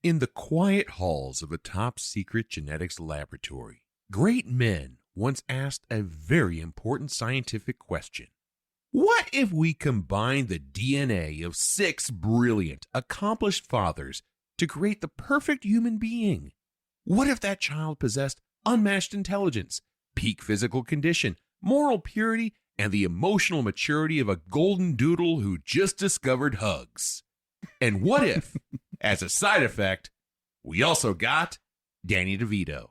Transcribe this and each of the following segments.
In the quiet halls of a top-secret genetics laboratory, great men once asked a very important scientific question. What if we combine the DNA of 6 brilliant, accomplished fathers to create the perfect human being? What if that child possessed unmatched intelligence, peak physical condition, moral purity, and the emotional maturity of a golden doodle who just discovered hugs? And what if, as a side effect, we also got Danny DeVito?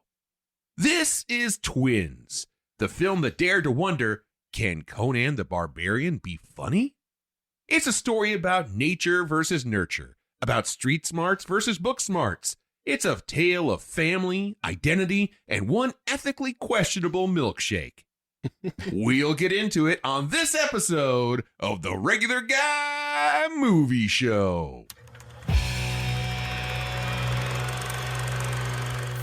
This is Twins, the film that dared to wonder, can Conan the Barbarian be funny? It's a story about nature versus nurture, about street smarts versus book smarts. It's a tale of family, identity, and one ethically questionable milkshake. We'll get into it on this episode of the Regular Guy Movie Show.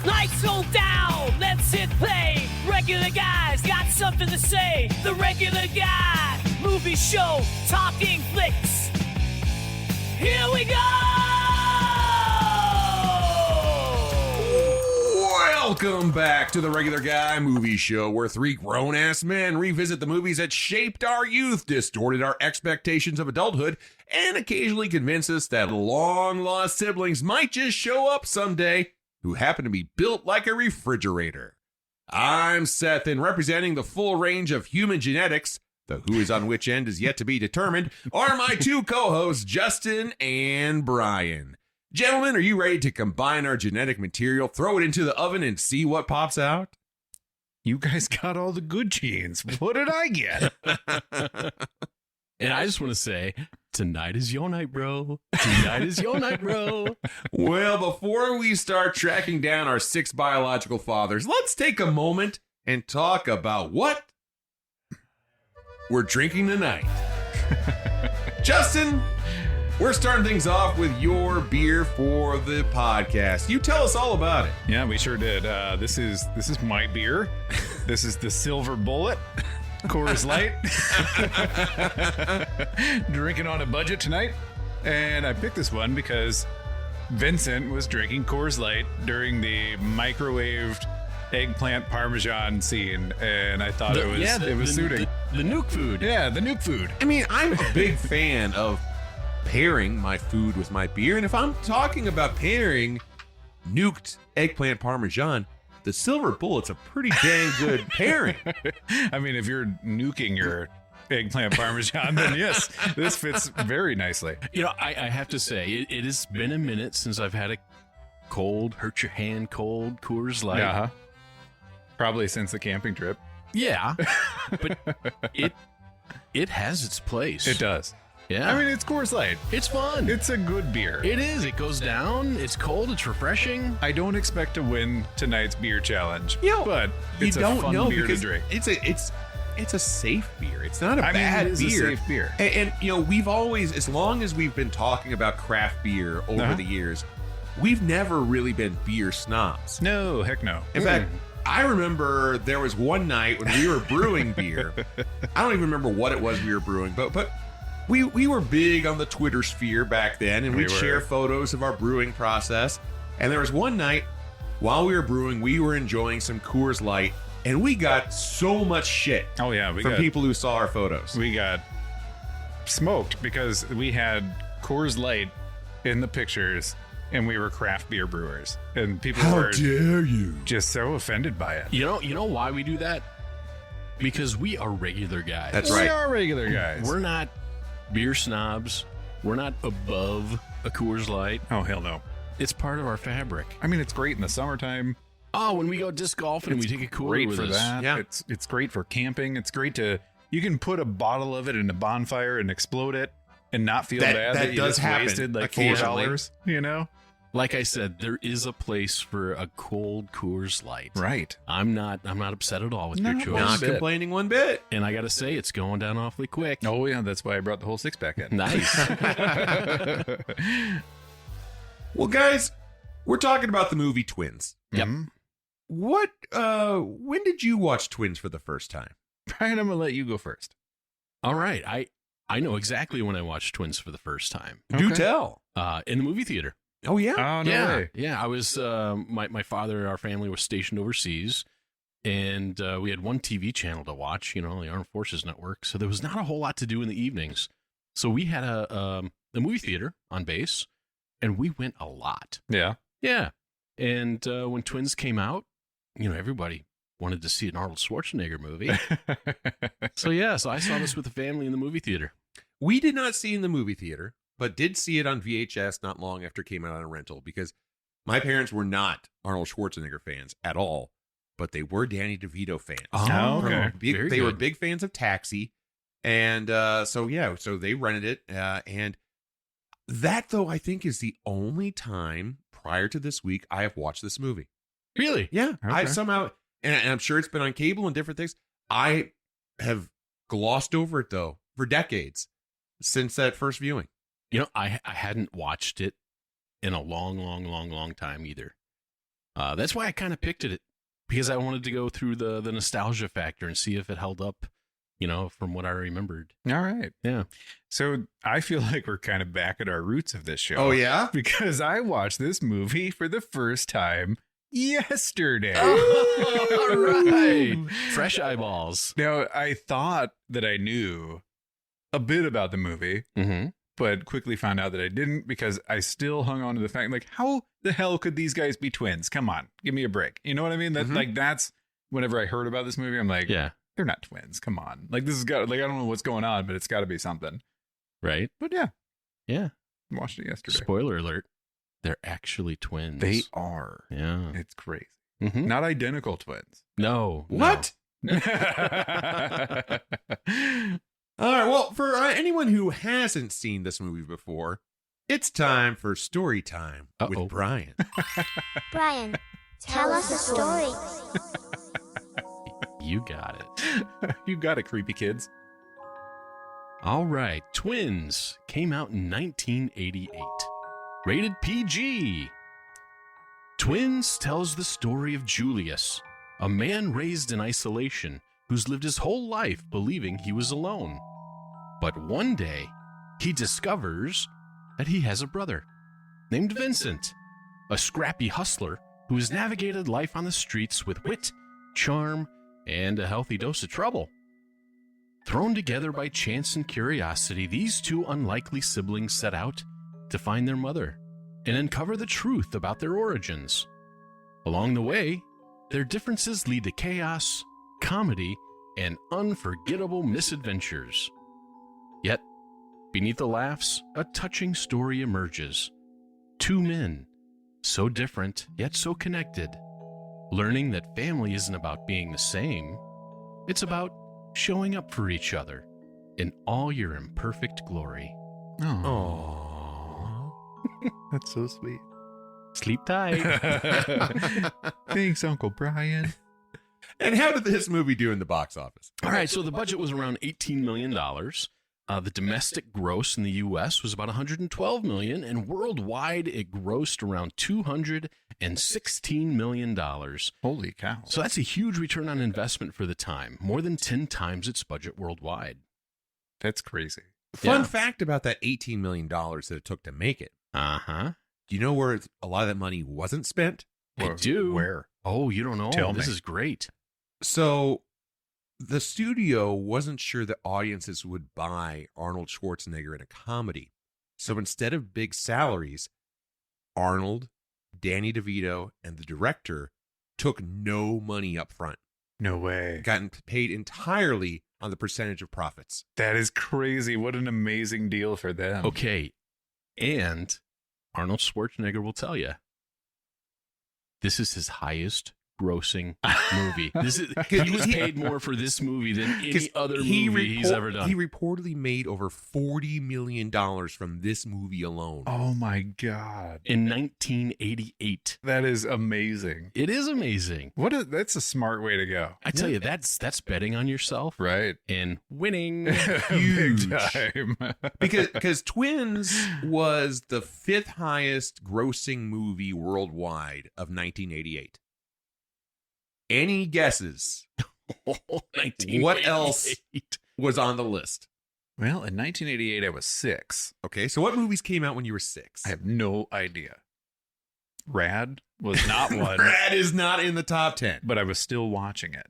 Lights go down, let's hit play. Regular guys got something to say. The Regular Guy Movie Show, talking flicks. Here we go! Welcome back to the Regular Guy Movie Show, where 3 grown-ass men revisit the movies that shaped our youth, distorted our expectations of adulthood, and occasionally convince us that long-lost siblings might just show up someday who happen to be built like a refrigerator. I'm Seth, and representing the full range of human genetics, the who is on which end is yet to be determined, are my 2 co-hosts, Justin and Brian. Gentlemen, are you ready to combine our genetic material, throw it into the oven, and see what pops out? You guys got all the good genes. What did I get? And I just want to say, tonight is your night, bro. Tonight is your night, bro. Well, before we start tracking down our 6 biological fathers, let's take a moment and talk about what we're drinking tonight. Justin, we're starting things off with your beer for the podcast. You tell us all about it. Yeah, we sure did. This is my beer. This is the Silver Bullet. Coors Light. Drinking on a budget tonight. And I picked this one because Vincent was drinking Coors Light during the microwaved eggplant parmesan scene, and I thought it was suiting. The nuke food. Yeah, the nuke food. I mean, I'm a big fan of pairing my food with my beer, and if I'm talking about pairing nuked eggplant parmesan, the Silver Bullet's a pretty dang good pairing. I mean, if you're nuking your eggplant parmesan, then yes, this fits very nicely. You know, I have to say, it has been a minute since I've had a cold, hurt your hand cold Coors Light. Yeah. Probably since the camping trip. Yeah, but it has its place. It does. Yeah. I mean, it's Coors Light. It's fun. It's a good beer. It is. It goes down. It's cold. It's refreshing. I don't expect to win tonight's beer challenge, but it's you a don't fun know beer to because drink. it's a safe beer. It's not a bad it is beer. a safe beer. And you know, we've always, as long as we've been talking about craft beer over the years, we've never really been beer snobs. No, heck no. In fact, I remember there was one night when we were brewing beer. I don't even remember what it was we were brewing, but we were big on the Twitter sphere back then, and we'd share photos of our brewing process. And there was one night while we were brewing, we were enjoying some Coors Light, and we got so much shit from people who saw our photos. We got smoked because we had Coors Light in the pictures, and we were craft beer brewers, and people were dare you just so offended by it. You know why we do that? Because we are regular guys. That's right. We are regular guys. We're not beer snobs. We're not above a Coors Light. Oh, hell no. It's part of our fabric. I mean, it's great in the summertime. Oh, when we go disc golfing and we take a cooler great with for us. that. Yeah. It's great for camping. It's great you can put a bottle of it in a bonfire and explode it and not feel bad that you does just happen wasted like occasionally. $4, you know? Like I said, there is a place for a cold Coors Light. Right. I'm not upset at all with your choice. Not complaining one bit. And I got to say, it's going down awfully quick. Oh, yeah, that's why I brought the whole 6-pack in. Nice. Well, guys, we're talking about the movie Twins. Yep. When did you watch Twins for the first time? Brian, I'm going to let you go first. All right. I know exactly when I watched Twins for the first time. Do tell. In the movie theater. Oh, yeah? Oh, no way. Yeah. I was, my father, our family was stationed overseas, and we had one TV channel to watch, the Armed Forces Network. So there was not a whole lot to do in the evenings. So we had a movie theater on base, and we went a lot. Yeah. Yeah. And when Twins came out, everybody wanted to see an Arnold Schwarzenegger movie. So I saw this with the family in the movie theater. We did not see in the movie theater, but did see it on VHS not long after it came out on a rental, because my parents were not Arnold Schwarzenegger fans at all, but they were Danny DeVito fans. Oh, okay. They were big fans of Taxi. And so they rented it. And that, though, I think is the only time prior to this week I have watched this movie. Really? Yeah. Okay. I somehow, and I'm sure it's been on cable and different things. I have glossed over it, though, for decades since that first viewing. I hadn't watched it in a long time either. That's why I kind of picked it, because I wanted to go through the nostalgia factor and see if it held up, from what I remembered. All right. Yeah. So I feel like we're kind of back at our roots of this show. Oh, yeah? Because I watched this movie for the first time yesterday. Oh, all right. Fresh eyeballs. Now, I thought that I knew a bit about the movie, but quickly found out that I didn't, because I still hung on to the fact, like, how the hell could these guys be twins? Come on, give me a break. You know what I mean? That's whenever I heard about this movie, I'm like, yeah, they're not twins. Come on. Like, this has got, like, I don't know what's going on, but it's got to be something. Right? But yeah. Yeah. I watched it yesterday. Spoiler alert. They're actually twins. They are. Yeah. It's crazy. Mm-hmm. Not identical twins. No. What? No. All right. Well, for anyone who hasn't seen this movie before, it's time for story time with Brian. Brian, tell us a story. You got it. You got it, creepy kids. All right. Twins came out in 1988. Rated PG. Twins tells the story of Julius, a man raised in isolation who's lived his whole life believing he was alone. But one day, he discovers that he has a brother named Vincent, a scrappy hustler who has navigated life on the streets with wit, charm, and a healthy dose of trouble. Thrown together by chance and curiosity, these two unlikely siblings set out to find their mother and uncover the truth about their origins. Along the way, their differences lead to chaos, comedy, and unforgettable misadventures. Yet, beneath the laughs, a touching story emerges. Two men, so different yet so connected, learning that family isn't about being the same. It's about showing up for each other in all your imperfect glory. Oh, that's so sweet. Sleep tight. Thanks, Uncle Brian. And how did this movie do in the box office? All right, so the budget was around $18 million. The domestic gross in the U.S. was about $112 million, and worldwide it grossed around $216 million. Holy cow. So that's a huge return on investment for the time, more than 10 times its budget worldwide. That's crazy. Fun fact about that $18 million that it took to make it. Uh-huh. Do you know where a lot of that money wasn't spent? I do. Where? Oh, you don't know? Tell This me. is great. So the studio wasn't sure that audiences would buy Arnold Schwarzenegger in a comedy. So instead of big salaries, Arnold, Danny DeVito, and the director took no money up front. No way. Gotten paid entirely on the percentage of profits. That is crazy. What an amazing deal for them. Okay. And Arnold Schwarzenegger will tell you, this is his highest grossing movie. He was paid more for this movie than any other movie he's ever done. He reportedly made over $40 million from this movie alone. Oh my God. In 1988. That is amazing. It is amazing. That's a smart way to go. I tell you, that's betting on yourself. Right. And winning. Huge. Big time. because Twins was the 5th highest grossing movie worldwide of 1988. Any guesses? What else was on the list? Well, in 1988, I was 6. Okay, so what movies came out when you were 6? I have no idea. Rad was not one, Brad is not in the top 10. but I was still watching it.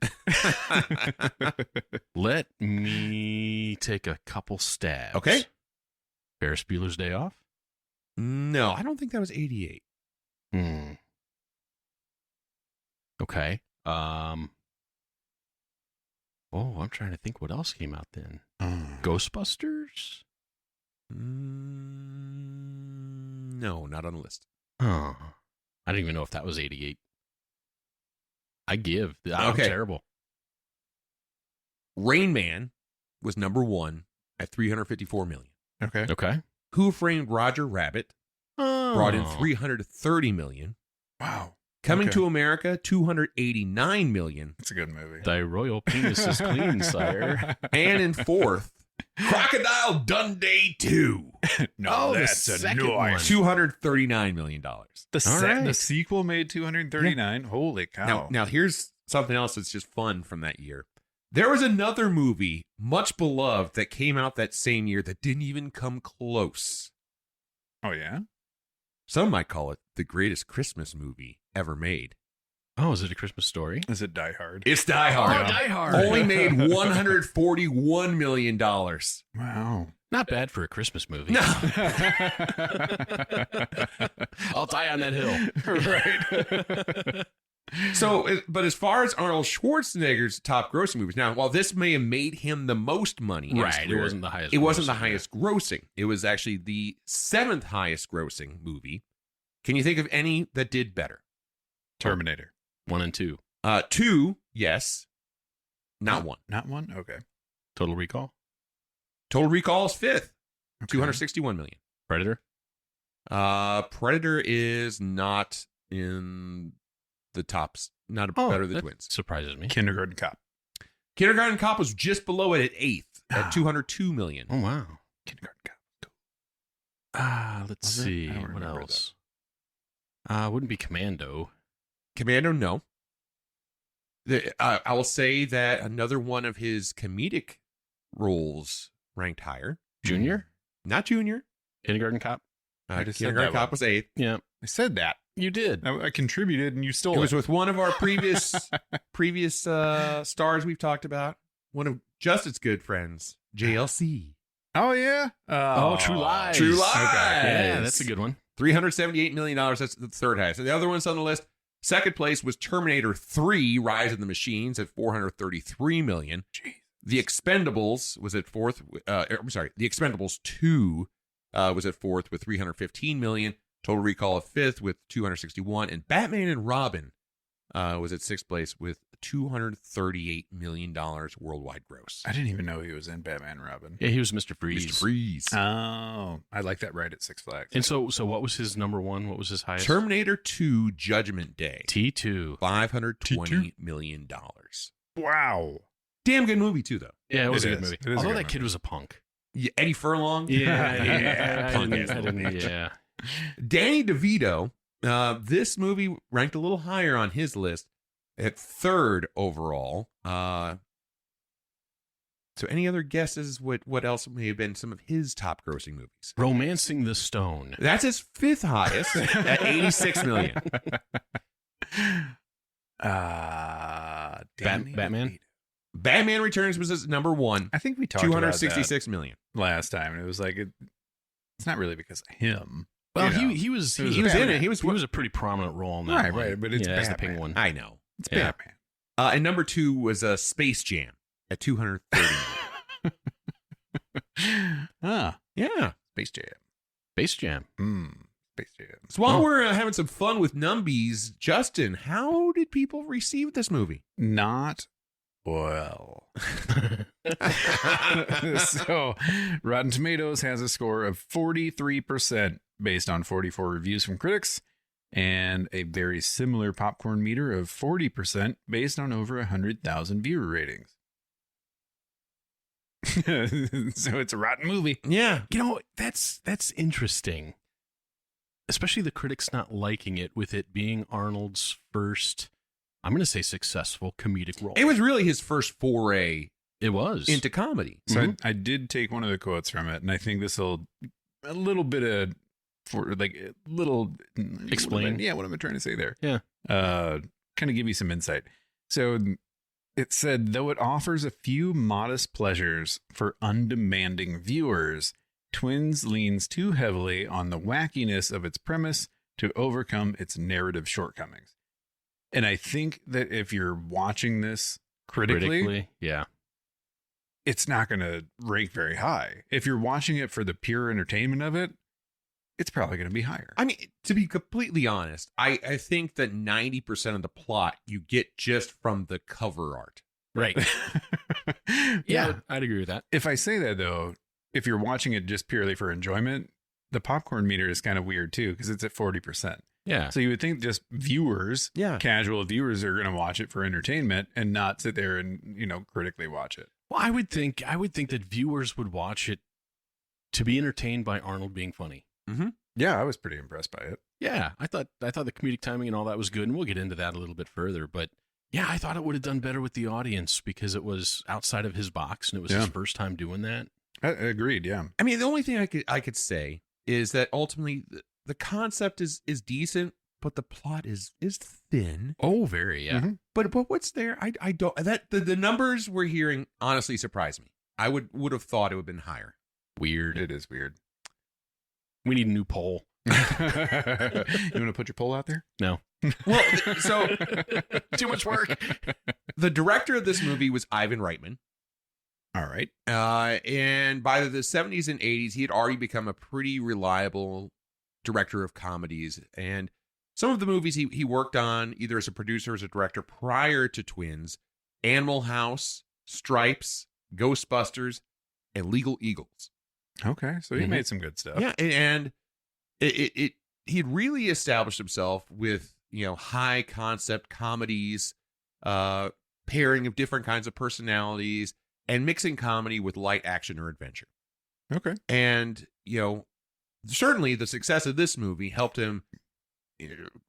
Let me take a couple stabs. Okay. Ferris Bueller's Day Off? No, I don't think that was 88. Okay. I'm trying to think what else came out then. Ghostbusters? No, not on the list. Oh, I didn't even know if that was 88. I give. I'm Okay. terrible. Rain Man was number 1 at 354 million. Okay. Okay. Who Framed Roger Rabbit brought in 330 million. Wow. Coming Okay. to America, 289 million. It's a good movie. Thy royal penis is clean, sire. And in fourth, Crocodile Dundee 2. No, the that's second annoying. one. $239 million. The sequel made 239. Holy cow. Now here's something else that's just fun from that year. There was another movie, much beloved, that came out that same year that didn't even come close. Oh, yeah? Some might call it the greatest Christmas movie ever made. Oh, is it A Christmas Story? Is it Die Hard? It's Die Hard. Oh, Die Hard. Only made $141 million. Wow. Not bad for a Christmas movie. No. I'll die on that hill. Right. But as far as Arnold Schwarzenegger's top grossing movies, now, while this may have made him the most money, in his Right. It career, wasn't the highest. It wasn't the grossing, highest grossing. It was actually the 7th highest grossing movie. Can you think of any that did better? Terminator. 1 and 2. 2, yes. Not 1. Not one? Okay. Total Recall. Total Recall is 5th, Okay. 261 million. Predator. Predator is not in the tops. Not better than that Twins. Surprises me. Kindergarten Cop. Kindergarten Cop was just below it at 8th at 202 million. Oh wow. Kindergarten Cop. Let's Was it? see. I don't What remember else? Wouldn't be Commando. Commando, no. I will say that another one of his comedic roles ranked higher. Junior. Not Junior. Kindergarten Cop. I just said Kindergarten that Cop was 8th. Yeah, I said that. you did. I contributed and you stole It it. was with one of our previous stars we've talked about. One of Justin's good friends, JLC. Oh, yeah? True Lies. True Lies. Yeah, that's a good one. $378 million. That's the third highest. So the other ones on the list, second place was Terminator 3, Rise of the Machines at $433 million. Jeez. The Expendables was at fourth. The Expendables 2 was at fourth with $315 million. Total Recall at fifth with $261, and Batman and Robin was at sixth place with $238 million worldwide gross. I didn't even know he was in Batman and Robin. Yeah, he was Mr. Freeze. Mr. Freeze. Oh, I like that ride at Six Flags. And so what was his number one? What was his highest? Terminator 2 Judgment Day. T2. $520 million. Wow. Damn good movie, too, though. Yeah, it was It a good is. movie. It is a Although good that kid movie. was a punk. Yeah, Eddie Furlong. Yeah. Punk I ass little didn't, bitch. yeah. Danny DeVito, this movie ranked a little higher on his list at third overall. So any other guesses what else may have been some of his top grossing movies? Romancing the Stone. That's his fifth highest at $86 million. Batman? Batman Returns was his number one, I think we talked about $266 million. that last time. And it was like, it's not really because of him. Well, You know. he was He was in Batman. it. He was a pretty prominent role in that Right, one. right, but it's as the Batman. penguin. I know. It's Yeah. Batman. And number two was Space Jam at $230 million. Yeah. Space Jam. Space Jam. Space Jam. So while we're having some fun with numbies, Justin, how did people receive this movie? Not well. So, Rotten Tomatoes has a score of 43% based on 44 reviews from critics, and a very similar popcorn meter of 40% based on over 100,000 viewer ratings. So it's a rotten movie. Yeah. You know, that's interesting. Especially the critics not liking it, with it being Arnold's first, I'm going to say, successful comedic role. It was really his first foray It was. into comedy. So I did take one of the quotes from it, and I think this will a little bit of for like a little Explain. What am I trying to say there? Yeah. Kind of give you some insight. So it said, though it offers a few modest pleasures for undemanding viewers, Twins leans too heavily on the wackiness of its premise to overcome its narrative shortcomings. And I think that if you're watching this critically, yeah, it's not going to rank very high. If you're watching it for the pure entertainment of it, it's probably going to be higher. I mean, to be completely honest, I think that 90% of the plot you get just from the cover art. right. Yeah, I'd agree with that. If I say that, though, if you're watching it just purely for enjoyment, the popcorn meter is kind of weird, too, because it's at 40%. Yeah. So you would think just viewers, casual viewers, are going to watch it for entertainment and not sit there and, critically watch it. Well, I would think that viewers would watch it to be entertained by Arnold being funny. Mm-hmm. Yeah, I was pretty impressed by it. Yeah, I thought the comedic timing and all that was good, and we'll get into that a little bit further. But yeah, I thought it would have done better with the audience because it was outside of his box and it was his first time doing that. I agreed. Yeah. I mean, the only thing I could say is that ultimately the concept is decent, but the plot is thin. Oh, very, yeah. Mm-hmm. But what's there? I don't. That the numbers we're hearing honestly surprise me. I would have thought it would have been higher. Weird. It is weird. We need a new poll. You want to put your poll out there? No. Well, so too much work. The director of this movie was Ivan Reitman. All right. And by the 70s and 80s, he had already become a pretty reliable director of comedies. And some of the movies he worked on, either as a producer or as a director prior to Twins, Animal House, Stripes, Ghostbusters, and Legal Eagles. Okay, so he made some good stuff. Yeah, and he had really established himself with high concept comedies, pairing of different kinds of personalities, and mixing comedy with light action or adventure. Okay, and certainly the success of this movie helped him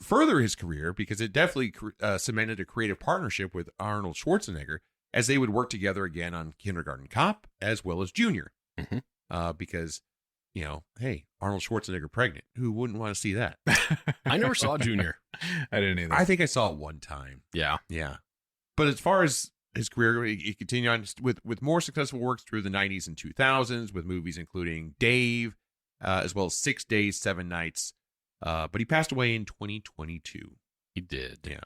further his career because it definitely cemented a creative partnership with Arnold Schwarzenegger as they would work together again on Kindergarten Cop as well as Junior. Mm-hmm. Because, hey, Arnold Schwarzenegger pregnant. Who wouldn't want to see that? I never saw Junior. I didn't either. I think I saw it one time. Yeah. Yeah. But as far as his career, he continued on with more successful works through the 90s and 2000s with movies including Dave, as well as 6 Days, 7 Nights. But he passed away in 2022. He did. Yeah.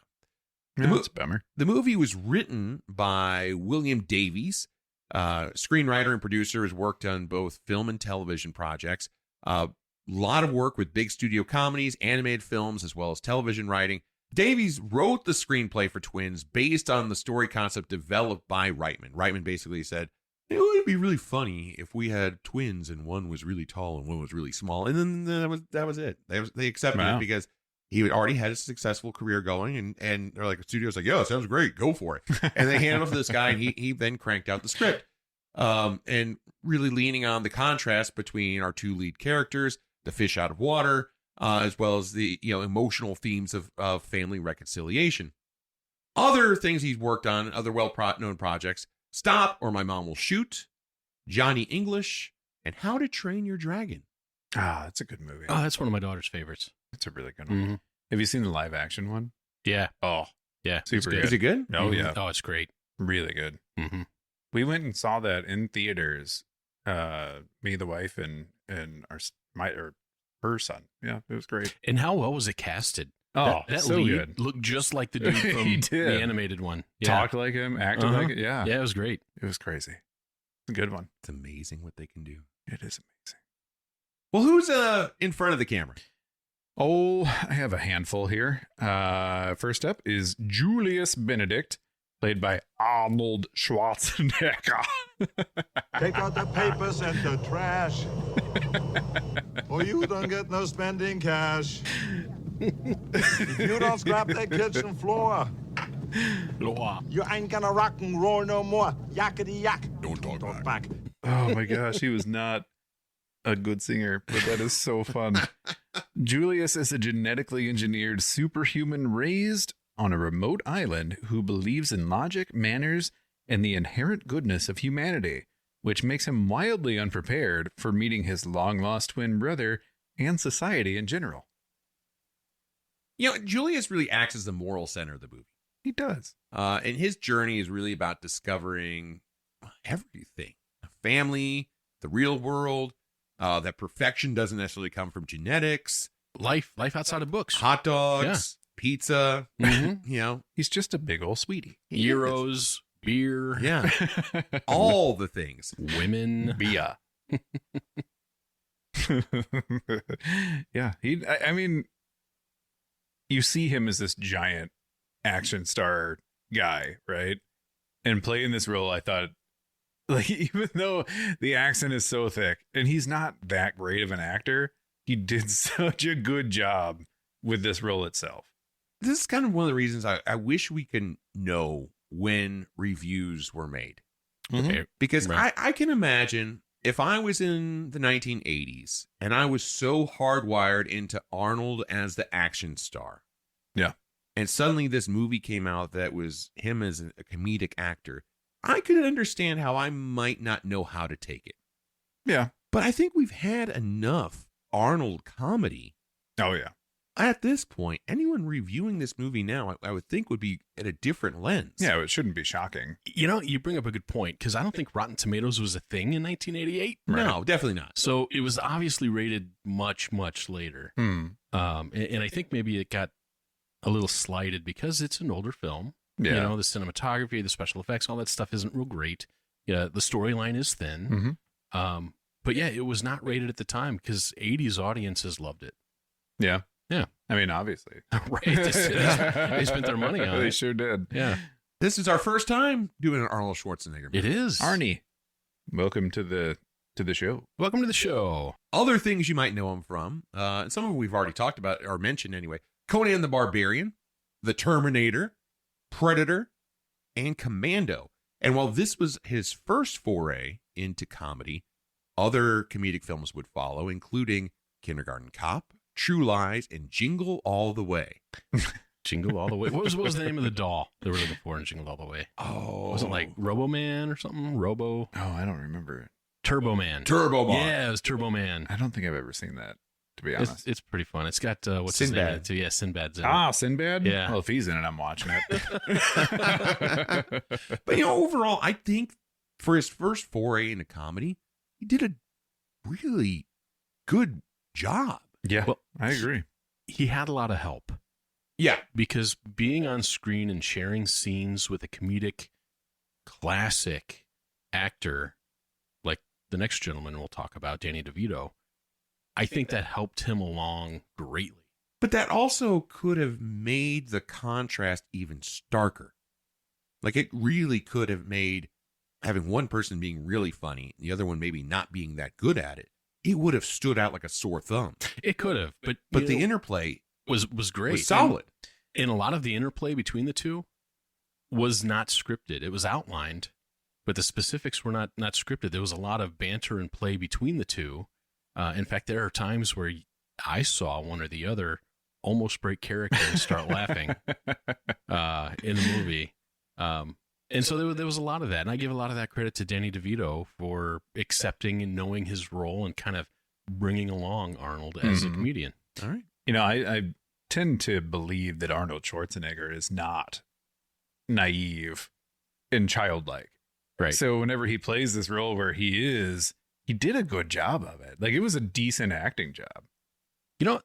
That's a bummer. The movie was written by William Davies. Screenwriter and producer, has worked on both film and television projects. A lot of work with big studio comedies, animated films, as well as television writing. Davies wrote the screenplay for Twins based on the story concept developed by Reitman. Reitman basically said, it would be really funny if we had twins and one was really tall and one was really small. And then that was it. They accepted it because he had already had a successful career going, and they're like, the studio's like, yeah, it sounds great, go for it. And they handed it to this guy, and he then cranked out the script. And really leaning on the contrast between our two lead characters, the fish out of water, as well as the emotional themes of family reconciliation. Other things he's worked on, other well-known projects: Stop or My Mom Will Shoot, Johnny English, and How to Train Your Dragon. Ah, that's a good movie. Oh, that's one of my daughter's favorites. It's a really good one. Mm-hmm. Have you seen the live action one? Yeah. Oh, yeah. super good. Is it good? Oh, yeah. Oh, it's great. Really good. Mm-hmm. We went and saw that in theaters. Me, the wife, and her son. Yeah, it was great. And how well was it casted? Oh, that so lead good. Looked just like the dude from He did. the animated one. Yeah. Talked like him, acted like it. Yeah. Yeah, it was great. It was crazy. It's a good one. It's amazing what they can do. It is amazing. Well, who's in front of the camera? Oh, I have a handful here. First up is Julius Benedict, played by Arnold Schwarzenegger. Take out the papers and the trash. Or you don't get no spending cash. If you don't scrap that kitchen floor, you ain't gonna rock and roll no more. Yakety yak. Don't talk back. Oh my gosh, he was not a good singer, but that is so fun. Julius is a genetically engineered superhuman raised on a remote island who believes in logic, manners, and the inherent goodness of humanity, which makes him wildly unprepared for meeting his long-lost twin brother, and society in general. You know, Julius really acts as the moral center of the movie. He does. And his journey is really about discovering everything. Family, the real world, that perfection doesn't necessarily come from genetics. Life outside of books. Hot dogs, pizza, Mhm. you know. He's just a big old sweetie. Heroes, beer, Yeah. All the things. women. Bia. Yeah. I mean, you see him as this giant action star guy, right? And playing this role, I thought, like, even though the accent is so thick and he's not that great of an actor, he did such a good job with this role itself. This is kind of one of the reasons I wish we can know when reviews were made. Okay. Because Right. I can imagine if I was in the 1980s and I was so hardwired into Arnold as the action star. Yeah. And suddenly this movie came out that was him as a comedic actor. I could understand how I might not know how to take it. Yeah. But I think we've had enough Arnold comedy. Oh, yeah. At this point, anyone reviewing this movie now, I would think would be at a different lens. Yeah, it shouldn't be shocking. You know, you bring up a good point because I don't think Rotten Tomatoes was a thing in 1988. No, definitely not. So it was obviously rated much, much later. And I think maybe it got a little slighted because it's an older film. Yeah. You know, the cinematography, the special effects, all that stuff isn't real great. Yeah, the storyline is thin. But yeah, it was not rated at the time because 80s audiences loved it. Yeah. Yeah. I mean, obviously. Right. They spent their money on They it. sure did. Yeah. This is our first time doing an Arnold Schwarzenegger movie. It is. Arnie, welcome to the show. Welcome to the show. Other things you might know him from, some of them we've already talked about or mentioned anyway. Conan the Barbarian, The Terminator, Predator, and Commando. And while this was his first foray into comedy, other comedic films would follow, including Kindergarten Cop, True Lies, and Jingle All the Way. Jingle All the Way. What was the name of the doll they were looking for in Jingle All the Way? Oh. Was it like Robo Man or something? Robo? Oh, I don't remember it. Turbo Man. Turbo Man. Yeah, it was Turbo Man. I don't think I've ever seen that, to be honest. It's pretty fun. It's got, what's his name in Sinbad. it too? Yeah, Sinbad's in it. Ah, Sinbad? Yeah. Well, if he's in it, I'm watching it. But, overall, I think for his first foray into comedy, he did a really good job. Yeah, Well, I agree. He had a lot of help Yeah. because being on screen and sharing scenes with a comedic classic actor like the next gentleman we'll talk about, Danny DeVito, I think that helped him along greatly. But that also could have made the contrast even starker. Like it really could have made having one person being really funny, the other one maybe not being that good at it. It would have stood out like a sore thumb. It could have, but But the know, interplay was great. was solid. And a lot of the interplay between the two was not scripted. It was outlined, but the specifics were not scripted. There was a lot of banter and play between the two. In fact, there are times where I saw one or the other almost break character and start laughing in the movie. And so there was a lot of that. And I give a lot of that credit to Danny DeVito for accepting and knowing his role and kind of bringing along Arnold as a comedian. All right. I tend to believe that Arnold Schwarzenegger is not naive and childlike. Right. So whenever he plays this role where he did a good job of it. Like it was a decent acting job. You know,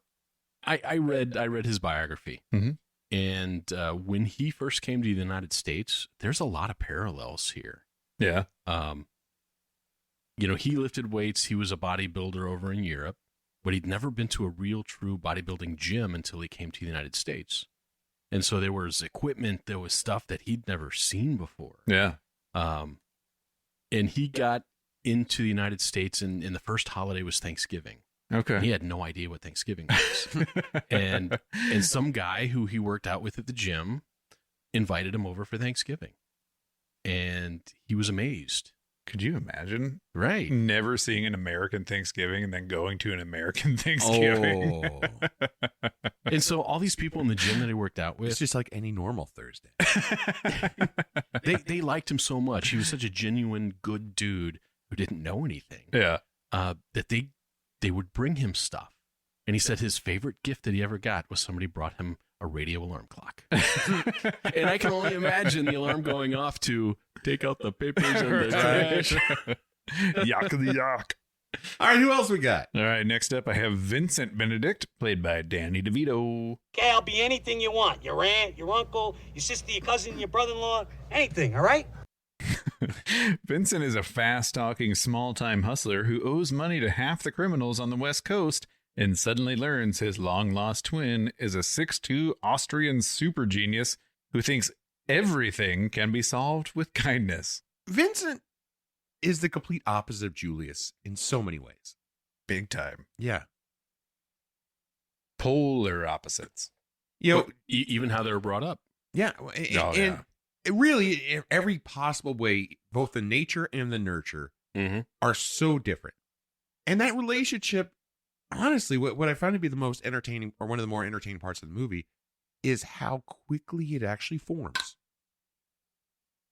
I read his biography. Mhm. And when he first came to the United States, there's a lot of parallels here. Yeah. He lifted weights. He was a bodybuilder over in Europe, but he'd never been to a real, true bodybuilding gym until he came to the United States. And so there was equipment, there was stuff that he'd never seen before. Yeah. And he got into the United States, and the first holiday was Thanksgiving. Okay. He had no idea what Thanksgiving was. and some guy who he worked out with at the gym invited him over for Thanksgiving. And he was amazed. Could you imagine? Right. Never seeing an American Thanksgiving and then going to an American Thanksgiving. Oh. And so all these people in the gym that he worked out It's with, just like any normal Thursday. they liked him so much. He was such a genuine, good dude who didn't know anything. Yeah. That they would bring him stuff. And he said his favorite gift that he ever got was somebody brought him a radio alarm clock. And I can only imagine the alarm going off to take out the papers and the trash. Yuck the yuck. All right, who else we got? All right, next up I have Vincent Benedict, played by Danny DeVito. Okay, I'll be anything you want. Your aunt, your uncle, your sister, your cousin, your brother-in-law, anything, all right? Vincent is a fast-talking, small-time hustler who owes money to half the criminals on the West Coast and suddenly learns his long-lost twin is a 6'2" Austrian super genius who thinks everything can be solved with kindness. Vincent is the complete opposite of Julius in so many ways. Big time. Yeah. Polar opposites. You know, Even how they were brought up. yeah. yeah. And it really, in every possible way, both the nature and the nurture are so different. And that relationship, honestly, what I found to be the most entertaining, or one of the more entertaining parts of the movie, is how quickly it actually forms.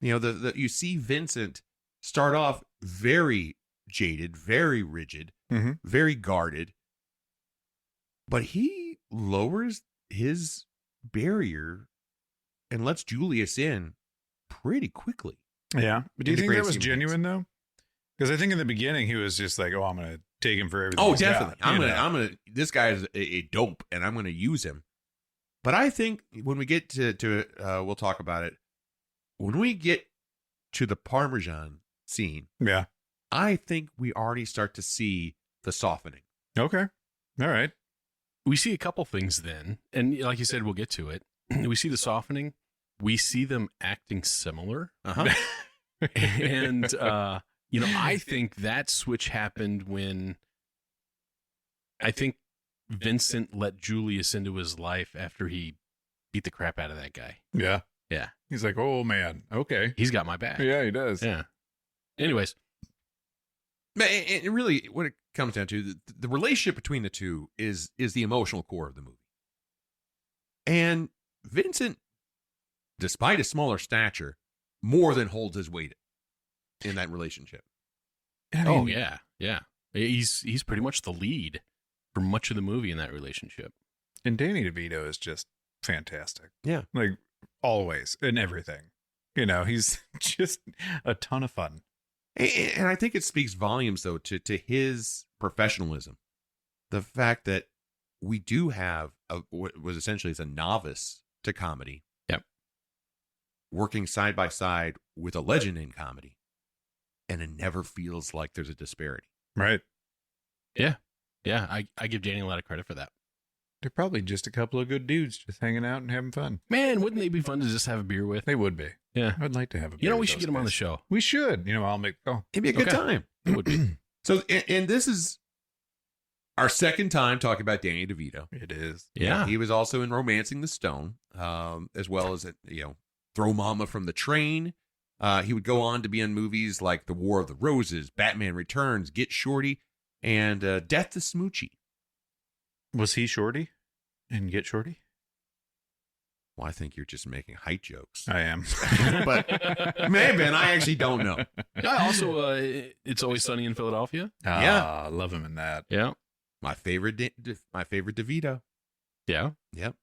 You know, you see Vincent start off very jaded, very rigid, very guarded, but he lowers his barrier and lets Julius in pretty quickly. Yeah. But do you In the think that grand was scheme of genuine, though? Because I think in the beginning he was just like, oh, I'm going to take him for everything. Oh, he's got, definitely. I'm gonna. This guy is a dope, and I'm gonna use him. But I think when we get to we'll talk about it. When we get to the Parmesan scene, Yeah. I think we already start to see the softening. Okay. All right. We see a couple things then, and like you said, we'll get to it. We see the softening. We see them acting similar. And, I think that switch happened when I think Vincent let Julius into his life after he beat the crap out of that guy. Yeah. Yeah. He's like, oh, man. Okay. He's got my back. Yeah, he does. Yeah. Anyways. It really, what it comes down to, the relationship between the two is the emotional core of the movie. And Vincent, despite his smaller stature, more than holds his weight in that relationship. I mean, yeah. He's pretty much the lead for much of the movie in that relationship. And Danny DeVito is just fantastic. Yeah. Like, always, in everything. You know, he's just a ton of fun. And I think it speaks volumes, though, to his professionalism. The fact that we do have what was essentially as a novice to comedy. Yep. Working side by side with a legend in comedy. And it never feels like there's a disparity. Right. Yeah. Yeah. I give Danny a lot of credit for that. They're probably just a couple of good dudes just hanging out and having fun. Man, wouldn't they be fun to just have a beer with? They would be. Yeah. I'd like to have a beer. You know, we with should those get them on the guys. show. We should. You know, I'll make. Oh, It'd be a good Okay. time. It would be. So, and this is our second time talking about Danny DeVito. it is. Yeah. He was also in Romancing the Stone, as well as, Throw Mama from the Train. He would go on to be in movies like The War of the Roses, Batman Returns, Get Shorty, and Death to Smoochie. Was he Shorty? And Get Shorty? Well, I think you're just making height jokes. I am. But maybe, and I actually don't know. Yeah, also, It's Always Sunny in Philadelphia. Yeah. I love him in that. Yeah. My favorite DeVito. Yeah. Yep.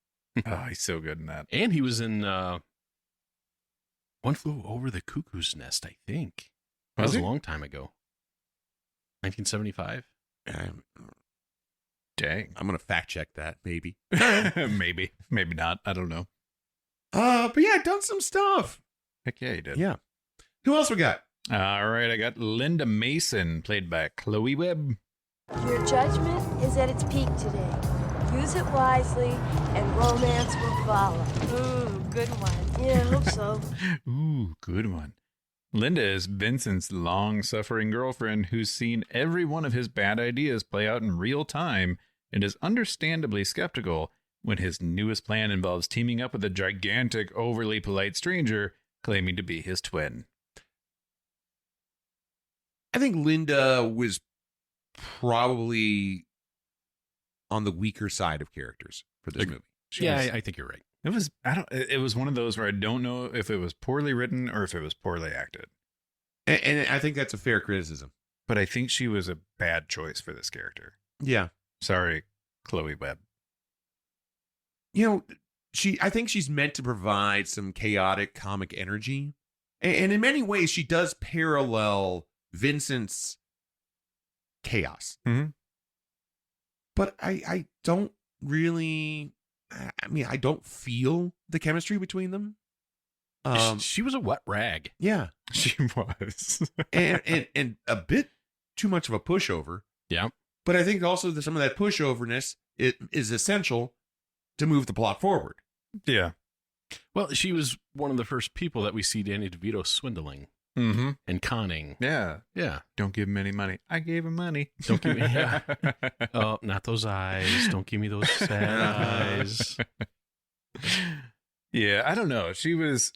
Oh, he's so good in that. And he was in One Flew Over the Cuckoo's Nest, I think. That Was was a he? long time ago. 1975. Dang. I'm going to fact check that, maybe. Maybe. Maybe not. I don't know. But yeah, done some stuff. Heck yeah, he did. Yeah. Who else we got? All right, I got Linda Mason, played by Chloe Webb. Your judgment is at its peak today. Use it wisely, and romance will follow. Ooh, good one. Yeah, I hope so. Ooh, good one. Linda is Vincent's long-suffering girlfriend who's seen every one of his bad ideas play out in real time and is understandably skeptical when his newest plan involves teaming up with a gigantic, overly polite stranger claiming to be his twin. I think Linda was probably on the weaker side of characters for this movie. I think you're right. It was one of those where I don't know if it was poorly written or if it was poorly acted. And I think that's a fair criticism. But I think she was a bad choice for this character. Yeah. Sorry, Chloe Webb. You know, I think she's meant to provide some chaotic comic energy. And in many ways, she does parallel Vincent's chaos. Mm-hmm. But I don't really, I don't feel the chemistry between them. She was a wet rag. Yeah. She was. and a bit too much of a pushover. Yeah. But I think also that some of that pushoverness is essential to move the plot forward. Yeah. Well, she was one of the first people that we see Danny DeVito swindling and conning. Yeah. Yeah. Don't give him any money. I gave him money. Don't give me. Yeah. Oh, not those eyes. Don't give me those sad eyes. Yeah, I don't know. She was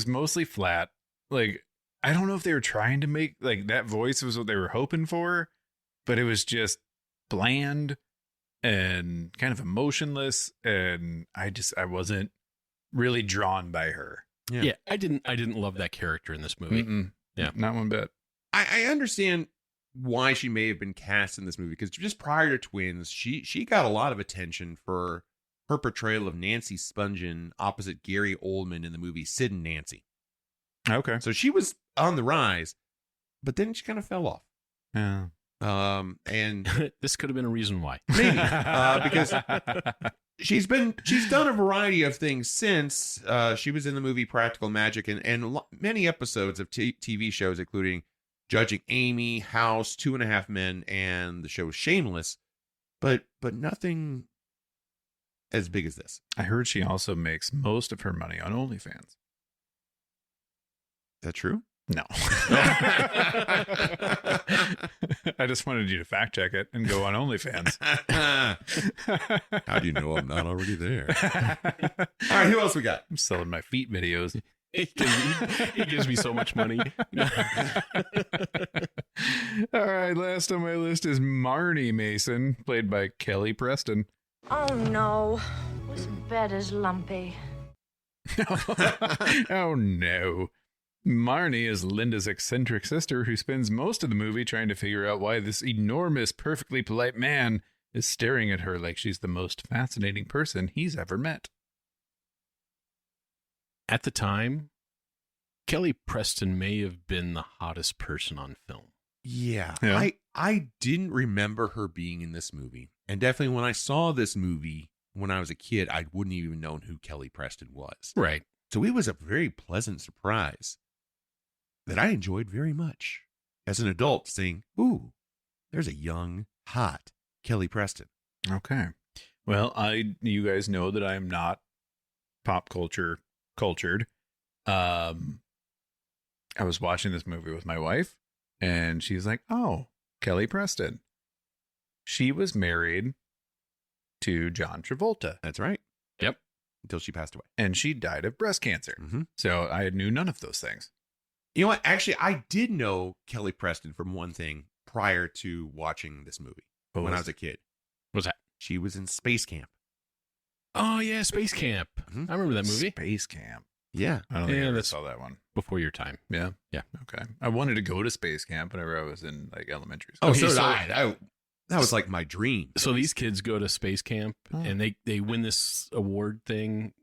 mostly flat. Like, I don't know if they were trying to make like that voice was what they were hoping for, but it was just bland and kind of emotionless, and I wasn't really drawn by her. Yeah, I didn't love that character in this movie. Mm-mm. Yeah, not one bit. I understand why she may have been cast in this movie, because just prior to Twins, she got a lot of attention for her portrayal of Nancy Spungen opposite Gary Oldman in the movie Sid and Nancy. Okay. So she was on the rise, but then she kind of fell off. Yeah. And this could have been a reason why. maybe because she's done a variety of things since. She was in the movie Practical Magic and many episodes of TV shows, including Judging Amy, House, 2.5 Men, and the show Shameless, but nothing as big as this. I heard she also makes most of her money on OnlyFans. Is that true? No. I just wanted you to fact check it and go on OnlyFans. How do you know I'm not already there? All right, who else we got? I'm selling my feet videos. He gives me so much money. All right, last on my list is Marnie Mason, played by Kelly Preston. Oh no, this bed is lumpy. Oh no. Marnie is Linda's eccentric sister who spends most of the movie trying to figure out why this enormous, perfectly polite man is staring at her like she's the most fascinating person he's ever met. At the time, Kelly Preston may have been the hottest person on film. Yeah. Yeah. I didn't remember her being in this movie. And definitely when I saw this movie when I was a kid, I wouldn't even known who Kelly Preston was. Right. So it was a very pleasant surprise that I enjoyed very much as an adult, saying, ooh, there's a young, hot Kelly Preston. Okay. Well, you guys know that I am not pop cultured. I was watching this movie with my wife, and she's like, oh, Kelly Preston. She was married to John Travolta. That's right. Yep. Until she passed away. And she died of breast cancer. Mm-hmm. So I knew none of those things. You know what? Actually, I did know Kelly Preston from one thing prior to watching this movie when I was a kid. What was that? She was in Space Camp. Oh, yeah, Space Camp. Mhm. I remember that movie. Space Camp. Yeah. I don't think I ever that's saw that one. before your time. Yeah. Yeah. Okay. I wanted to go to space camp whenever I was in like elementary Oh, school. so so- did I. That was like my dream. So these kids go to space camp Oh. and they win this award thing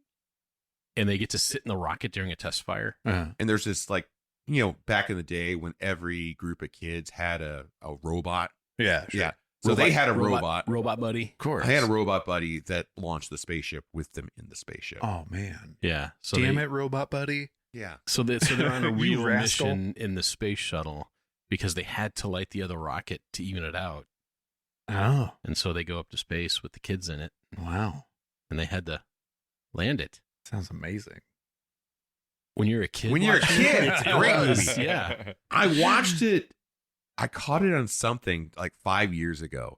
and they get to sit in the rocket during a test fire. Uh-huh. And there's this like, you know, back in the day when every group of kids had a robot. Yeah. Sure. Yeah. So they had a robot. Robot buddy. Of course. I had a robot buddy that launched the spaceship with them in the spaceship. Oh man. Yeah. So Damn it, robot buddy. Yeah. So they're on a You real rascal. mission in the space shuttle because they had to light the other rocket to even it out. Oh. And so they go up to space with the kids in it Wow. and they had to land it. Sounds amazing. When you're a kid. When you're a watching kid, it, it's a it great was, movie. Yeah. I watched it. I caught it on something like 5 years ago.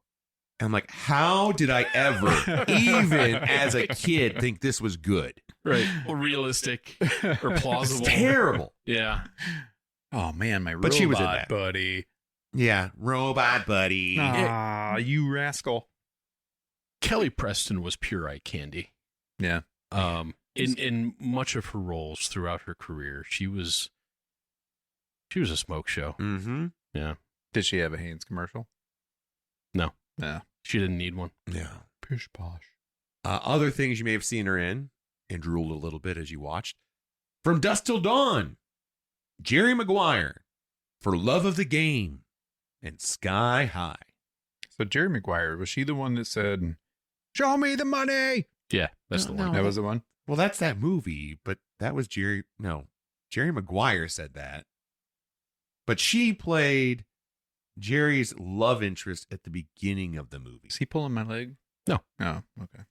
And I'm like, how did I ever, even as a kid, think this was good? Right. Or realistic or plausible. It's terrible. Yeah. Oh man, my But robot she was in that. buddy. Yeah. Robot buddy. Ah, you rascal. Kelly Preston was pure eye candy. Yeah. In much of her roles throughout her career, she was a smoke show. Mm-hmm. Yeah. Did she have a Hanes commercial? No. No. She didn't need one. Yeah. Pish posh. Other things you may have seen her in and drooled a little bit as you watched. From Dusk Till Dawn, Jerry Maguire, For Love of the Game, and Sky High. So Jerry Maguire, was she the one that said, "Show me the money"? Yeah, that's the one. That was the one. Well, that's that movie, but that was Jerry. No, Jerry Maguire said that. But she played Jerry's love interest at the beginning of the movie. Is he pulling my leg? No. Oh, okay.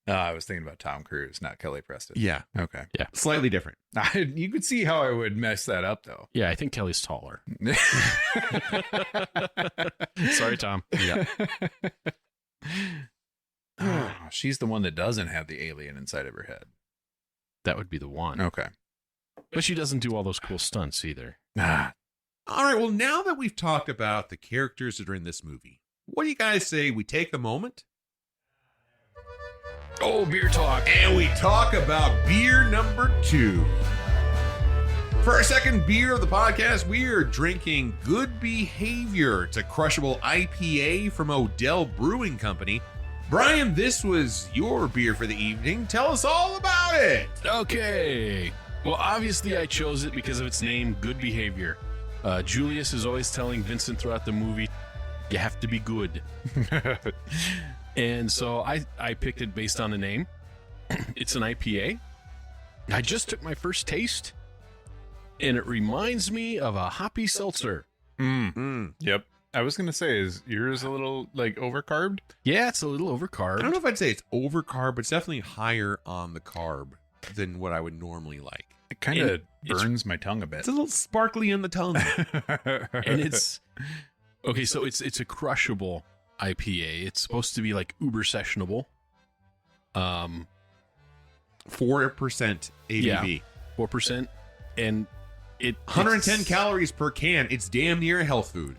I was thinking about Tom Cruise, not Kelly Preston. Yeah. Okay. Yeah. Slightly different. You could see how I would mess that up, though. Yeah, I think Kelly's taller. Sorry, Tom. Yeah. Oh, she's the one that doesn't have the alien inside of her head. That would be the one. Okay. But she doesn't do all those cool stunts either. Ah, All right. Well, now that we've talked about the characters that are in this movie, what do you guys say we take a moment Oh, beer talk. and we talk about beer number 2? For our second beer of the podcast, we are drinking Good Behavior. It's a crushable IPA from Odell Brewing Company. Brian, this was your beer for the evening. Tell us all about it. Okay. Well, obviously I chose it because of its name, Good Behavior. Julius is always telling Vincent throughout the movie, you have to be good. And so I picked it based on the name. It's an IPA. I just took my first taste, and it reminds me of a hoppy seltzer. Yep. I was going to say, is yours a little, like, overcarbed? Yeah, it's a little I don't overcarb. know if I'd say it's over carb, but it's definitely higher on the carb than what I would normally like. It kind of And it's- burns my tongue a bit. It's a little sparkly in the tongue. And it's okay. So it's a crushable IPA. It's supposed to be like uber sessionable. 4% ABV. Yeah. 4%, and it 110 it's- calories per can. It's damn near a health food.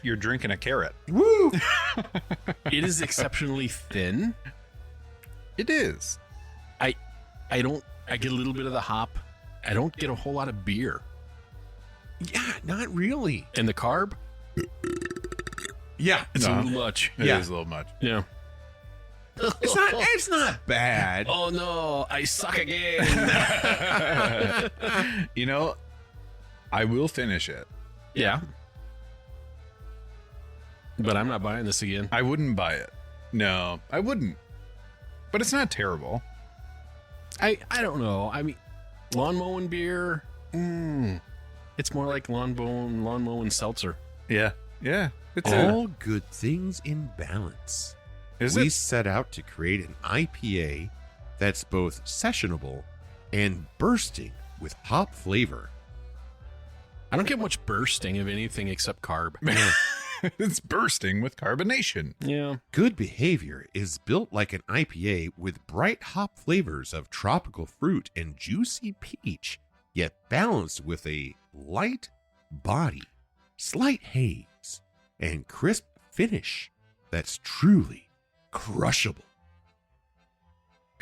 You're drinking a carrot. Woo! It is exceptionally thin. It is. I get a little bit of the hop. I don't get a whole lot of beer. Yeah, not really. And the carb, Yeah, it's a No. little much. It Yeah. is a little much. Yeah. it's not bad. Oh no, I suck again. You know, I will finish it. Yeah. But I'm not buying this again. I wouldn't buy it. No, I wouldn't. But it's not terrible. I don't know. I mean, lawn mowing beer. It's more like lawn mowing seltzer. Yeah. Yeah. It's All good things in balance. Is We it? set out to create an IPA that's both sessionable and bursting with hop flavor. I don't get much bursting of anything except carb. It's bursting with carbonation. Yeah. Good Behavior is built like an IPA with bright hop flavors of tropical fruit and juicy peach, yet balanced with a light body, slight haze, and crisp finish that's truly crushable.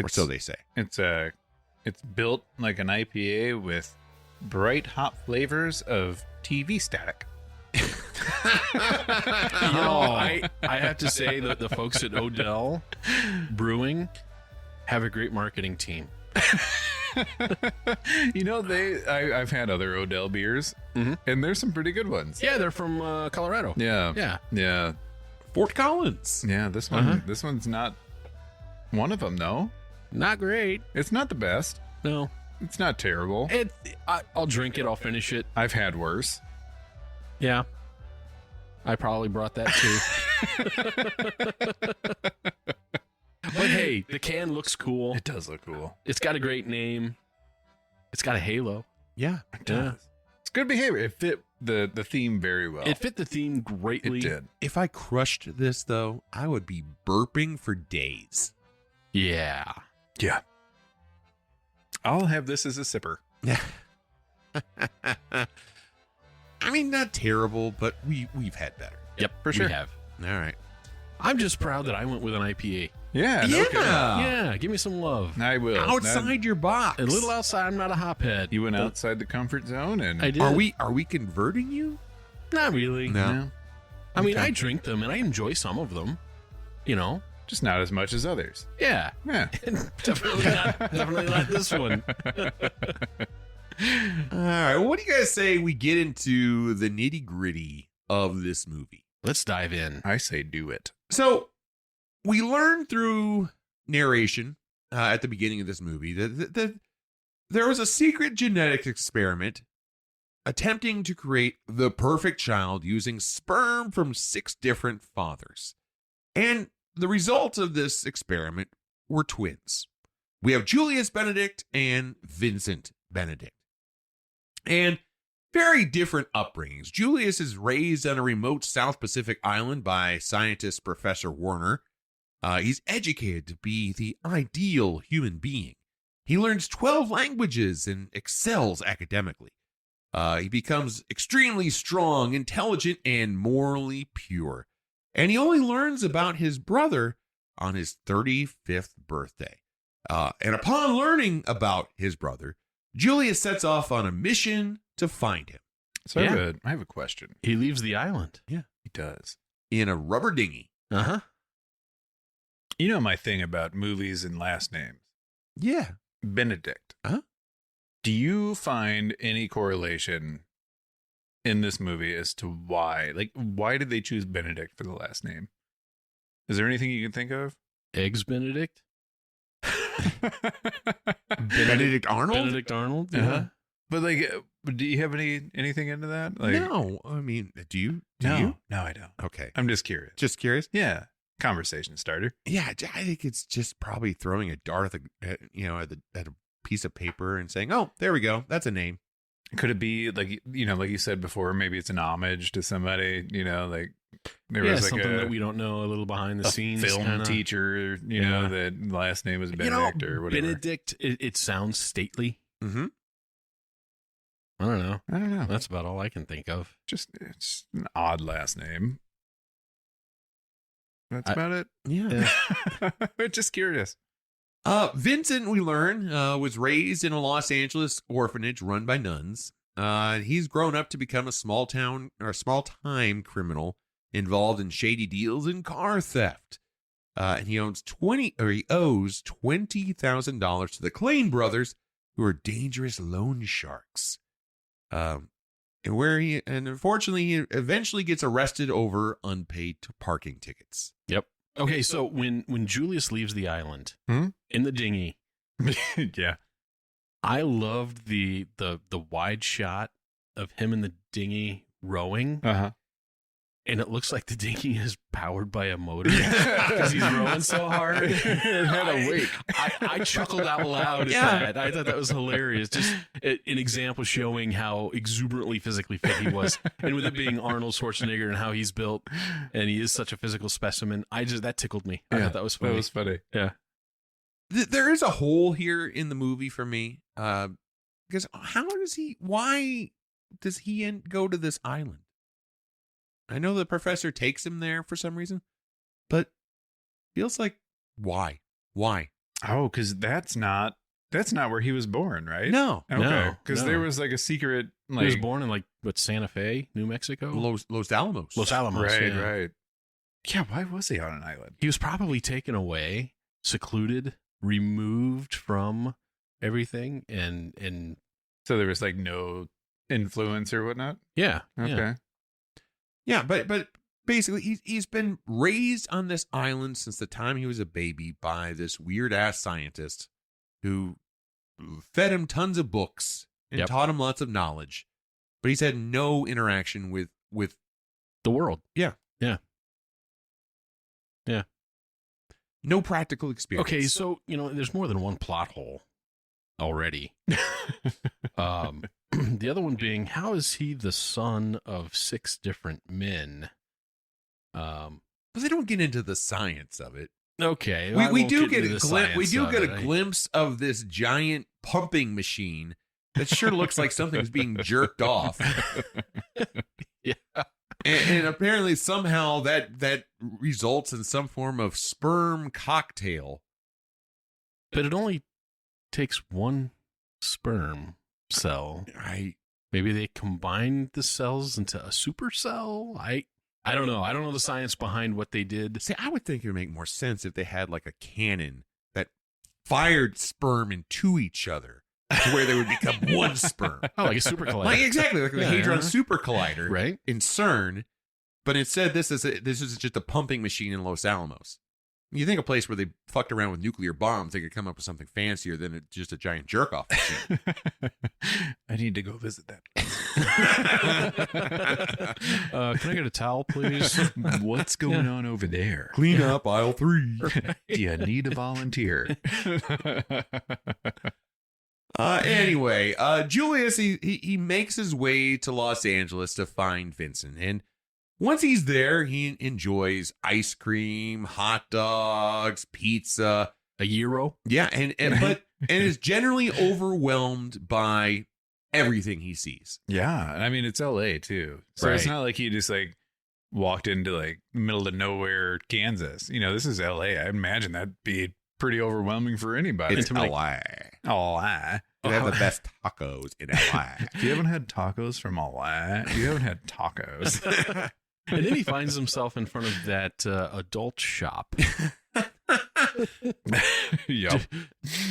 Or so they say. It's built like an IPA with bright hop flavors of TV static. You know, I have to say that the folks at Odell Brewing have a great marketing team. You know, I've had other Odell beers, and there's some pretty good ones. Yeah, they're from Colorado. Yeah. Yeah. Yeah. Fort Collins. Yeah. This one's not one of them, though. Not great. It's not the best. No. It's not terrible. I'll drink it. I'll finish it. I've had worse. Yeah. I probably brought that too. But hey, the can looks cool. It does look cool. It's got a great name. It's got a halo. Yeah. It does. It's good behavior. It fit the theme very well. It fit the theme greatly. It did. If I crushed this, though, I would be burping for days. Yeah. Yeah. I'll have this as a sipper. Yeah. I mean, not terrible, but we've had better. Yep, For sure. we have. All right. I'm just proud that I went with an IPA. Yeah. No kidding. Yeah, give me some love. I will. Outside your box. A little outside. I'm not a hophead. You went outside the comfort zone, and I did. Are we converting you? Not really. No. I mean, I drink them and I enjoy some of them, you know. Just not as much as others. Yeah. Yeah. definitely not this one. All right. Well, what do you guys say we get into the nitty gritty of this movie? Let's dive in. I say do it. So we learn through narration at the beginning of this movie that there was a secret genetic experiment attempting to create the perfect child using sperm from 6 different fathers. And the results of this experiment were twins. We have Julius Benedict and Vincent Benedict. And very different upbringings. Julius is raised on a remote South Pacific island by scientist Professor Warner. He's educated to be the ideal human being. He learns 12 languages and excels academically. He becomes extremely strong, intelligent, and morally pure. And he only learns about his brother on his 35th birthday. And upon learning about his brother, Julius sets off on a mission to find him. So I have a question. He leaves the island. Yeah, He does. in a rubber dinghy. Uh-huh. You know my thing about movies and last names. Yeah. Benedict. Huh? Do you find any correlation in this movie as to why? Like, why did they choose Benedict for the last name? Is there anything you can think of? Eggs Benedict? Benedict Arnold? Benedict Arnold? Yeah. Uh-huh. But like, do you have anything into that? Like, No. I mean, do you? no, I don't. Okay. I'm just curious. Just curious. Yeah, conversation starter. Yeah, I think it's just probably throwing a dart at a piece of paper and saying, "Oh, there we go. That's a name." Could it be like like you said before? Maybe it's an homage to somebody. Like there was like something that we don't know, a little behind the scenes film kinda. teacher. That last name was Benedict or whatever. Benedict. It sounds stately. Mm-hmm. I don't know. I don't know. That's about all I can think of. It's an odd last name. That's about it. Yeah. Just curious. Vincent, we learn, was raised in a Los Angeles orphanage run by nuns. He's grown up to become a small-time criminal involved in shady deals and car theft. And he owes $20,000 to the Klein brothers, who are dangerous loan sharks. And unfortunately, he eventually gets arrested over unpaid parking tickets. Yep. Okay, so when Julius leaves the island in the dinghy, Yeah. I loved the wide shot of him in the dinghy rowing, Uh-huh. and it looks like the dinghy is powered by a motor because he's rowing so hard. It had a wake. I chuckled out loud at that. I thought that was hilarious. Just an example showing how exuberantly physically fit he was, and with it being Arnold Schwarzenegger and how he's built, and he is such a physical specimen. That tickled me. I thought that was funny. That was funny. Yeah. There is a hole here in the movie for me, because why does he go to this island? I know the professor takes him there for some reason, but feels like why? Oh, because that's not where he was born, right? No. Okay. Because No. there was like a secret. He was born in Santa Fe, New Mexico? Los Alamos. Los Alamos. Right, yeah. right. Yeah, why was he on an island? He was probably taken away, secluded, removed from everything, and So there was like no influence or whatnot? yeah. Okay. Yeah, but basically he's been raised on this island since the time he was a baby by this weird ass scientist who fed him tons of books and taught him lots of knowledge, but he's had no interaction with The world. Yeah. Yeah. Yeah. no practical experience. Okay, so there's more than one plot hole already. The other one being, how is he the son of 6 different men? But they don't get into the science of it. Okay, We do get a glimpse of this giant pumping machine that sure looks like something's being jerked off. Yeah. And apparently somehow that results in some form of sperm cocktail. But it only takes one sperm cell. I Maybe they combined the cells into a supercell. I don't know. I don't know the science behind what they did. See, I would think it would make more sense if they had like a cannon that fired sperm into each other to where they would become one sperm. Oh, like a super collider. Like exactly, like the Hadron Super Collider, Right. in CERN. But instead, this is just a pumping machine in Los Alamos. You think a place where they fucked around with nuclear bombs, they could come up with something fancier than just a giant jerk-off machine. I need to go visit that. Can I get a towel, please? What's going on over there? Clean up aisle 3. Do you need a volunteer? Anyway, Julius, he makes his way to Los Angeles to find Vincent. And once he's there, he enjoys ice cream, hot dogs, pizza. A gyro? Yeah, and is generally overwhelmed by everything he sees. Yeah, I mean it's LA too, so it's Right. not like he just like walked into like middle of nowhere Kansas. You know, this is LA. I imagine that'd be pretty overwhelming for anybody. It's LA. LA. They have the best tacos in LA. If you haven't had tacos from LA, you haven't had tacos. And then he finds himself in front of that adult shop. Yep.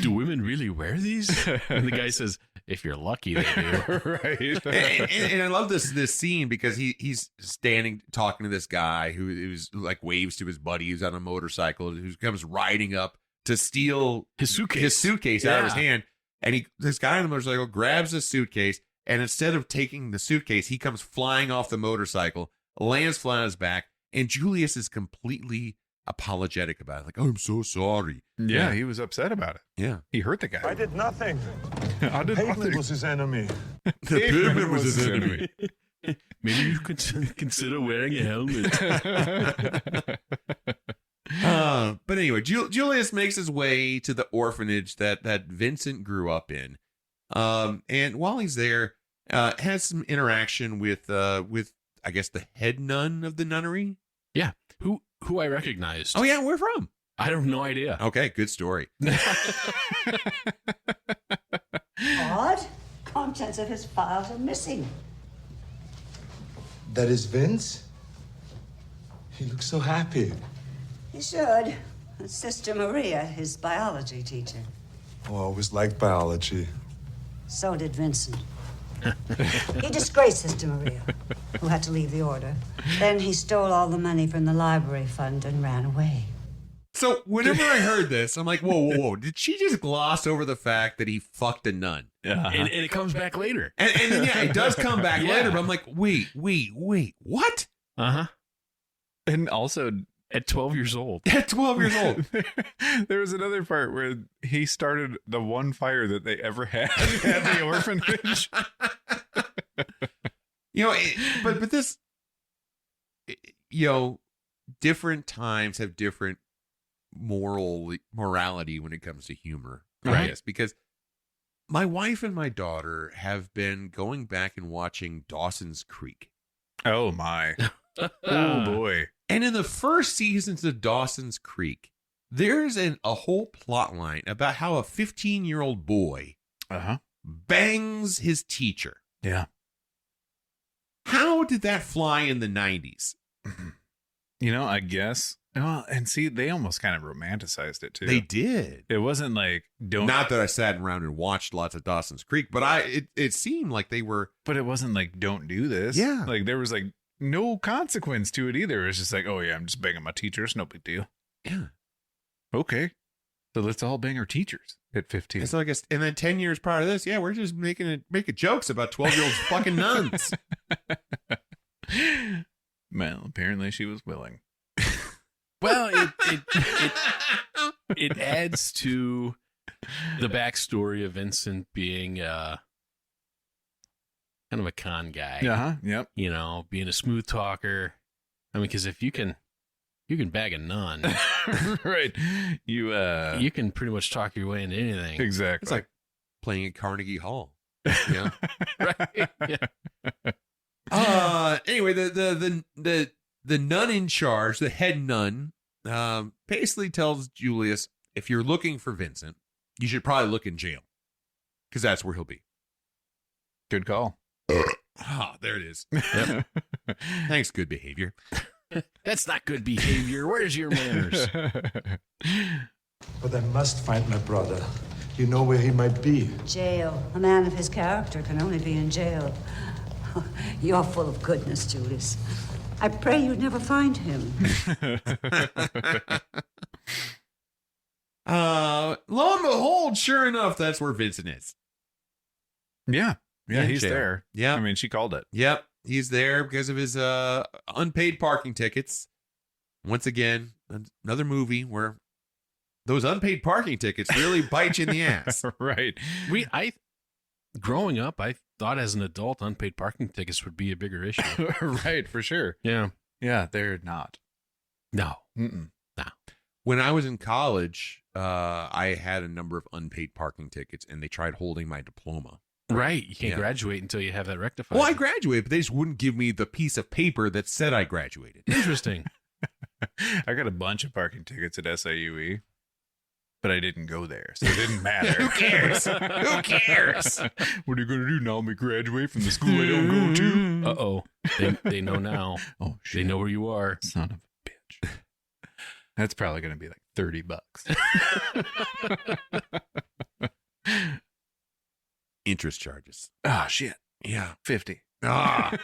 Do women really wear these? And the guy says, if you're lucky, they do. Right. and I love this scene because he's standing talking to this guy who's like waves to his buddy who's on a motorcycle who comes riding up to steal His suitcase. out of his hand. And this guy on the motorcycle grabs his suitcase, and instead of taking the suitcase, he comes flying off the motorcycle, lands flat on his back, and Julius is completely apologetic about it. Like, oh, I'm so sorry. Yeah, he was upset about it. Yeah. He hurt the guy. I did nothing. I did Pavement nothing. was his enemy. The pavement was his enemy. Maybe you could consider wearing a helmet. But anyway, Julius makes his way to the orphanage that Vincent grew up in. And while he's there, has some interaction with I guess the head nun of the nunnery. Yeah. Who I recognized. Oh yeah, where from? I have no idea. Okay, good story. Odd. Contents of his files are missing. That is Vince? He looks so happy. He should. Sister Maria, his biology teacher. Oh, I always liked biology. So did Vincent. He disgraced Sister Maria, who had to leave the order. Then he stole all the money from the library fund and ran away. So whenever I heard this, I'm like, whoa. Did she just gloss over the fact that he fucked a nun? And it comes back later. And then, yeah, it does come back Yeah. later, but I'm like, wait, what? Uh-huh. And also, At 12 years old. At 12 years old. there was another part where he started the one fire that they ever had at the orphanage. But this, different times have different morality when it comes to humor. Right. Yes, because my wife and my daughter have been going back and watching Dawson's Creek. Oh my. Oh boy. And in the first seasons of Dawson's Creek, there's a whole plot line about how a 15-year-old boy bangs his teacher. Yeah. How did that fly in the 90s? I guess. Well, and see, they almost kind of romanticized it too. They did. It wasn't like Not that I sat around and watched lots of Dawson's Creek, but it seemed like they were. But it wasn't like don't do this. Yeah. Like there was like no consequence to it either. It's just like, oh yeah, I'm just banging my teachers. No big deal. Yeah. Okay. So let's all bang our teachers at 15. And so I guess, and then 10 years prior to this, we're just making jokes about 12-year-olds fucking nuns. Well, apparently she was willing. Well, it adds to the backstory of Vincent being kind of a con guy. Yep. Being a smooth talker. I mean, because if you can bag a nun, Right. Uh, You can pretty much talk your way into anything. exactly. It's like playing at Carnegie Hall. Yeah. Right? Yeah. Anyway, the nun in charge, the head nun, basically tells Julius, if you're looking for Vincent, you should probably look in jail, because that's where he'll be. Good call. Ah, there it is. Yep. Thanks, good behavior. That's not good behavior. Where's your manners? But I must find my brother. You know where he might be. Jail. A man of his character can only be in jail. You're full of goodness, Julius. I pray you never find him. Lo and behold, sure enough, that's where Vincent is. Yeah, In he's jail. there. Yeah. I mean, she called it. Yep, he's there because of his unpaid parking tickets. Once again, another movie where those unpaid parking tickets really bite you in the ass. Right. Growing up, I thought as an adult, unpaid parking tickets would be a bigger issue. Right, for sure. Yeah. Yeah, they're not. No. Mm-mm. No. When I was in college, I had a number of unpaid parking tickets, and they tried holding my diploma. Right. You can't Yeah. graduate until you have that rectified. Well, I graduated, but they just wouldn't give me the piece of paper that said I graduated. Interesting. I got a bunch of parking tickets at SIUE, but I didn't go there, so it didn't matter. Who cares? Who cares? What are you going to do now? Make graduate from the school I don't go to? Uh-oh. They know now. Oh, shit. They know where you are. Son of a bitch. That's probably going to be like $30. Interest charges. Oh, shit. Yeah. 50. Ah.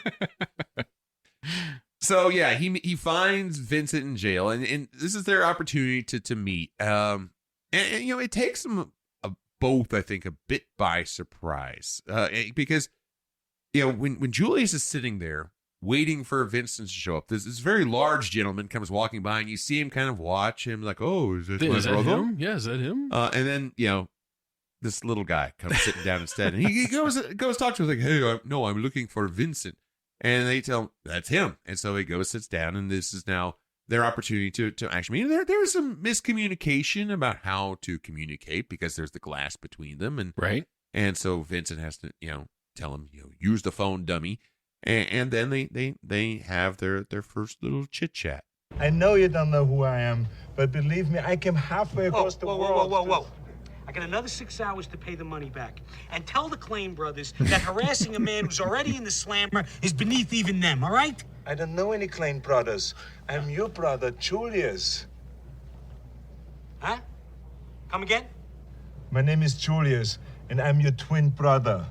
So yeah, he finds Vincent in jail, and this is their opportunity to meet. And you know, it takes them both, I think, a bit by surprise, because you know when Julius is sitting there waiting for Vincent to show up, this very large gentleman comes walking by, and you see him kind of watch him like, oh, is this my Is that brother? him? Yeah, is that him? And then you know, this little guy comes sitting down instead, and he goes talk to him like, hey, I'm looking for Vincent. And they tell him that's him. And so he goes, sits down, and this is now their opportunity to actually meet. There's some miscommunication about how to communicate because there's the glass between them. And Right. And so Vincent has to, tell him, use the phone, dummy. And then they have their first little chit chat. I know you don't know who I am, but believe me, I came halfway across the world. Whoa. I got another 6 hours to pay the money back. And tell the Klain brothers that harassing a man who's already in the slammer is beneath even them, all right? I don't know any Klain brothers. I'm your brother, Julius. Huh? Come again? My name is Julius, and I'm your twin brother.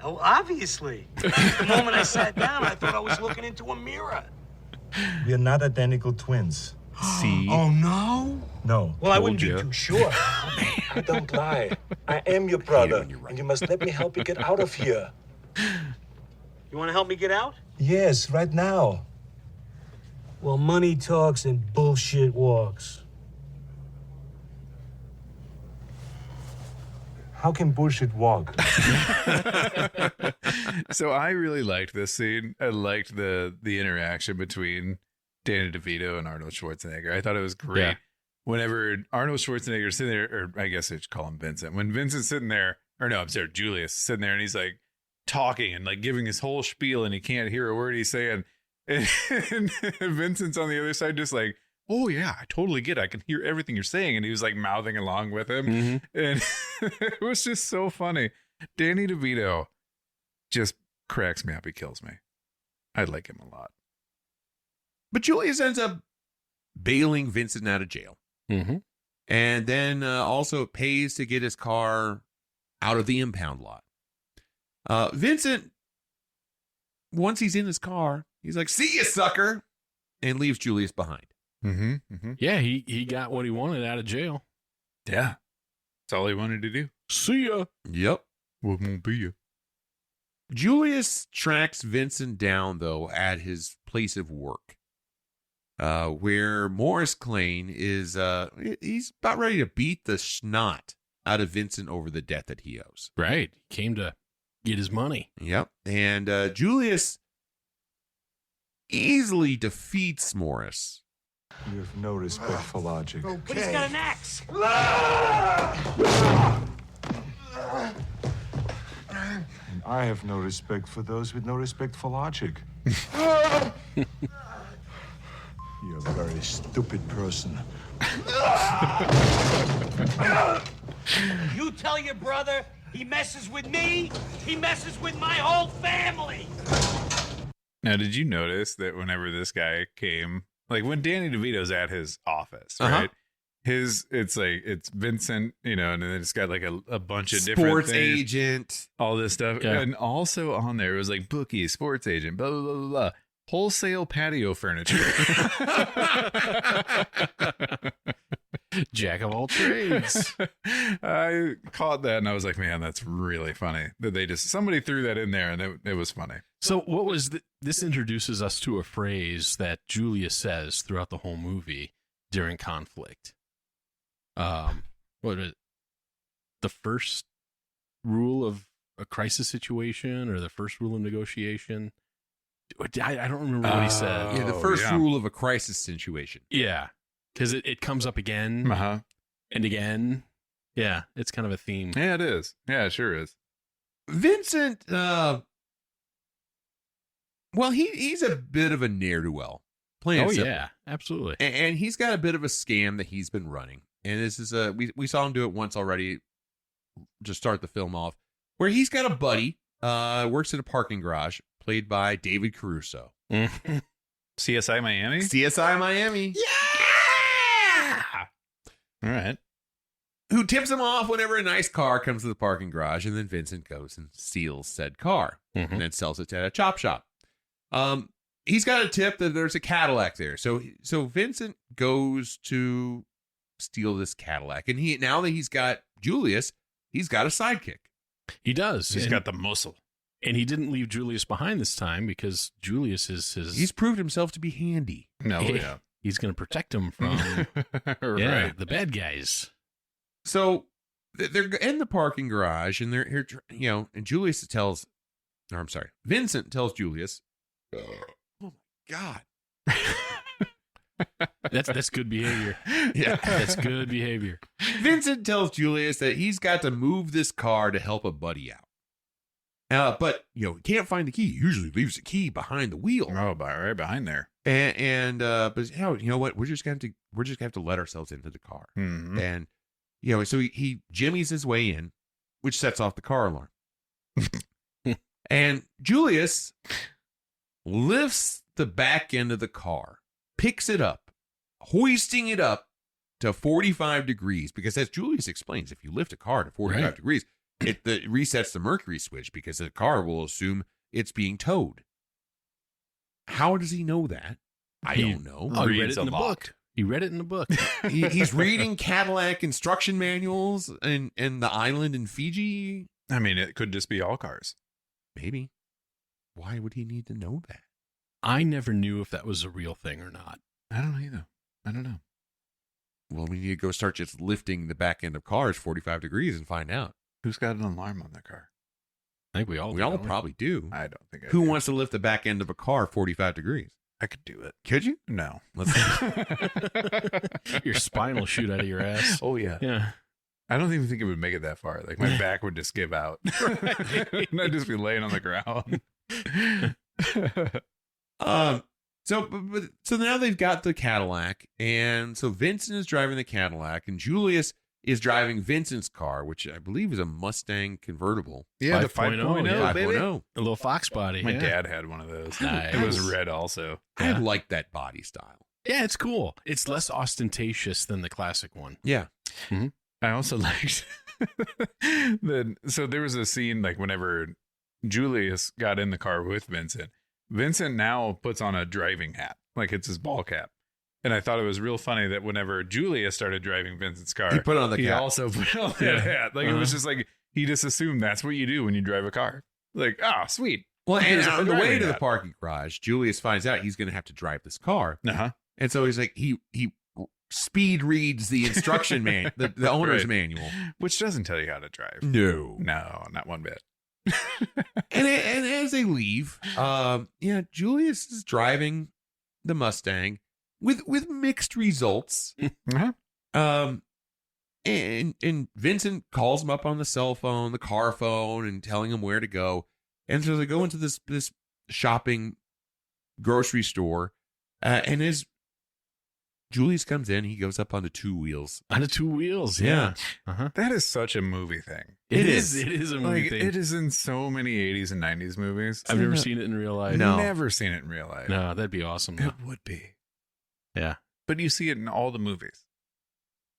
Oh, obviously. The moment I sat down, I thought I was looking into a mirror. We are not identical twins. See? Oh, no? No. Well, I Told wouldn't ya. be too sure. I don't lie. I am your brother, and you must let me help you get out of here. You want to help me get out? Yes, right now. Well, money talks and bullshit walks. How can bullshit walk? So I really liked this scene. I liked the interaction between Danny DeVito and Arnold Schwarzenegger. I thought it was great. Yeah. Whenever Arnold Schwarzenegger's sitting there, or I guess I should call him Vincent. When Vincent's sitting there, or no, I'm sorry, Julius is sitting there and he's like talking and like giving his whole spiel and he can't hear a word he's saying. And Vincent's on the other side just like, oh yeah, I totally get it. I can hear everything you're saying. And he was like mouthing along with him. Mm-hmm. And it was just so funny. Danny DeVito just cracks me up. He kills me. I like him a lot. But Julius ends up bailing Vincent out of jail. Mm-hmm. And then also pays to get his car out of the impound lot. Vincent, once he's in his car, he's like, see ya, sucker, and leaves Julius behind. Mm-hmm. Mm-hmm. Yeah, he got what he wanted out of jail. Yeah. That's all he wanted to do. See ya. Yep. What won't be you? Julius tracks Vincent down, though, at his place of work, where Morris Klain is, he's about ready to beat the snot out of Vincent over the debt that he owes. Right. He came to get his money. Yep. And Julius easily defeats Morris. You have no respect for logic. But he's got an axe. And I have no respect for those with no respect for logic. You're a very stupid person. You tell your brother He messes with me, he messes with my whole family. Now, did you notice that whenever this guy came, like when Danny DeVito's at his office, right? It's Vincent, and then it's got like a bunch of different sports things, agent, all this stuff. Yeah. And also on there, it was like bookie, sports agent, blah, blah, blah, blah, blah. Wholesale patio furniture. Jack of all trades. I caught that and I was like, man, that's really funny that somebody threw that in there, and it was funny. So what was this introduces us to a phrase that Julius says throughout the whole movie during conflict. What is it? The first rule of a crisis situation, or the first rule of negotiation? I don't remember what he said. the first rule of a crisis situation. Yeah, because it comes up again and again. Yeah, it's kind of a theme. Yeah, it is. Yeah, it sure is. Vincent, well, he's a bit of a near-do-well. Oh, yeah, absolutely. And he's got a bit of a scam that he's been running. And this is we saw him do it once already to start the film off, where he's got a buddy, works at a parking garage, played by David Caruso. CSI Miami? CSI Miami. Yeah! All right. Who tips him off whenever a nice car comes to the parking garage, and then Vincent goes and steals said car and then sells it at a chop shop. He's got a tip that there's a Cadillac there. So Vincent goes to steal this Cadillac, and now that he's got Julius, he's got a sidekick. He does. He's got the muscle. And he didn't leave Julius behind this time, because Julius is his... He's proved himself to be handy. No, yeah. He's going to protect him from Right. the bad guys. So they're in the parking garage, and they're here, and Vincent tells Julius, oh my God. That's good behavior. Yeah. That's good behavior. Vincent tells Julius that he's got to move this car to help a buddy out. But he can't find the key. He usually leaves the key behind the wheel. Oh, right behind there. But you know what? We're just gonna have to let ourselves into the car. Mm-hmm. And so he jimmies his way in, which sets off the car alarm. And Julius lifts the back end of the car, picks it up, hoisting it up to 45 degrees, because as Julius explains, if you lift a car to 45 degrees, it resets the mercury switch, because the car will assume it's being towed. How does he know that? I don't know. Oh, he read it in the book. He read it in the book. He's reading Cadillac instruction manuals in the island in Fiji. I mean, it could just be all cars. Maybe. Why would he need to know that? I never knew if that was a real thing or not. I don't know either. I don't know. Well, we need to go start just lifting the back end of cars 45 degrees and find out. Who's got an alarm on their car? I think we all probably do. I don't think I Who do. wants to lift the back end of a car 45 degrees? I could do it. Could you? No. Let's Your spine will shoot out of your ass. Oh, yeah. Yeah. I don't even think it would make it that far. Like, my back would just give out. And I'd just be laying on the ground. So now they've got the Cadillac, and so Vincent is driving the Cadillac, and Julius is driving Vincent's car, which I believe is a Mustang convertible. Yeah, the 5.0, 5.0, yeah. baby. 5.0. A little fox body. My yeah. dad had one of those. Nice. It was red also. I like that body style. Yeah, it's cool. It's less ostentatious than the classic one. Yeah. Mm-hmm. I also liked so there was a scene like whenever Julius got in the car with Vincent now puts on a driving hat, like it's his ball cap. And I thought it was real funny that whenever Julius started driving Vincent's car, He put on the he cap. also put on that hat. Like it was just like he just assumed that's what you do when you drive a car. Like, sweet. Well, and Here's a on the way driving to the hat. parking garage, Julius finds out he's going to have to drive this car. Uh-huh. And so he's like, he speed reads the instruction the owner's Right. manual. Which doesn't tell you how to drive. No. No, not one bit. And as they leave, Julius is driving the Mustang with mixed results. Uh-huh. And Vincent calls him up on the cell phone, the car phone, and telling him where to go. And so they go into this shopping grocery store, and as Julius comes in. He goes up on the 2 wheels. On the 2 wheels, yeah. That is such a movie thing. It is. It is a movie thing. It is in so many 80s and 90s movies. I've never seen it in real life. No. Never seen it in real life. No, that'd be awesome. Though. It would be. Yeah. But you see it in all the movies.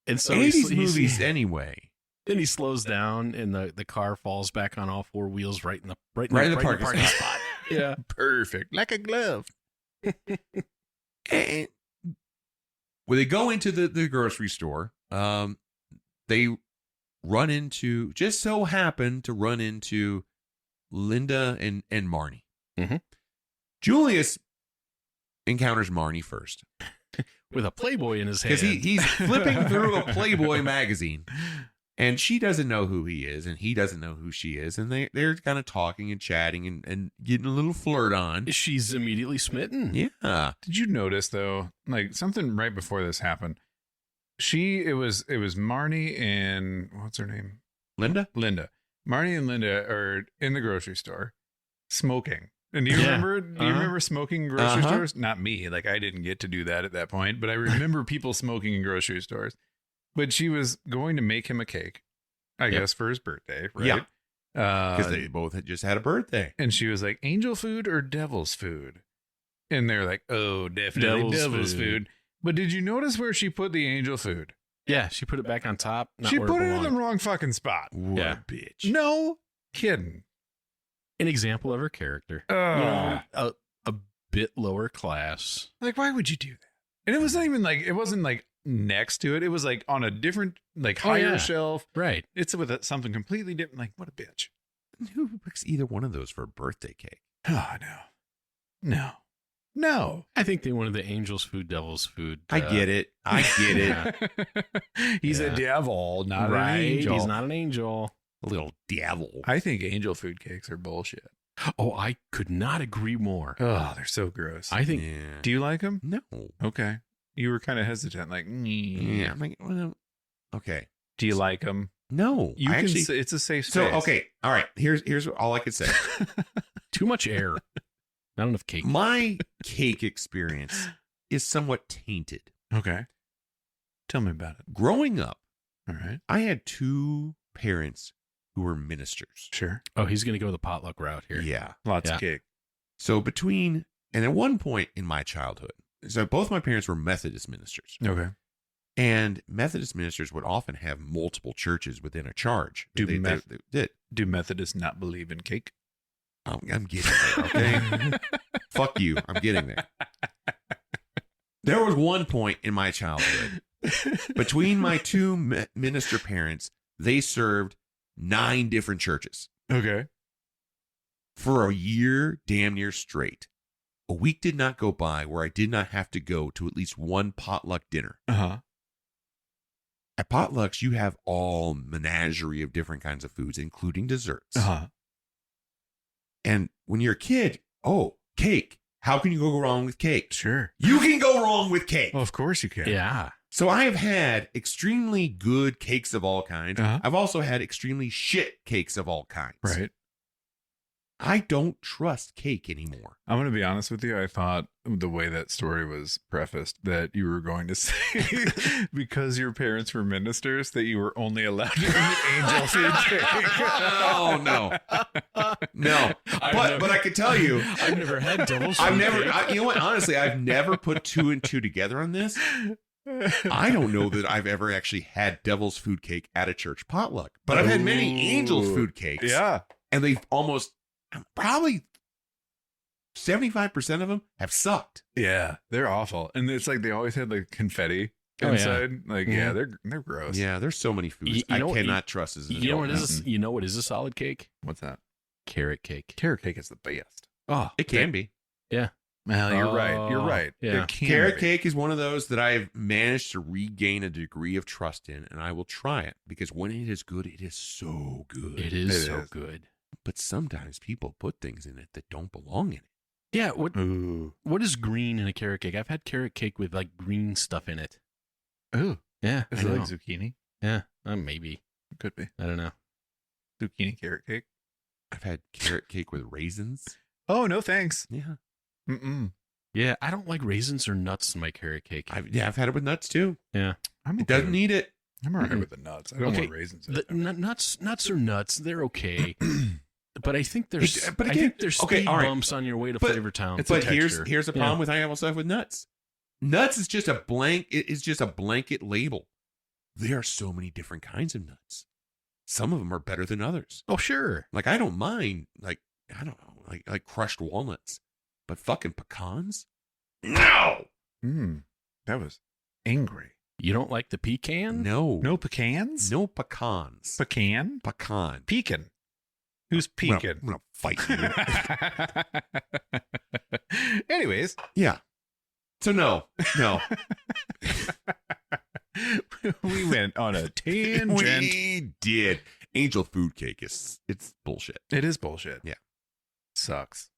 And so 80s movies anyway. Then he slows down, and the car falls back on all 4 wheels right in the parking spot. Yeah. Perfect. Like a glove. And when they go into the grocery store, they just so happen to run into Linda and Marnie. Mm-hmm. Julius encounters Marnie first. With a Playboy in his hand. Because he's flipping through a Playboy magazine. And she doesn't know who he is, and he doesn't know who she is. And they're kind of talking and chatting and getting a little flirt on. She's immediately smitten. Yeah. Did you notice, though, like something right before this happened? It was Marnie and what's her name? Linda. Marnie and Linda are in the grocery store smoking. And do you remember? Do you remember smoking in grocery stores? Not me. Like I didn't get to do that at that point, but I remember people smoking in grocery stores. But she was going to make him a cake, I guess, for his birthday, right? Yeah. Because they both had just had a birthday. And she was like, angel food or devil's food? And they're like, oh, definitely devil's food. But did you notice where she put the angel food? Yeah, she put it back on top. She put it in the wrong fucking spot. What a bitch. No kidding. An example of her character. A bit lower class. Like, why would you do that? And it wasn't even like, it wasn't like next to it. It was like on a different, like higher shelf. Right. It's with something completely different. Like, what a bitch. Who picks either one of those for a birthday cake? Oh, no. I think they wanted the angel's food, devil's food. I get it. He's a devil, not an angel. He's not an angel. A little devil. I think angel food cakes are bullshit. Oh, I could not agree more. Oh, they're so gross. I think. Yeah. Do you like them? No. Okay. You were kind of hesitant, like, Yeah. I'm like, well, okay. Do you like them? No. You can say it's a safe space. So, okay. All right. Here's all I could say. Too much air. Not enough cake. My cake experience is somewhat tainted. Okay. Tell me about it. Growing up, All right. I had 2 parents who were ministers. Sure. Oh, he's going to go the potluck route here. Yeah. Lots of cake. So and at one point in my childhood, so both my parents were Methodist ministers. Okay. And Methodist ministers would often have multiple churches within a charge. Do they did. Do Methodists not believe in cake? I'm getting there, okay? Fuck you. I'm getting there. There was one point in my childhood between my 2 minister parents, they served 9 different churches. Okay. For a year, damn near straight. A week did not go by where I did not have to go to at least one potluck dinner. Uh-huh. At potlucks, you have all menagerie of different kinds of foods, including desserts. Uh-huh. And when you're a kid, cake. How can you go wrong with cake? Sure. You can go wrong with cake. Well, of course you can. Yeah. So I have had extremely good cakes of all kinds. Uh-huh. I've also had extremely shit cakes of all kinds. Right. I don't trust cake anymore. I'm going to be honest with you. I thought the way that story was prefaced that you were going to say because your parents were ministers that you were only allowed to eat angel food cake. Oh, no. No. But I can tell you. I've never had devil's food cake. You know what? Honestly, I've never put 2 and 2 together on this. I don't know that I've ever actually had devil's food cake at a church potluck, but I've had many angels food cakes. Yeah. And they've probably 75% of them have sucked. Yeah, they're awful. And it's like they always had like confetti inside. Like, yeah, they're gross. Yeah, there's so many foods I cannot trust as an adult. You know what is a solid cake? What's that? Carrot cake. Carrot cake is the best. Oh, it can be. Yeah. Well, you're right. You're right. Yeah. Carrot cake is one of those that I've managed to regain a degree of trust in, and I will try it because when it is good, it is so good. It is so good. But sometimes people put things in it that don't belong in it. Yeah. What is green in a carrot cake? I've had carrot cake with like green stuff in it. Ooh. Yeah. Is it like zucchini? Yeah. Maybe. It could be. I don't know. Zucchini carrot cake. I've had carrot cake with raisins. Oh, no thanks. Yeah. Mm-mm. Yeah, I don't like raisins or nuts in my carrot cake. I've had it with nuts too. Yeah. It doesn't need it. I'm all right with the nuts. I don't want raisins. Nuts are nuts. They're okay. But I think there's speed bumps on your way to Flavor Town. But here's the problem with high apple stuff with nuts. Nuts is just a blanket label. There are so many different kinds of nuts. Some of them are better than others. Oh, sure. Like I don't mind like crushed walnuts, but fucking pecans? No. That was angry. You don't like the pecan? No. No pecans? No pecans. Pecan? Pecan. Pecan. Who's pecan? I'm gonna fight you. Anyways. Yeah. So no. We went on a tangent. We did. Angel food cake it's bullshit. It is bullshit. Yeah. Sucks.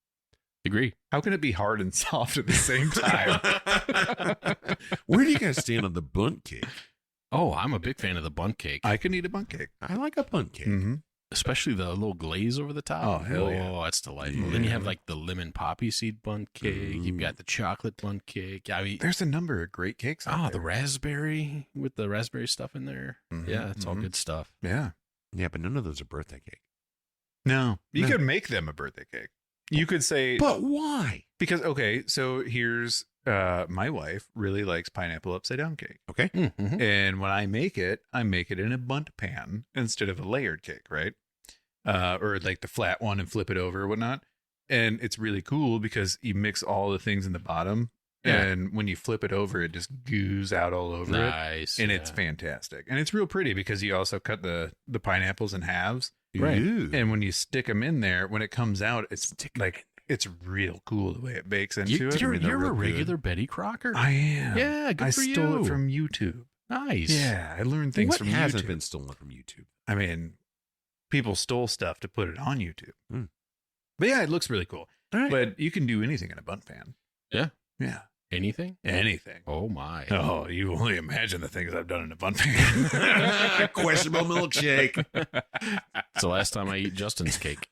Agree. How can it be hard and soft at the same time? Where do you guys stand on the bundt cake? Oh, I'm a big fan of the bundt cake. I can eat a bundt cake. I like a bundt cake. Mm-hmm. Especially the little glaze over the top. Oh, hell yeah. Oh, that's delightful. Yeah. Then you have like the lemon poppy seed bundt cake. You've got the chocolate bundt cake. I mean, there's a number of great cakes out there. the raspberry with the raspberry stuff in there. Mm-hmm, yeah, it's all good stuff. Yeah. Yeah, but none of those are birthday cake. No. You could make them a birthday cake. You could say... But why? Because, okay, so here's... my wife really likes pineapple upside down cake. Okay. Mm-hmm. And when I make it in a bundt pan instead of a layered cake, right? Or like the flat one and flip it over or whatnot. And it's really cool because you mix all the things in the bottom. Yeah. And when you flip it over, it just goos out all over it. Nice. And it's fantastic. And it's real pretty because you also cut the pineapples in halves. Right. Ooh. And when you stick them in there, when it comes out, it's like, it's real cool the way it bakes into it. You're a regular Betty Crocker. I am. Yeah, good for you. I stole it from YouTube. Nice. Yeah, I learned things from YouTube. What hasn't been stolen from YouTube? I mean, people stole stuff to put it on YouTube. Mm. But yeah, it looks really cool. All right. But you can do anything in a bundt pan. Yeah. Yeah. Anything? Anything. Oh, my. Oh, you only imagine the things I've done in a bundt pan. Questionable milkshake. It's the last time I eat Justin's cake.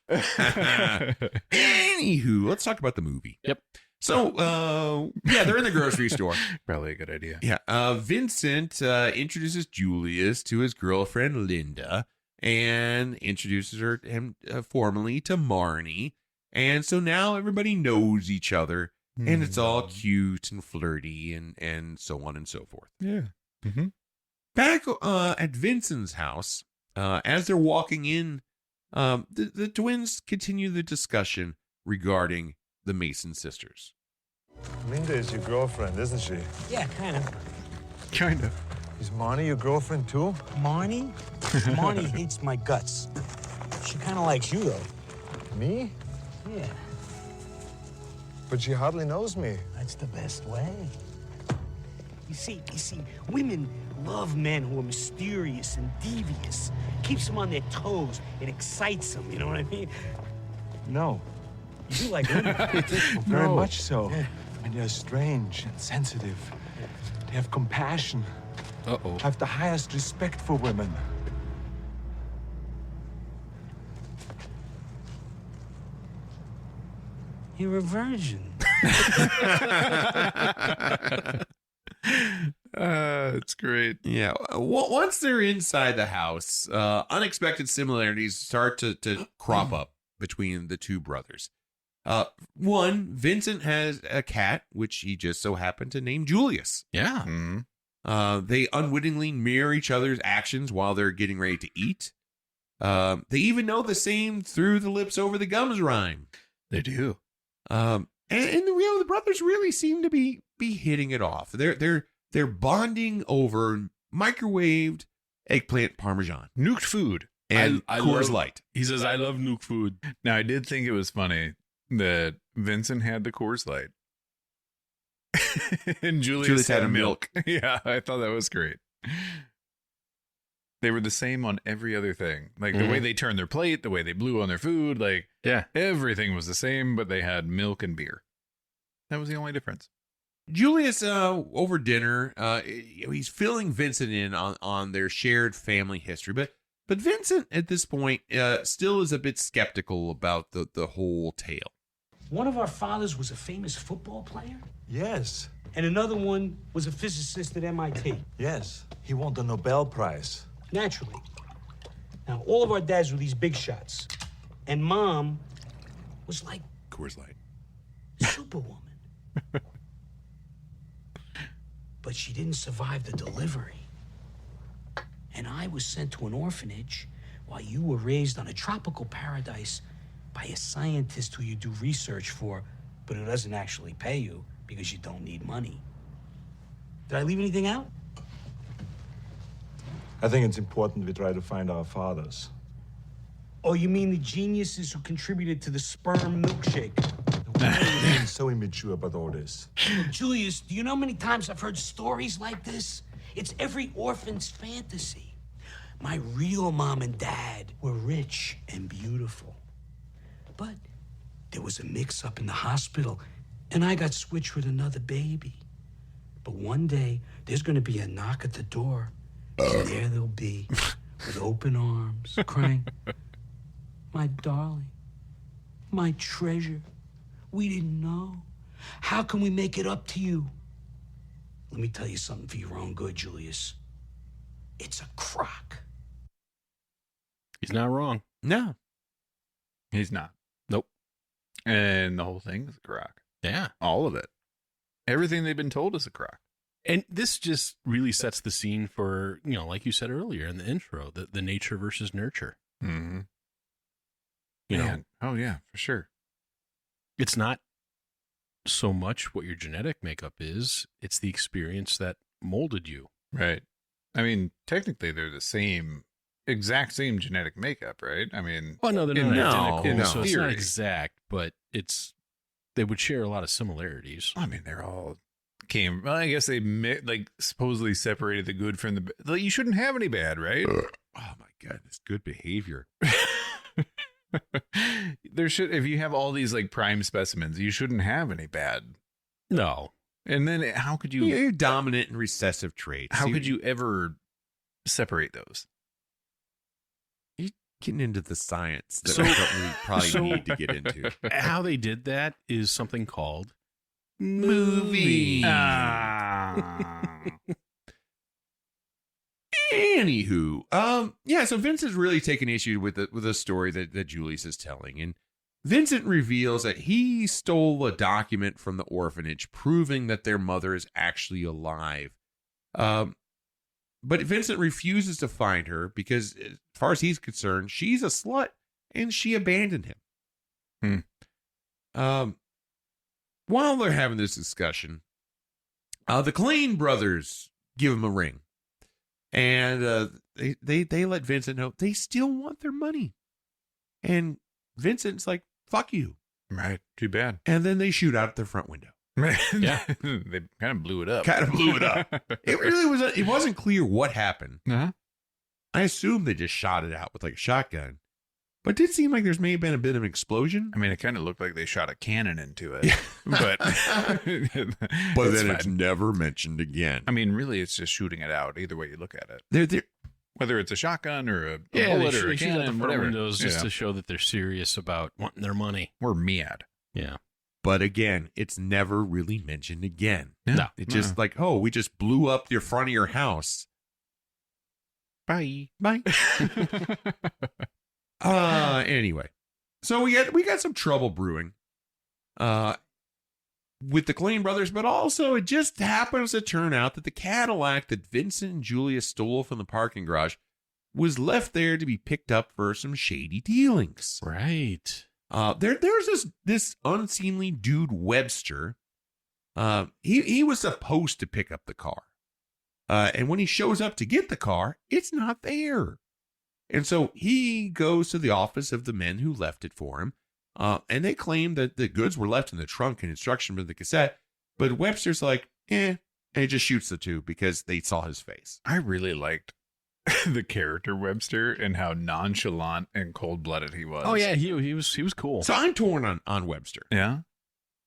Anywho, let's talk about the movie. Yep. So, they're in the grocery store. Probably a good idea. Yeah. Vincent introduces Julius to his girlfriend, Linda, and introduces him formally to Marnie. And so now everybody knows each other. And it's all cute and flirty and so on and so forth. Yeah. Mm-hmm. Back at Vincent's house, as they're walking in, the twins continue the discussion regarding the Mason sisters. Linda is your girlfriend, isn't she? Yeah, kind of. Kind of. Is Marnie your girlfriend too? Marnie? Marnie hates my guts. She kind of likes you, though. Me? Yeah, But she hardly knows me. that's the best way. You see, women love men who are mysterious and devious. Keeps them on their toes. It excites them, you know what I mean? No. You do like women. Very much so. And they're strange and sensitive. They have compassion. Uh-oh. Have the highest respect for women. You're a virgin. It's great. Yeah. Once they're inside the house, unexpected similarities start to crop up between the two brothers. One, Vincent has a cat, which he just so happened to name Julius. Yeah. Mm-hmm. They unwittingly mirror each other's actions while they're getting ready to eat. They even know the same through the lips over the gums rhyme. They do. And the brothers really seem to be hitting it off. They're bonding over microwaved eggplant parmesan, Nuked food. and I Coors love- Light. He says, I love nuke food. Now, I did think it was funny that Vincent had the Coors Light. And Julius had milk. Yeah, I thought that was great. They were the same on every other thing. Like the way they turned their plate, the way they blew on their food, like everything was the same, but they had milk and beer. That was the only difference. Julius, over dinner, he's filling Vincent in on their shared family history, but Vincent at this point still is a bit skeptical about the whole tale. One of our fathers was a famous football player, Yes. and another one was a physicist at MIT. Yes. He won the Nobel Prize. Naturally. Now, all of our dads were these big shots. And Mom was like Coors Light. Superwoman. But she didn't survive the delivery. And I was sent to an orphanage while you were raised on a tropical paradise by a scientist who you do research for, but who doesn't actually pay you because you don't need money. Did I leave anything out? I think it's important we try to find our fathers. Oh, you mean the geniuses who contributed to the sperm milkshake? I'm so immature about all this. Look, Julius, do you know how many times I've heard stories like this? It's every orphan's fantasy. My real mom and dad were rich and beautiful. But there was a mix-up in the hospital, and I got switched with another baby. But one day, there's gonna be a knock at the door, and there they'll be, with open arms, crying, "My darling, my treasure. We didn't know. How can we make it up to you?" Let me tell you something for your own good, Julius. It's a crock. He's not wrong. No. He's not. Nope. And the whole thing is a crock. Yeah. All of it. Everything they've been told is a crock. And this just really sets the scene for, like you said earlier in the intro, the nature versus nurture. Mm-hmm. You know, Man. Oh, yeah, for sure. it's not so much what your genetic makeup is, it's the experience that molded you. Right. I mean, technically, they're the exact same genetic makeup, right? I mean, Well, no, they're in not no, identical, no. so it's not theory. exact, but they would share a lot of similarities. I mean, they're all well, I guess they supposedly separated the good from the bad. Like, you shouldn't have any bad, right? Oh my goodness, good behavior. If you have all these like prime specimens, you shouldn't have any bad. No. And then how could you? You're dominant and recessive traits. How could you ever separate those? You're getting into the science that So- I don't really probably so- need to get into. How they did that is something called Movie. Anywho, yeah, so Vincent's really taking issue with the story that Julius is telling, and Vincent reveals that he stole a document from the orphanage proving that their mother is actually alive. But Vincent refuses to find her because, as far as he's concerned, she's a slut and she abandoned him. While they're having this discussion, the Klein brothers give him a ring. And they let Vincent know they still want their money. And Vincent's like, fuck you. Right. Too bad. And then they shoot out their front window. Yeah. They kind of blew it up. It really was. It wasn't clear what happened. Uh-huh. I assume they just shot it out with like a shotgun. But it did seem like there's may have been a bit of an explosion. I mean, it kind of looked like they shot a cannon into it. But then it's never mentioned again. I mean, really, it's just shooting it out. Either way you look at it. They're Whether it's a shotgun or a Yeah, bullet they or a shoot out the cannon, front whatever. windows just to show that they're serious about wanting their money. We're mad. Yeah. But again, it's never really mentioned again. Yeah. No. It's just like, oh, we just blew up your front of your house. Bye. Bye. Anyway, so we got some trouble brewing with the Klein brothers, but also it just happens to turn out that the Cadillac that Vincent and Julia stole from the parking garage was left there to be picked up for some shady dealings. Right. There's this unseemly dude Webster. He was supposed to pick up the car. And when he shows up to get the car, it's not there. And so he goes to the office of the men who left it for him. And they claim that the goods were left in the trunk in instruction with the cassette. But Webster's like, and he just shoots the two because they saw his face. I really liked the character Webster and how nonchalant and cold-blooded he was. Oh yeah, he was cool. So I'm torn on Webster. Yeah?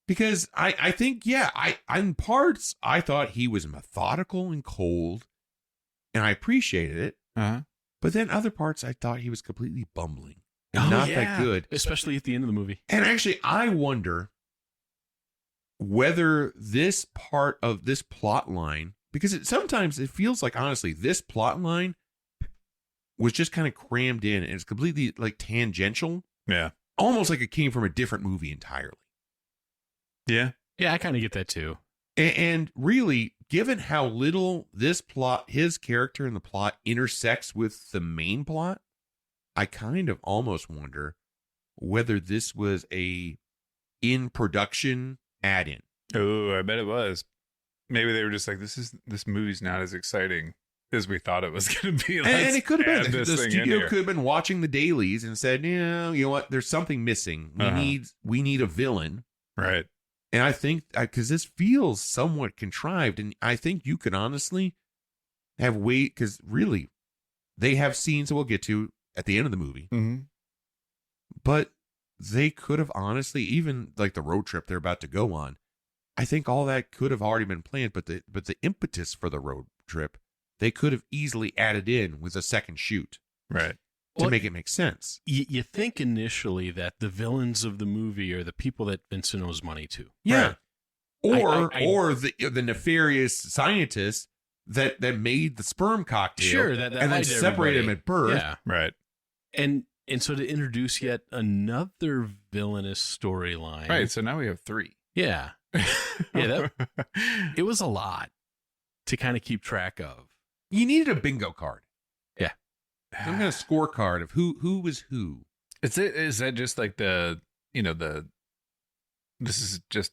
Because I think, in parts, I thought he was methodical and cold. And I appreciated it. Uh-huh. But then other parts, I thought he was completely bumbling. And not that good. Especially at the end of the movie. And actually, I wonder whether this part of this plot line, because sometimes it feels like, honestly, this plot line was just kind of crammed in and it's completely like tangential. Yeah. Almost like it came from a different movie entirely. Yeah. Yeah, I kind of get that too. And really, given how little this plot, his character in the plot intersects with the main plot, I kind of almost wonder whether this was a in production add-in. Oh, I bet it was. Maybe they were just like, this movie's not as exciting as we thought it was going to be. And it could have been. The thing studio could have been watching the dailies and said, yeah, you know what? There's something missing. We need a villain. Right. And I think, because this feels somewhat contrived, and I think you could honestly have because really, they have scenes that we'll get to at the end of the movie. Mm-hmm. But they could have honestly, even like the road trip they're about to go on, I think all that could have already been planned. But the impetus for the road trip, they could have easily added in with a second shoot. Right. To make it make sense. You think initially that the villains of the movie are the people that Vincent owes money to. Yeah. Right. Or the nefarious scientists that made the sperm cocktail. Sure, that and then separate them at birth. Yeah. Right. And so to introduce yet another villainous storyline. Right. So now we have 3. Yeah. Yeah. It was a lot to kind of keep track of. You needed a bingo card. Yeah. Some kind of scorecard of who was who. Is that just like this is just,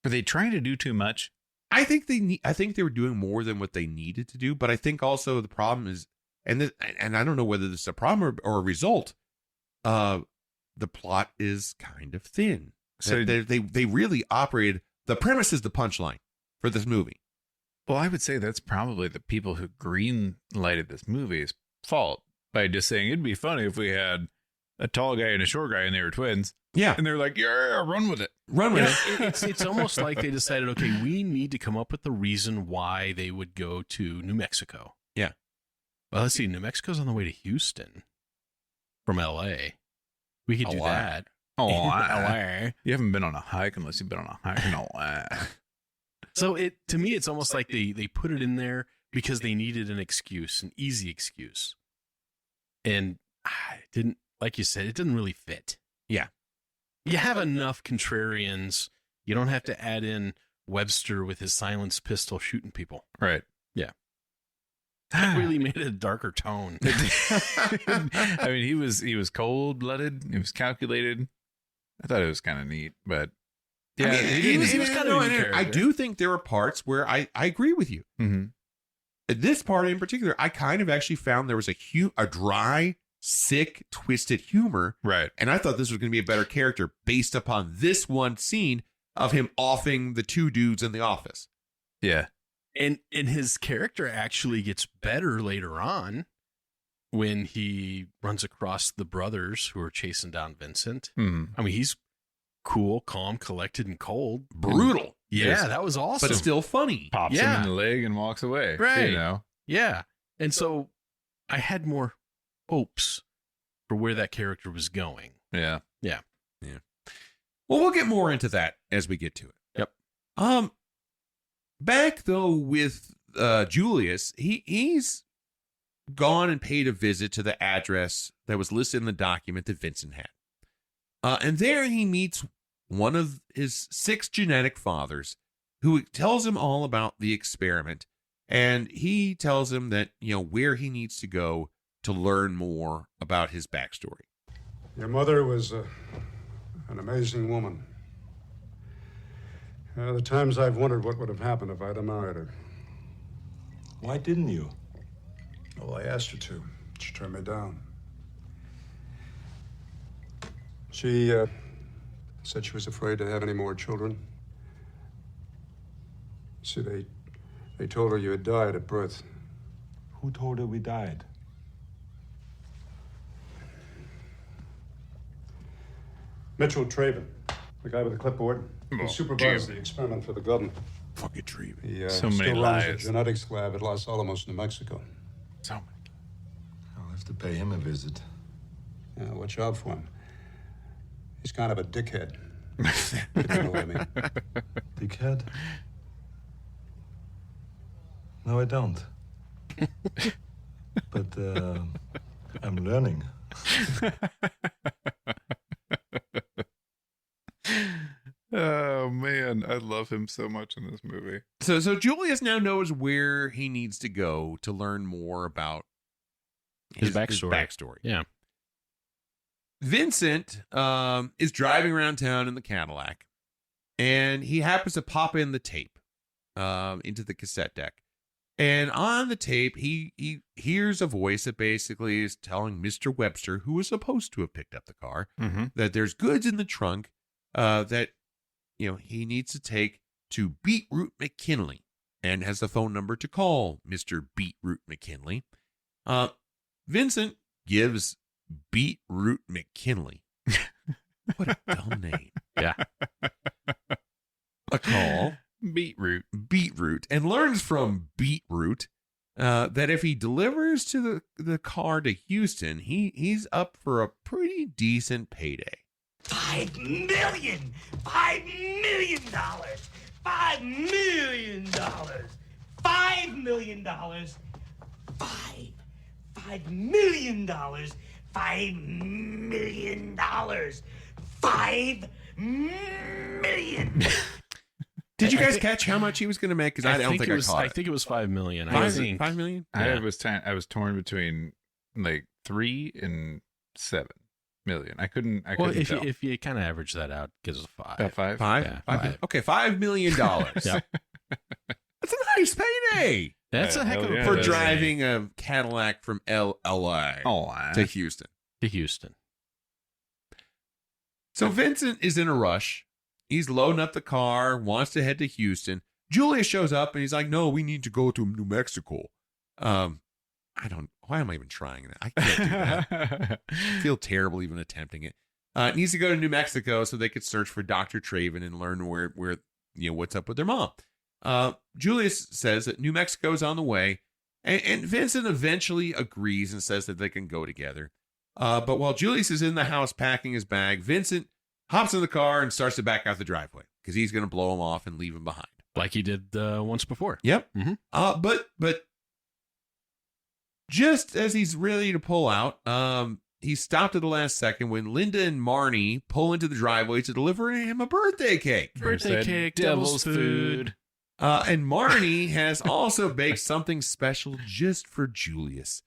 were they trying to do too much? I think they were doing more than what they needed to do, but I think also the problem is, and I don't know whether this is a problem or a result. The plot is kind of thin. So they really operated. The premise is the punchline for this movie. Well, I would say that's probably the people who green lighted this movie's fault by just saying it'd be funny if we had a tall guy and a short guy and they were twins. Yeah. And they're like, yeah, run with it. Run with it. It's almost like they decided, okay, we need to come up with the reason why they would go to New Mexico. Yeah. Well, let's see. New Mexico's on the way to Houston from L.A. We could do that. Oh, LA. You haven't been on a hike unless you've been on a hike in LA. So to me, it's almost like they put it in there because they needed an excuse, an easy excuse. And it didn't, like you said, it didn't really fit. Yeah. You have enough contrarians. You don't have to add in Webster with his silenced pistol shooting people. Right. Yeah. That really made it a darker tone. I mean, he was cold-blooded. He was calculated. I thought it was kind of neat, but yeah, I mean, he was kind of. I do think there were parts where I agree with you. Mm-hmm. This part in particular, I kind of actually found there was a dry, sick, twisted humor. Right. And I thought this was going to be a better character based upon this one scene of him offing the 2 dudes in the office. Yeah. And his character actually gets better later on when he runs across the brothers who are chasing down Vincent. Mm-hmm. I mean, he's cool, calm, collected, and cold. Brutal. Yeah, that was awesome. But still funny. Pops him in the leg and walks away. Right. You know? Yeah. And so I had more hopes for where that character was going. Yeah. Yeah. Yeah. Well, we'll get more into that as we get to it. Yep. Back though with Julius, he's gone and paid a visit to the address that was listed in the document that Vincent had. And there he meets one of his 6 genetic fathers who tells him all about the experiment. And he tells him that, where he needs to go to learn more about his backstory. Your mother was an amazing woman. The times I've wondered what would have happened if I'd have married her. Why didn't you? Well, I asked her to. She turned me down. She said she was afraid to have any more children. See, they told her you had died at birth. Who told her we died? Mitchell Traven, the guy with the clipboard. He supervised the experiment for the government. Fucking Traven. He So many still runs a lies. genetics lab at Los Alamos, New Mexico. So many. I'll have to pay him a visit. Yeah, watch out for him. He's kind of a dickhead. I know what I mean. Dickhead? No, I don't. But I'm learning. Oh man, I love him so much in this movie. So Julius now knows where he needs to go to learn more about His backstory. Yeah. Vincent is driving around town in the Cadillac, and he happens to pop in the tape into the cassette deck. And on the tape, he hears a voice that basically is telling Mr. Webster, who was supposed to have picked up the car, that there's goods in the trunk that he needs to take to Beetroot McKinley, and has the phone number to call Mr. Beetroot McKinley. Vincent gives Beetroot McKinley, what a dumb name, Yeah. a call. Beetroot. And learns from Beetroot that if he delivers to the car to Houston, he's up for a pretty decent payday. $5 million! $5 million! $5 million! $5 million! $5 million! $5 million! $5 million! Did you guys catch how much he was going to make? Because I don't think I caught it. I think it was $5 million. $5 million? I was torn between like 3 and 7 million. I couldn't tell. If you kind of average that out, it gives us a 5. About 5? 5? Yeah, 5? Okay, $5 million. Yep. That's a nice payday. That's a heck of a For payday. driving a Cadillac from LA to Houston. To Houston. So Vincent is in a rush. He's loading up the car, wants to head to Houston. Julius shows up and he's like, no, we need to go to New Mexico. Why am I even trying that? I can't do that. I feel terrible even attempting it. It needs to go to New Mexico so they could search for Dr. Traven and learn where what's up with their mom. Julius says that New Mexico is on the way, and Vincent eventually agrees and says that they can go together. But while Julius is in the house packing his bag, Vincent hops in the car and starts to back out the driveway because he's going to blow him off and leave him behind. Like he did once before. Yep. Mm-hmm. But just as he's ready to pull out, he stopped at the last second when Linda and Marnie pull into the driveway to deliver him a birthday cake. Birthday cake, devil's food. And Marnie has also baked something special just for Julius.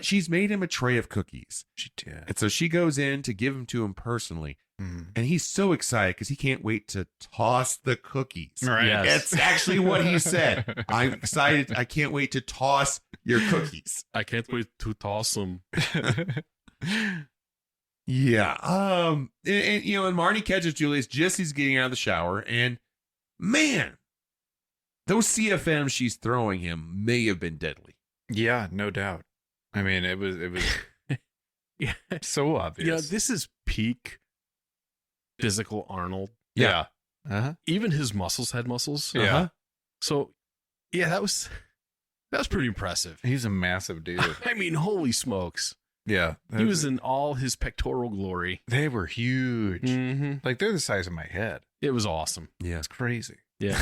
She's made him a tray of cookies. She did. And so she goes in to give them to him personally. And he's so excited because he can't wait to toss the cookies. Right. Yes. That's actually what he said. I'm excited. I can't wait to toss your cookies. I can't wait to toss them. Yeah. And Marnie catches Julius just as he's getting out of the shower. And man, those CFMs she's throwing him may have been deadly. Yeah, no doubt. I mean, it was Yeah. so obvious. Yeah, this is peak physical Arnold. Yeah. Uh-huh. Even his muscles had muscles. Yeah. So, yeah, that was pretty impressive. He's a massive dude. I mean, holy smokes. Yeah. He was in all his pectoral glory. They were huge. Mm-hmm. Like, they're the size of my head. It was awesome. Yeah. It's crazy. Yeah.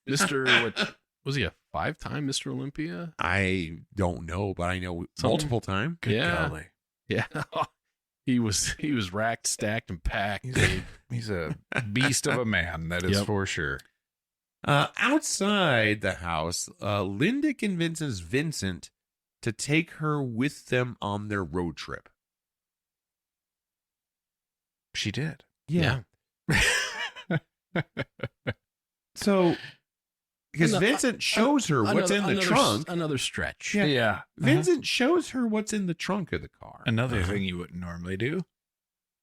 Mr. what was he, a 5-time Mr. Olympia? I don't know, but I know multiple time. Good Yeah. golly. Yeah. He was racked, stacked, and packed. He's a beast of a man, that is for sure. Outside the house, Linda convinces Vincent to take her with them on their road trip. She did. Yeah. So, because Vincent shows her what's in the trunk. Another stretch. Yeah. Vincent shows her what's in the trunk of the car. Another thing you wouldn't normally do.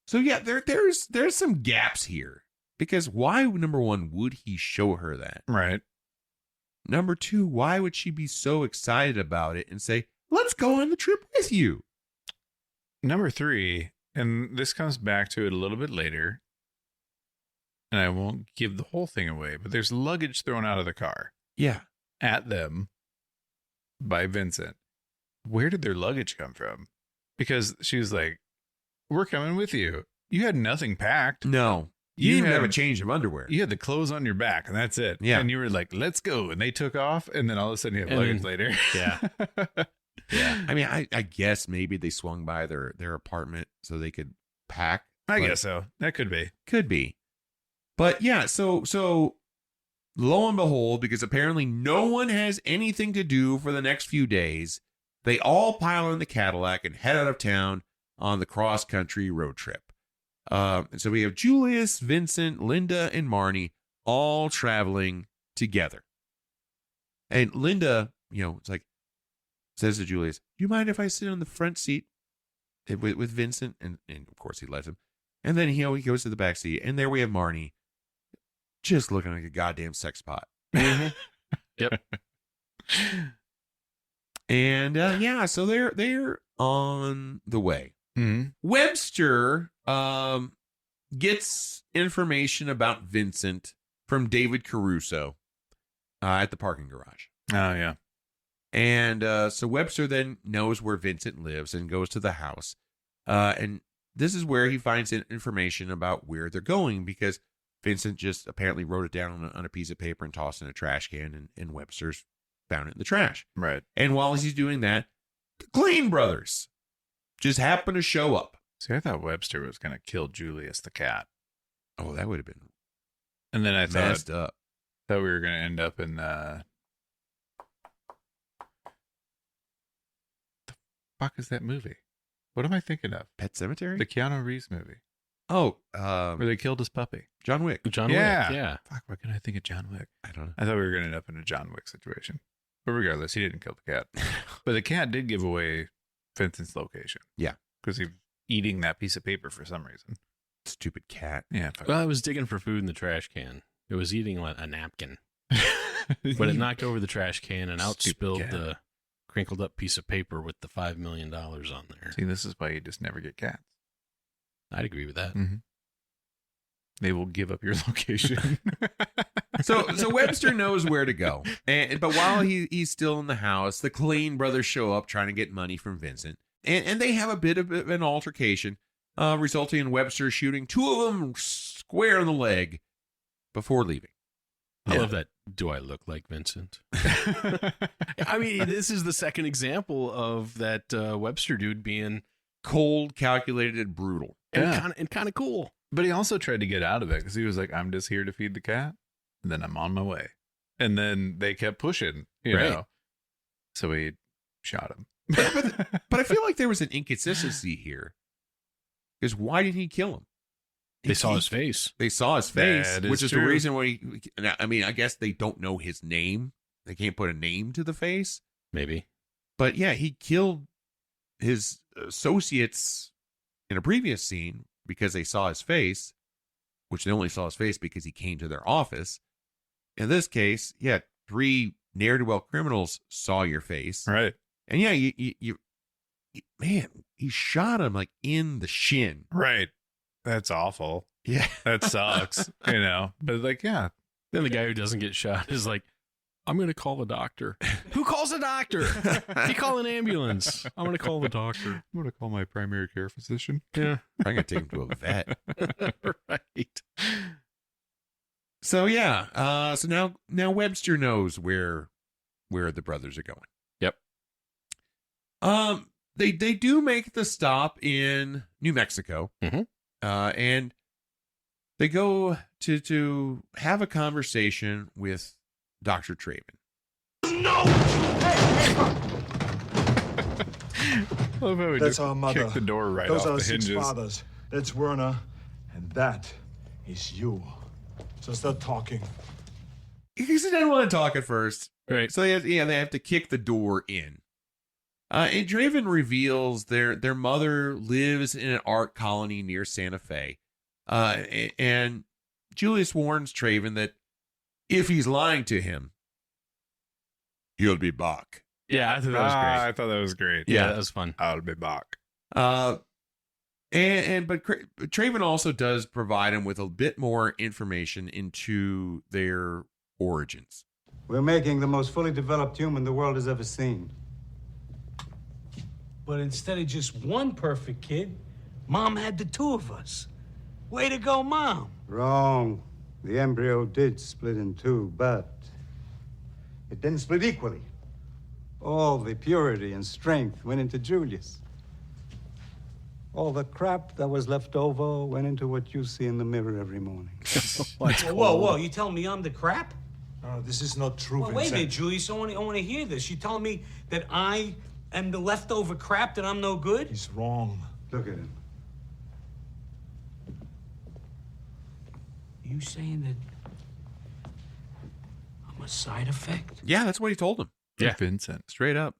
So yeah, there's some gaps here. Because why, number one, would he show her that? Right. Number two, why would she be so excited about it and say, let's go on the trip with you? Number 3, and this comes back to it a little bit later, and I won't give the whole thing away, but there's luggage thrown out of the car. Yeah. At them by Vincent. Where did their luggage come from? Because she was like, we're coming with you. You had nothing packed. No. You didn't even have a change of underwear. You had the clothes on your back, and that's it. Yeah. And you were like, let's go. And they took off, and then all of a sudden you have luggage later. Yeah. Yeah. I mean, I guess maybe they swung by their apartment so they could pack. I guess so. That could be. Could be. But yeah, so lo and behold, because apparently no one has anything to do for the next few days, they all pile in the Cadillac and head out of town on the cross-country road trip. And so we have Julius, Vincent, Linda, and Marnie all traveling together. And Linda, it's like, says to Julius, "Do you mind if I sit on the front seat with Vincent?" And of course he lets him. And then he goes to the back seat, and there we have Marnie, just looking like a goddamn sex pot. Yep. And so they're on the way. Mm-hmm. Webster gets information about Vincent from David Caruso at the parking garage. Oh, yeah. And so Webster then knows where Vincent lives and goes to the house. And this is where he finds information about where they're going, because Vincent just apparently wrote it down on a piece of paper and tossed it in a trash can, and Webster's found it in the trash. Right. And while he's doing that, the Clean brothers just happen to show up. See, I thought Webster was going to kill Julius the cat. Oh, that would have been And then I messed up. thought we were going to end up in the fuck is that movie? What am I thinking of? Pet Sematary? The Keanu Reeves movie. Oh, where they killed his puppy. John Wick. John Wick, yeah. Fuck, why couldn't I think of John Wick? I don't know. I thought we were going to end up in a John Wick situation. But regardless, he didn't kill the cat. But the cat did give away Vincent's location. Yeah. Because he was eating that piece of paper for some reason. Stupid cat. Yeah. Well, I was digging for food in the trash can. It was eating a napkin. But it knocked over the trash can and out Stupid spilled cat. the crinkled up piece of paper with the $5 million on there. See, this is why you just never get cats. I'd agree with that. Mm-hmm. They will give up your location. So Webster knows where to go. But while he's still in the house, the Clean brothers show up trying to get money from Vincent. And they have a bit of an altercation, resulting in Webster shooting two of them square in the leg before leaving. I love that. Do I look like Vincent? I mean, this is the second example of that Webster dude being cold, calculated, and brutal. And kind of cool. But he also tried to get out of it because he was like, I'm just here to feed the cat. And then I'm on my way. And then they kept pushing, you know. So he shot him. But I feel like there was an inconsistency here. Because why did he kill him? They saw his face. They saw his face, which is true. the reason why I mean, I guess they don't know his name. They can't put a name to the face. Maybe. But yeah, he killed his associates in a previous scene because they saw his face, which they only saw his face because he came to their office. In this case, yeah, 3 ne'er-do-well criminals saw your face. Right. And yeah, you man, he shot him like in the shin. Right. That's awful. Yeah. That sucks, you know. But like, yeah. Then the guy who doesn't get shot is like, I'm going to call a doctor. Who calls a doctor? You call an ambulance. I'm going to call the doctor. I'm going to call my primary care physician. Yeah. I'm going to take him to a vet. Right. So yeah, so now Webster knows where the brothers are going. Yep. They do make the stop in New Mexico. Mm-hmm. And they go to have a conversation with Dr. Traven. No! I love how we That's just our mother. kick the door right Those off are the 6 hinges. fathers. That's Werner, and that is you. So start talking. Because he didn't want to talk at first. Right. So they have to kick the door in. And Draven reveals their mother lives in an art colony near Santa Fe. And Julius warns Traven that if he's lying to him, he'll be back. Yeah, I thought that was great. I thought that was great. Yeah, that was fun. I'll be back. But Traven also does provide him with a bit more information into their origins. We're making the most fully developed human the world has ever seen. But instead of just one perfect kid, Mom had the 2 of us. Way to go, Mom. Wrong. The embryo did split in two, but it didn't split equally. All the purity and strength went into Julius. All the crap that was left over went into what you see in the mirror every morning. Whoa, you telling me I'm the crap? No, this is not true, Well, wait a Vincent. minute, Julius, I want to hear this. You telling me that I am the leftover crap, that I'm no good? He's wrong. Look at him. You saying that I'm a side effect? Yeah, that's what he told him. Yeah. Vincent. Straight up.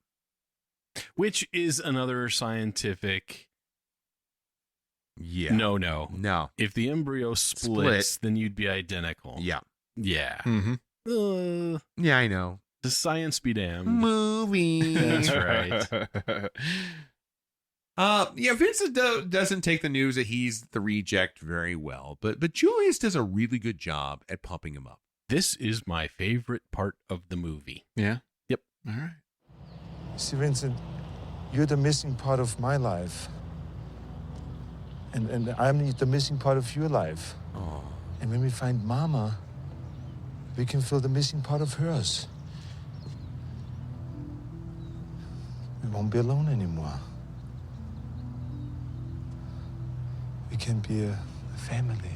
Which is another scientific. Yeah. No. If the embryo splits, then you'd be identical. Yeah. Yeah. Mm-hmm. Yeah, I know. The science be damned. Movie. That's right. Yeah, Vincent doesn't take the news that he's the reject very well, but Julius does a really good job at pumping him up. This is my favorite part of the movie. Yeah. Yep. All right. See, Vincent, you're the missing part of my life. And I'm the missing part of your life. Oh. And when we find Mama, we can fill the missing part of hers. We won't be alone anymore. We can be a family.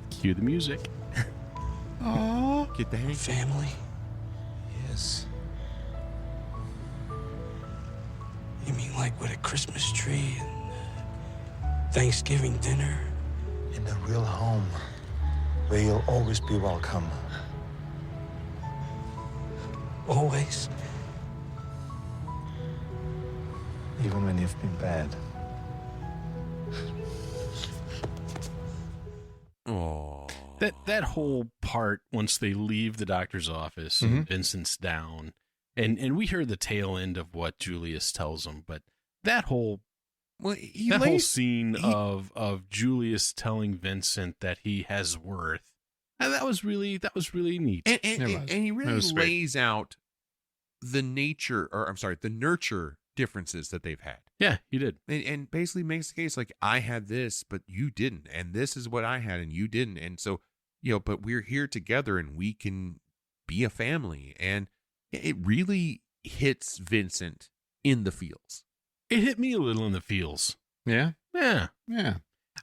Cue the music. Oh, get the hang. Family? Yes. You mean like with a Christmas tree and Thanksgiving dinner? In a real home, where you'll always be welcome. Always? Even when you've been bad. Oh. That whole part, once they leave the doctor's office and Vincent's down, and we hear the tail end of what Julius tells him, but that whole whole scene of Julius telling Vincent that he has worth, that was really neat. And he really lays out the nurture differences that they've had. Yeah, he did. And basically makes the case like, I had this, but you didn't. And this is what I had and you didn't. And so, but we're here together and we can be a family. And it really hits Vincent in the feels. It hit me a little in the feels. Yeah. Yeah. Yeah.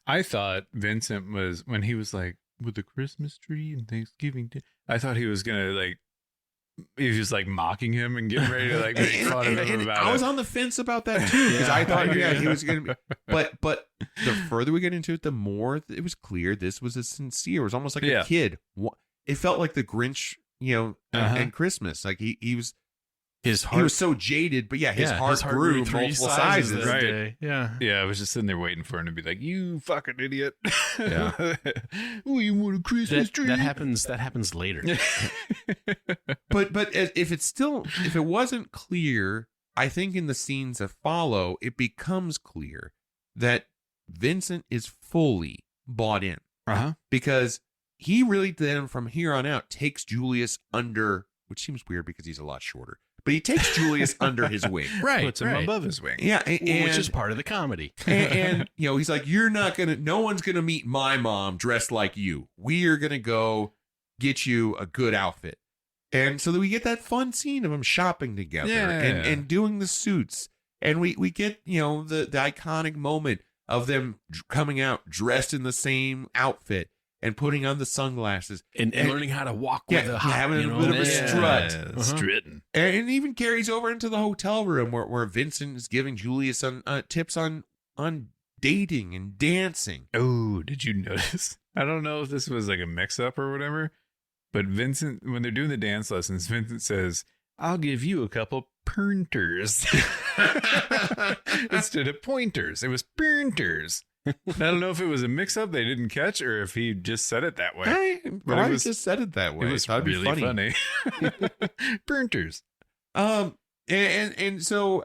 I thought Vincent was, when he was like, with the Christmas tree and Thanksgiving, I thought he was going to he was like mocking him and getting ready to make fun of him about it. I was on the fence about that too, because I thought, he was going to be. But the further we get into it, the more it was clear this was a sincere. It was almost like a kid. It felt like the Grinch, and Christmas. Like he was. His heart. He was so jaded, but his heart grew multiple sizes. That right. day. Yeah. Yeah, I was just sitting there waiting for him to be like, "You fucking idiot!" Yeah. Oh, you want a Christmas tree? That happens later. But if it wasn't clear, I think in the scenes that follow, it becomes clear that Vincent is fully bought in. Because he really then from here on out takes Julius under, which seems weird because he's a lot shorter. But he takes Julius under his wing. Right. Puts him above his wing. Yeah. Which is part of the comedy. and he's like, no one's going to meet my mom dressed like you. We are going to go get you a good outfit. And so that we get that fun scene of them shopping together and doing the suits. And we get, the iconic moment of them coming out dressed in the same outfit. And putting on the sunglasses. And learning how to walk with a hop. Having a bit of a strut. Strutting. And it even carries over into the hotel room where Vincent is giving Julius tips on dating and dancing. Oh, did you notice? I don't know if this was like a mix-up or whatever, but Vincent, when they're doing the dance lessons, Vincent says, "I'll give you a couple pointers." Instead of pointers, it was pointers. I don't know if it was a mix-up they didn't catch or if he just said it that way. But I just said it that way. It was really funny. Pointers. And so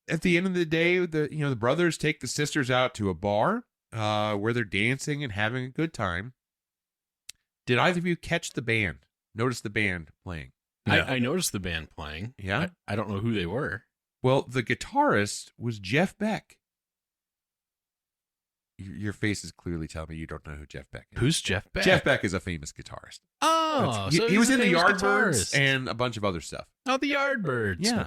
at the end of the day, the brothers take the sisters out to a bar where they're dancing and having a good time. Did either of you catch the band? Notice the band playing? Yeah. I noticed the band playing. Yeah. I don't know who they were. Well, the guitarist was Jeff Beck. Your face is clearly telling me you don't know who Jeff Beck is. Who's Jeff Beck? Jeff Beck is a famous guitarist. Oh, so he was in the famous Yardbirds guitarist. and a bunch of other stuff. Oh, the Yardbirds. Yeah.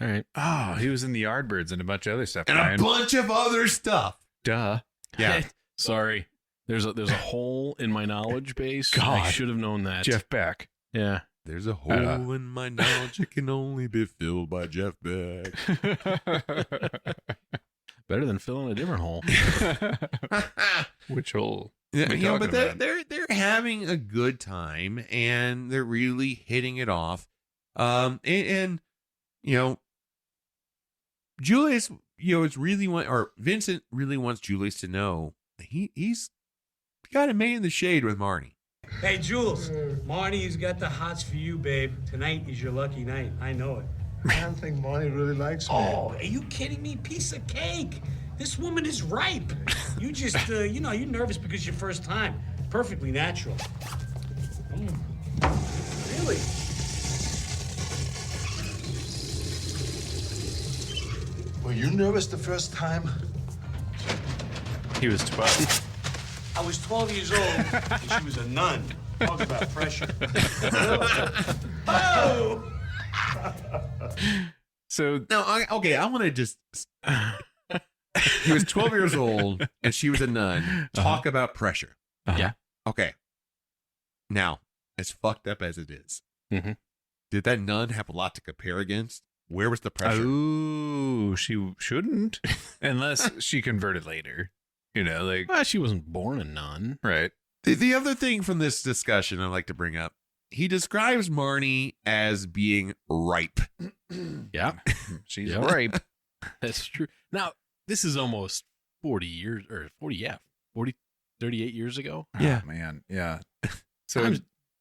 All right. Oh, he was in the Yardbirds and a bunch of other stuff. And Brian. a bunch of other stuff. Duh. Yeah. Sorry. There's a hole in my knowledge base. God. I should have known that. Jeff Beck. Yeah. There's a hole in my knowledge. It can only be filled by Jeff Beck. Better than filling a different hole. Which hole? Yeah, but they're having a good time and they're really hitting it off. And Julius, is really Vincent really wants Julius to know he's got a man in the shade with Marnie. Hey, Jules, Marnie's got the hots for you, babe. Tonight is your lucky night. I know it. I don't think Marnie really likes me. Oh, are you kidding me? Piece of cake. This woman is ripe. You just, you're nervous because your first time. Perfectly natural. Really? Were you nervous the first time? He was 12. I was 12 years old, and she was a nun. Talk about pressure. Oh! So No, I want to just. He was 12 years old and she was a nun. Talk about pressure. Yeah. Okay. Now, as fucked up as it is, Mm-hmm. did that nun have a lot to compare against? Where was the pressure? Oh, she shouldn't, unless she converted later. Well, she wasn't born a nun. Right. The other thing from this discussion I'd like to bring up, he describes Marnie as being ripe. Yeah. She's Yeah. ripe. That's true. Now, this is almost 38 years ago. Yeah. Oh, man. Yeah. So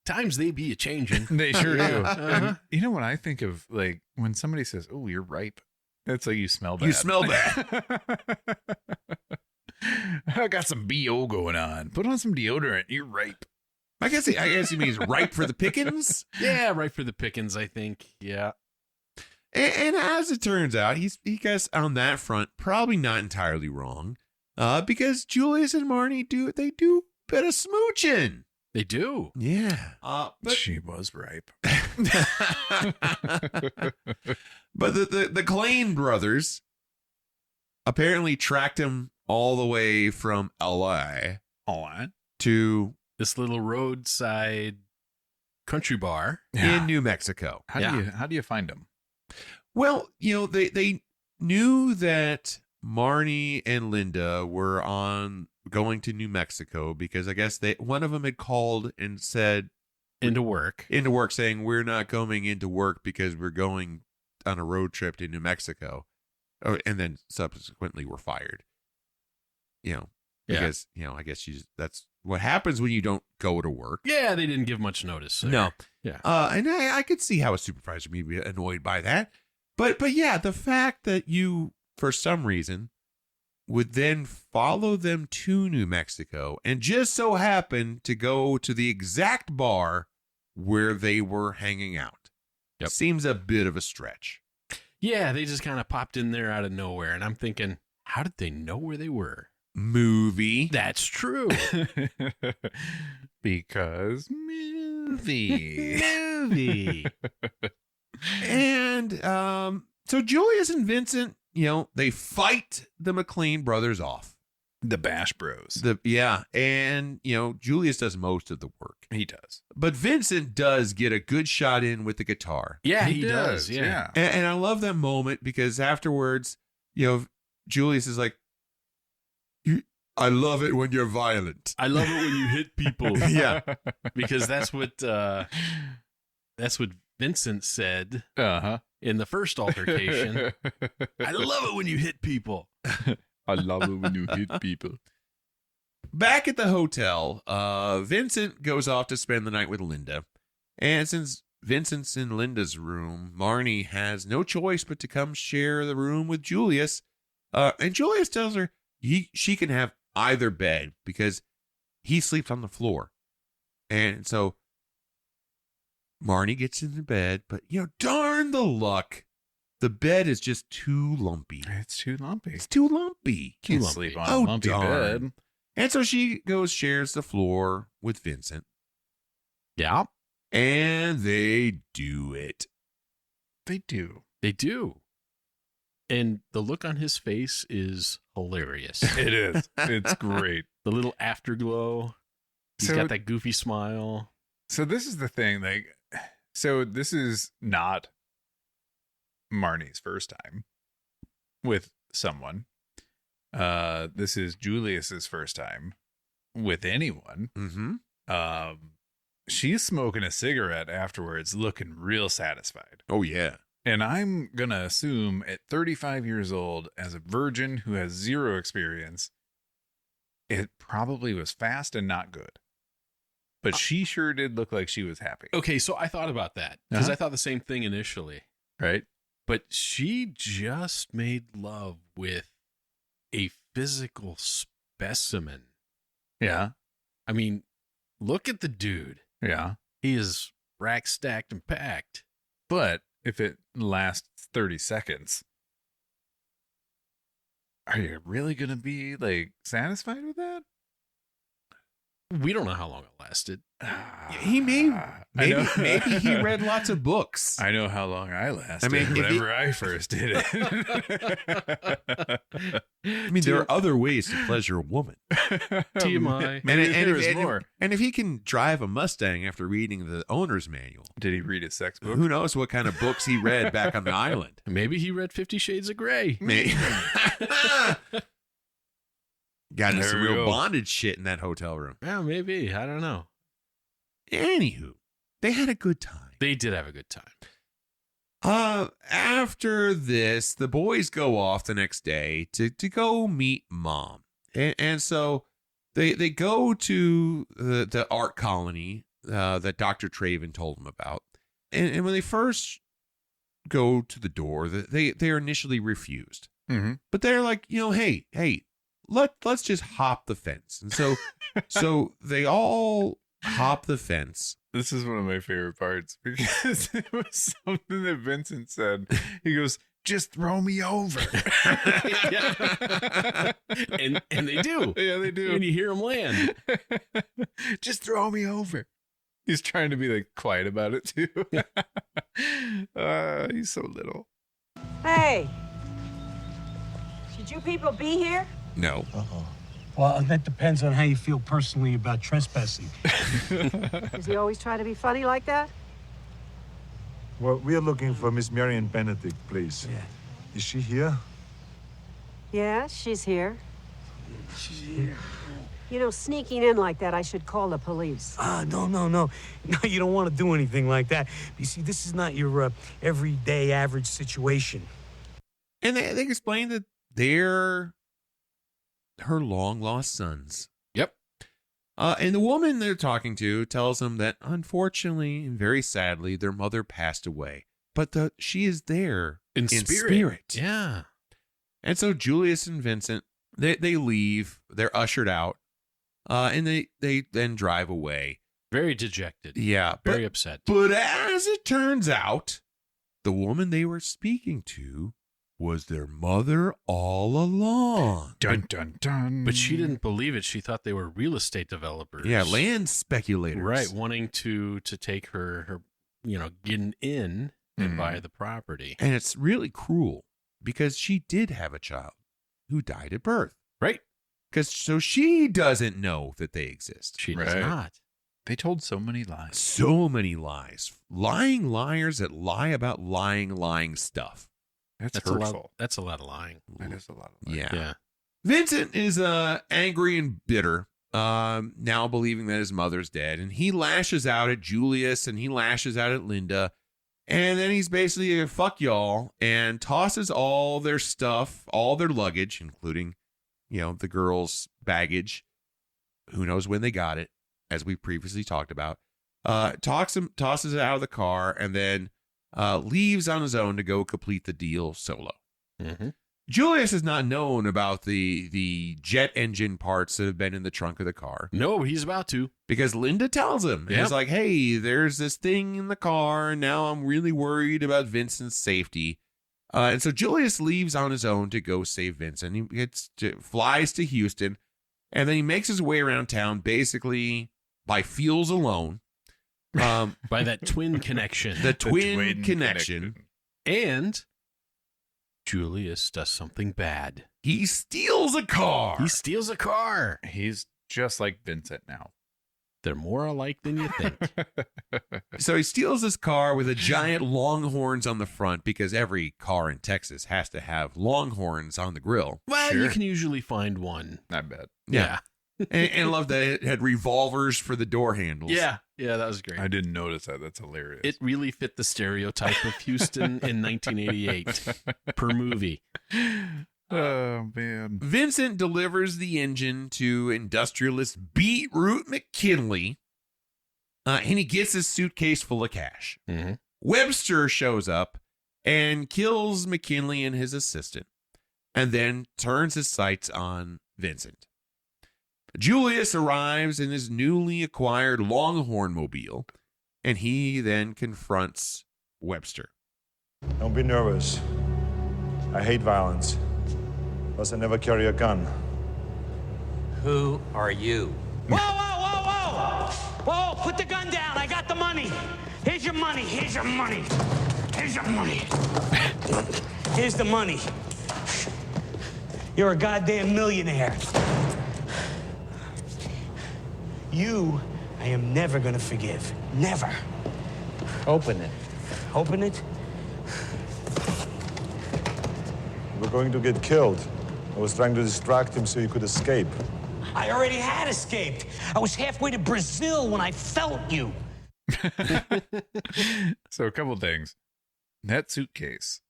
Times they be a changing. they sure do. Uh-huh. And when I think of when somebody says, "Oh, you're ripe," that's like you smell bad. You smell bad. I got some BO going on. Put on some deodorant. You're ripe. I guess he means ripe for the pickings. Yeah, right for the pickings, I think. Yeah. And as it turns out, he gets on that front probably not entirely wrong, because Julius and Marnie do a bit of smooching. They do. Yeah. But She was ripe. but the Klain brothers apparently tracked him all the way from LA to This little roadside country bar in New Mexico. How do you find them? Well, they knew that Marnie and Linda were going to New Mexico because I guess one of them had called and said into work saying we're not going into work because we're going on a road trip to New Mexico. Oh, and then subsequently were fired. Because I guess that's what happens when you don't go to work. Yeah, they didn't give much notice there. No. Yeah. And I could see how a supervisor may be annoyed by that. But yeah, the fact that you, for some reason, would then follow them to New Mexico and just so happen to go to the exact bar where they were hanging out. Yep. Seems a bit of a stretch. Yeah, they just kind of popped in there out of nowhere. And I'm thinking, how did they know where they were? Movie. That's true. Because movie. Movie. And so Julius and Vincent, they fight the McLean brothers off. The Bash Bros. And Julius does most of the work. He does. But Vincent does get a good shot in with the guitar. Yeah, he does. Yeah. And I love that moment because afterwards, Julius is like, I love it when you're violent. I love it when you hit people. Yeah. Because that's what Vincent said in the first altercation. I love it when you hit people. I love it when you hit people. Back at the hotel, Vincent goes off to spend the night with Linda. And since Vincent's in Linda's room, Marnie has no choice but to come share the room with Julius. And Julius tells her she can have either bed because he sleeps on the floor. And so Marnie gets into bed, but darn the luck The bed is just too lumpy. It's too lumpy. It's too lumpy. Can't sleep on a lumpy bed. And so she shares the floor with Vincent. Yeah. And they do it. They do. They do. And the look on his face is hilarious. It is. It's great. The little afterglow. He's got that goofy smile. So this is the thing. So this is not Marnie's first time with someone. This is Julius's first time with anyone. Mm-hmm. She's smoking a cigarette afterwards, looking real satisfied. Oh, yeah. And I'm going to assume at 35 years old, as a virgin who has zero experience, it probably was fast and not good. But she sure did look like she was happy. Okay, so I thought about that because I thought the same thing initially. Right? But she just made love with a physical specimen. Yeah. I mean, look at the dude. Yeah. He is rack stacked and packed. But if it lasts 30 seconds, are you really going to be like satisfied with that? We don't know how long it lasted. He maybe he read lots of books. I know how long I lasted. I mean, whenever I first did it. I mean, there are other ways to pleasure a woman. TMI. And if he can drive a Mustang after reading the owner's manual, did he read his sex book? Who knows what kind of books he read back on the island? Maybe he read 50 Shades of Grey. Maybe. Got into some real bondage shit in that hotel room. Yeah, maybe. I don't know. Anywho, they had a good time. They did have a good time. After this, the boys go off the next day to go meet Mom. And so they go to the art colony that Dr. Traven told them about. And when they first go to the door, they are initially refused. Mm-hmm. But they're like, hey, let's just hop the fence. And so they all hop the fence. This is one of my favorite parts because it was something that Vincent said. He goes, just throw me over. and they do. Yeah, they do. And you hear them land. Just throw me over. He's trying to be like quiet about it too. He's so little. Hey, should you people be here? No. Well, that depends on how you feel personally about trespassing. Does he always try to be funny like that? Well, we are looking for Miss Marion Benedict, please. Yeah. Is she here? Yeah, she's here. She's here. You know, sneaking in like that, I should call the police. No. No, you don't want to do anything like that. You see, this is not your everyday average situation. And they explain that they're her long-lost sons. Yep. And the woman they're talking to tells them that, unfortunately and very sadly, their mother passed away. But she is there in spirit. Yeah. And so Julius and Vincent, they leave. They're ushered out. And they then drive away. Very dejected. Yeah. Very upset. But as it turns out, the woman they were speaking to was their mother all along. Dun, dun, dun. But she didn't believe it. She thought they were real estate developers. Yeah, land speculators. Right, wanting to take her getting in and buy the property. And it's really cruel because she did have a child who died at birth. Right. So she doesn't know that they exist. She does not. They told so many lies. So many lies. Lying liars that lie about lying stuff. That's hurtful. That's a lot of lying. That is a lot of lying. Yeah. Vincent is angry and bitter, now believing that his mother's dead. And he lashes out at Julius and he lashes out at Linda. And then he's basically, fuck y'all, and tosses all their stuff, all their luggage, including, the girls' baggage. Who knows when they got it, as we previously talked about. Tosses it out of the car, and then leaves on his own to go complete the deal solo. Mm-hmm. Julius has not known about the jet engine parts that have been in the trunk of the car. No, he's about to. Because Linda tells him. Yep. He's like, hey, there's this thing in the car, and now I'm really worried about Vincent's safety. And so Julius leaves on his own to go save Vincent. He flies to Houston, and then he makes his way around town basically by feels alone. By that twin connection. The twin connection. And Julius does something bad. He steals a car. He's just like Vincent now. They're more alike than you think. So he steals this car with a giant longhorns on the front because every car in Texas has to have longhorns on the grill. Well, you can usually find one. I bet. Yeah. and I love that it had revolvers for the door handles. Yeah, that was great. I didn't notice that. That's hilarious. It really fit the stereotype of Houston in 1988 per movie. Oh, man. Vincent delivers the engine to industrialist Beetroot McKinley, and he gets his suitcase full of cash. Mm-hmm. Webster shows up and kills McKinley and his assistant, and then turns his sights on Vincent. Julius arrives in his newly acquired Longhorn mobile, and he then confronts Webster. Don't be nervous. I hate violence. Plus, I never carry a gun. Who are you? Whoa, whoa, whoa, whoa! Whoa, put the gun down. I got the money. Here's your money. Here's your money. Here's your money. Here's the money. You're a goddamn millionaire. You, I am never gonna forgive. Never. Open it. Open it? You were going to get killed. I was trying to distract him so he could escape. I already had escaped. I was halfway to Brazil when I felt you. So a couple things. That suitcase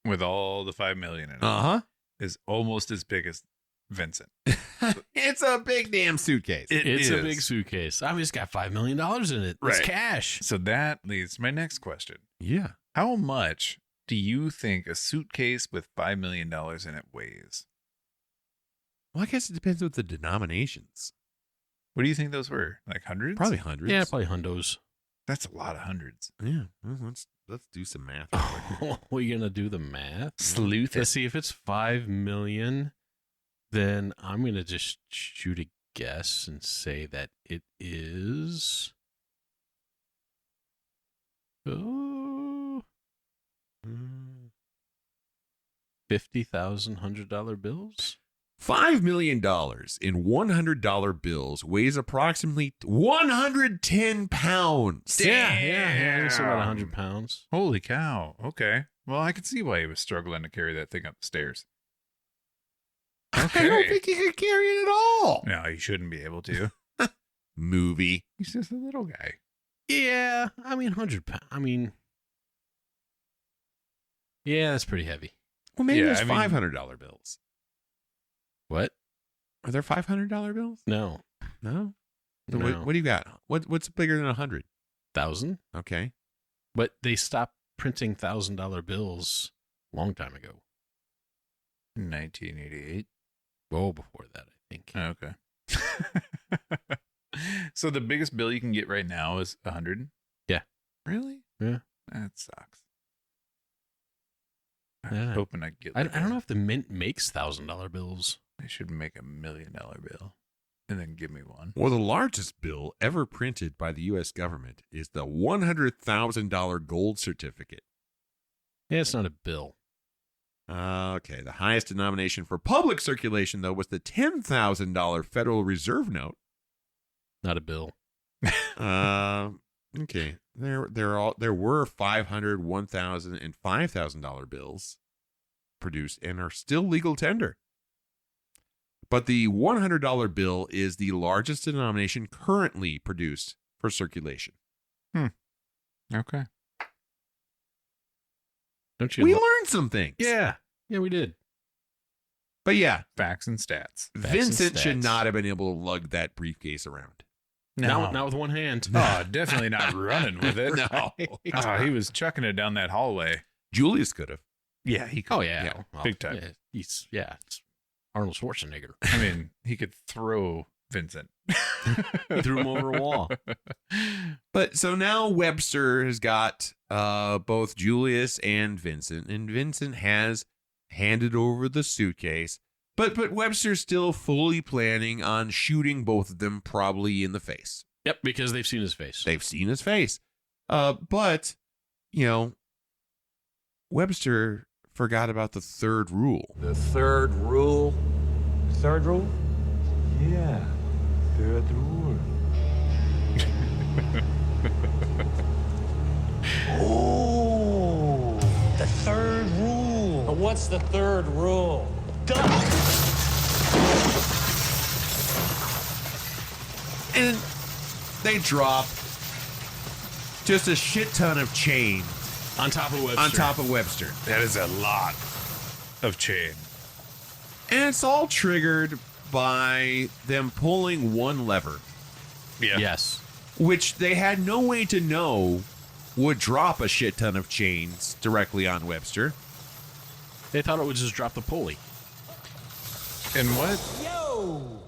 with all the $5 million in it is almost as big as Vincent. It's a big damn suitcase. It's a big suitcase. I mean, it's got $5 million in it. It's cash. So that leads to my next question. Yeah. How much do you think a suitcase with $5 million in it weighs? Well, I guess it depends with the denominations. What do you think those were? Like hundreds? Probably hundreds. Yeah, probably hundos. That's a lot of hundreds. Yeah. Well, let's do some math. We're going to do the math? Sleuth it. Let's see, if it's $5 million, then I'm going to just shoot a guess and say that it is... $50,000 $100 bills? $5 million in $100 bills weighs approximately 110 pounds. Yeah. It's about 100 pounds. Holy cow. Okay. Well, I can see why he was struggling to carry that thing up the stairs. Okay. I don't think he could carry it at all. No, he shouldn't be able to. Movie. He's just a little guy. Yeah, I mean, 100 pounds. I mean, yeah, that's pretty heavy. Well, maybe there's $500 bills. What? Are there $500 bills? No. No? So No. What do you got? What's bigger than 100? 1,000. Okay. But they stopped printing $1,000 bills a long time ago. 1988. Well, before that, I think. Okay. So the biggest bill you can get right now is 100? Yeah. Really? Yeah. That sucks. Yeah. I'm hoping I get I don't know if the Mint makes $1,000 bills. They should make $1 million bill and then give me one. Well, the largest bill ever printed by the U.S. government is the $100,000 gold certificate. Yeah, it's not a bill. Okay. The highest denomination for public circulation, though, was the $10,000 Federal Reserve note. Not a bill. Okay. There were $500, $1,000, and $5,000 bills produced and are still legal tender. But the $100 bill is the largest denomination currently produced for circulation. Okay. Don't you? We learned some things. Yeah, we did. But yeah, Facts and stats. Vincent should not have been able to lug that briefcase around. No. Not with one hand. Oh, definitely not running with it. No. Oh, he was chucking it down that hallway. Julius could have. Yeah, he could. Oh, yeah. Well, big time. Yeah, it's Arnold Schwarzenegger. I mean, he could throw Vincent He threw him over a wall. But so now Webster has got both Julius and Vincent has handed over the suitcase, but Webster's still fully planning on shooting both of them probably in the face. Yep, because they've seen his face. But, Webster forgot about the third rule. The third rule? Third rule? Yeah, third rule. Oh, the third rule. What's the third rule? And they drop just a shit ton of chain on top of Webster. That is a lot of chain. And it's all triggered by them pulling one lever. Yeah. Yes. Which they had no way to know would drop a shit ton of chains directly on Webster. They thought it would just drop the pulley. And what? Yo!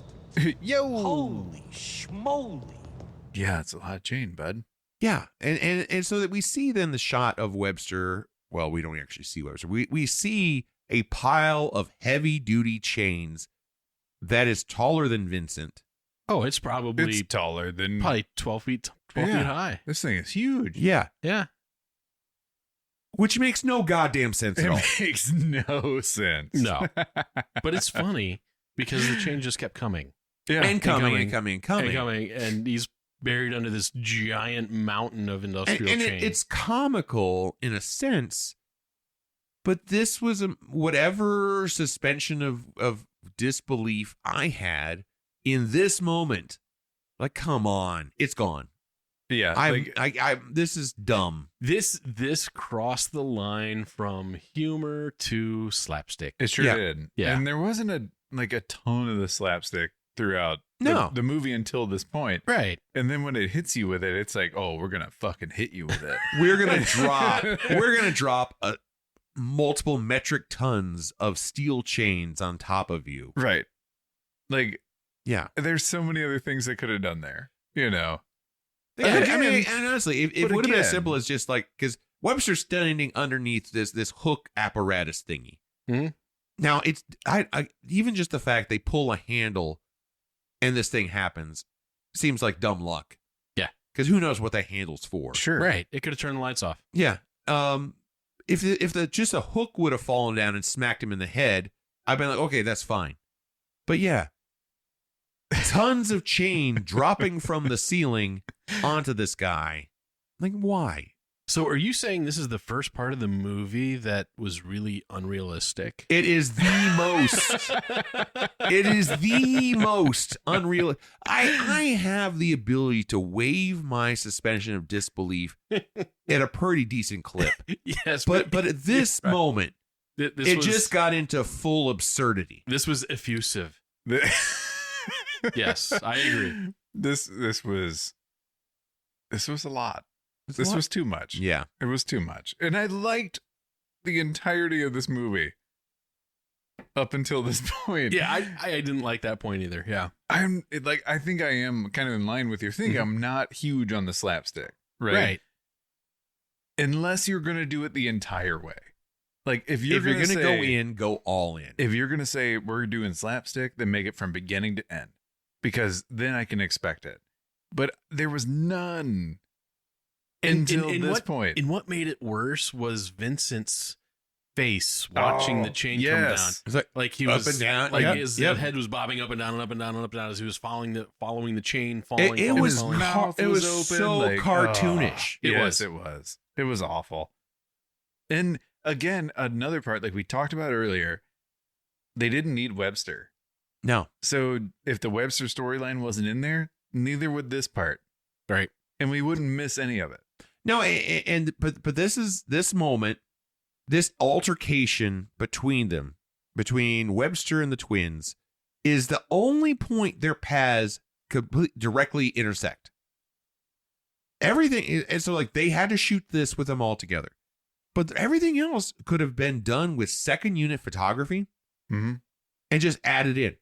Yo! Holy schmoly. Yeah, it's a lot of chain, bud. Yeah. And so that we see then the shot of Webster. Well, we don't actually see Webster. We see a pile of heavy duty chains that is taller than Vincent. Oh, it's probably taller than 12 feet high. This thing is huge. Yeah. Yeah. Which makes no goddamn sense at all. It makes no sense. No. But it's funny because the chain just kept coming. Yeah. And coming. And he's buried under this giant mountain of industrial and chain. it's comical in a sense, but this was whatever suspension of disbelief I had in this moment. Like, come on, it's gone. Yeah, I this is dumb. This crossed the line from humor to slapstick. It sure did. Yeah. And there wasn't a ton of the slapstick throughout the movie until this point. Right. And then when it hits you with it, it's like, oh, we're gonna fucking hit you with it. We're gonna drop multiple metric tons of steel chains on top of you. Right. Like, yeah. There's so many other things they could have done there, I mean, and honestly, it would have been as simple as just like, because Webster's standing underneath this hook apparatus thingy. Mm-hmm. Now it's I even just the fact they pull a handle and this thing happens seems like dumb luck. Yeah, because who knows what that handle's for? Sure, right? It could have turned the lights off. Yeah. If just a hook would have fallen down and smacked him in the head, I'd been like, okay, that's fine. But yeah, tons of chain dropping from the ceiling onto this guy. Like, why? So are you saying this is the first part of the movie that was really unrealistic? It is the most unreal. I have the ability to waive my suspension of disbelief at a pretty decent clip. Yes. But at this moment, it just got into full absurdity. This was effusive. Yes, I agree. This was a lot. This was too much. Yeah. It was too much. And I liked the entirety of this movie up until this point. Yeah, I didn't like that point either. Yeah. I think I am kind of in line with your thing. Mm-hmm. I'm not huge on the slapstick. Right. Unless you're going to do it the entire way. Like, if you're going to go in, go all in. If you're going to say we're doing slapstick, then make it from beginning to end. Because then I can expect it. But there was none until this point. And what made it worse was Vincent's face watching the chain come down. It's like he up was and down. Like his head was bobbing up and down and up and down and up and down as he was following the chain. It was open, so like, cartoonish. It was awful. And again, another part, like we talked about earlier, they didn't need Webster. No. So if the Webster storyline wasn't in there, neither would this part. Right. And we wouldn't miss any of it. No, but this moment, this altercation between Webster and the twins, is the only point their paths directly intersect. Everything, and so like they had to shoot this with them all together, but everything else could have been done with second unit photography, and just added in.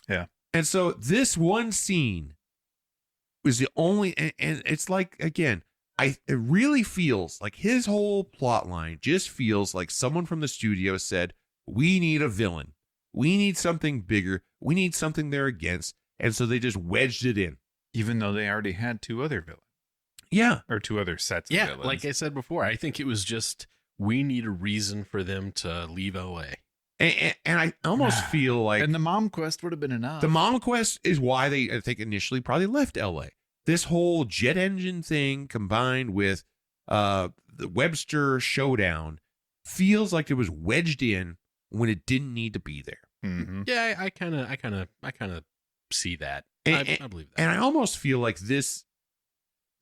Yeah. And so this one scene was the only, and it's like, again, it really feels like his whole plot line just feels like someone from the studio said, we need a villain. We need something bigger. We need something they're against. And so they just wedged it in. Even though they already had 2 other villains. Yeah. Or 2 other sets of villains. Yeah, like I said before, I think it was just, we need a reason for them to leave LA. And I almost feel like... And the mom quest would have been enough. The mom quest is why they, I think, initially probably left LA. This whole jet engine thing combined with the Webster showdown feels like it was wedged in when it didn't need to be there. Mm-hmm. Yeah, I kind of see that. I believe that. And I almost feel like this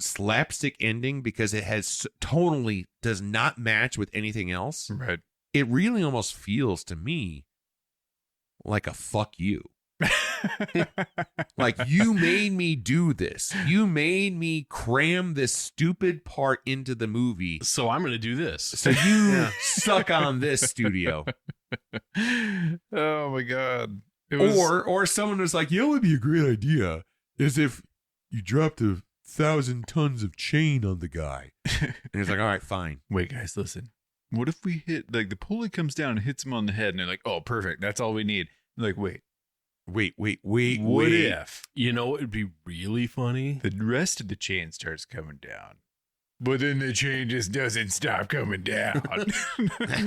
slapstick ending, because it has totally does not match with anything else. Right. It really almost feels to me like a fuck you. Like, you made me do this. You made me cram this stupid part into the movie. So I'm going to do this. So you suck on this, studio. Oh my God. Or someone was like, you know what would be a great idea is if you dropped 1,000 tons of chain on the guy. And he's like, all right, fine. Wait, guys, listen. What if we hit, like, the pulley comes down and hits him on the head, and they're like, oh, perfect. That's all we need. They're like, wait. What if? You know, it would be really funny. The rest of the chain starts coming down, but then the chain just doesn't stop coming down.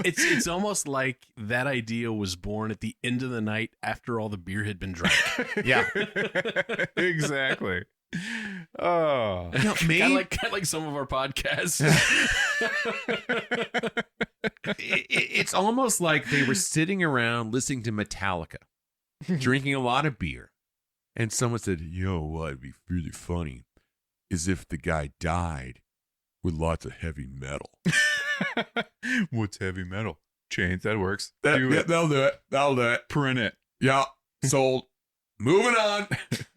It's almost like that idea was born at the end of the night after all the beer had been drank. Yeah. Exactly. Oh, you know, kind of like some of our podcasts. It's almost like they were sitting around listening to Metallica, drinking a lot of beer, and someone said, yo, what'd be really funny is if the guy died with lots of heavy metal. What's heavy metal? Chains. That works. They'll do it. Print it. Yeah. Sold. Moving on.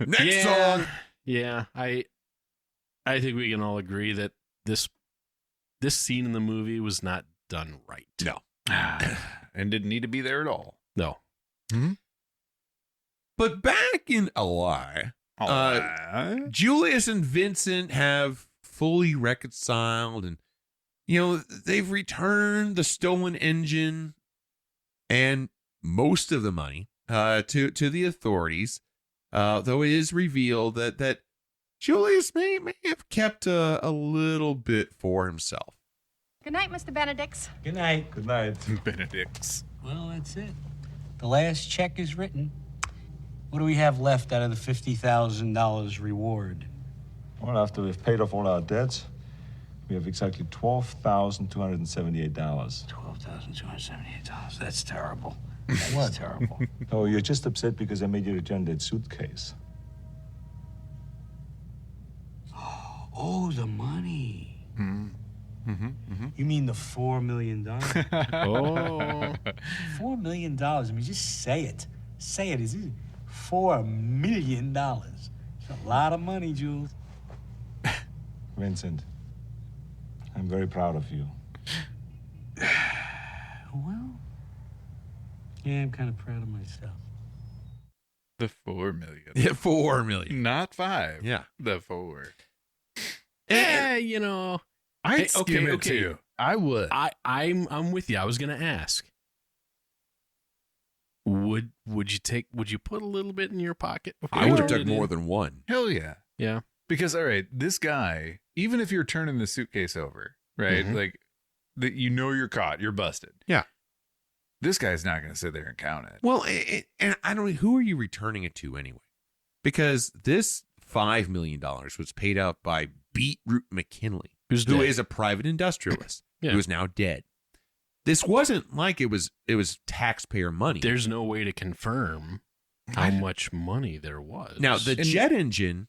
Next song. Yeah. I think we can all agree that this scene in the movie was not done right. No. And didn't need to be there at all. No. Mm-hmm. But back in LA, Julius and Vincent have fully reconciled, and they've returned the stolen engine and most of the money to the authorities. Though it is revealed that Julius may have kept a little bit for himself. Good night, Mr. Benedicts. Good night. Good night. Benedicts. Well, that's it. The last check is written. What do we have left out of the $50,000 reward? Well, after we've paid off all our debts, we have exactly $12,278. $12,278. That's terrible. That's terrible. Oh, you're just upset because I made you return that suitcase. Oh, the money. You mean the $4 million? Oh. $4 million. I mean, just say it. Say it. Is it $4 million? It's a lot of money, Jules. Vincent, I'm very proud of you. Well, yeah, I'm kind of proud of myself. The 4 million. Yeah, 4 million. Not 5. Yeah. The 4. Yeah, I'd skim it too. I would. I'm with you. I was gonna ask. Would you put a little bit in your pocket? I would have took more than one. Hell yeah. Yeah. Because, all right, this guy, even if you're turning the suitcase over, right? Mm-hmm. Like, you're caught, you're busted. Yeah. This guy's not going to sit there and count it. Well, and I don't know, who are you returning it to anyway? Because this $5 million was paid out by Beetroot McKinley, who is a private industrialist who is now dead. This wasn't like it was taxpayer money. There's no way to confirm how much money there was. Now, the jet engine,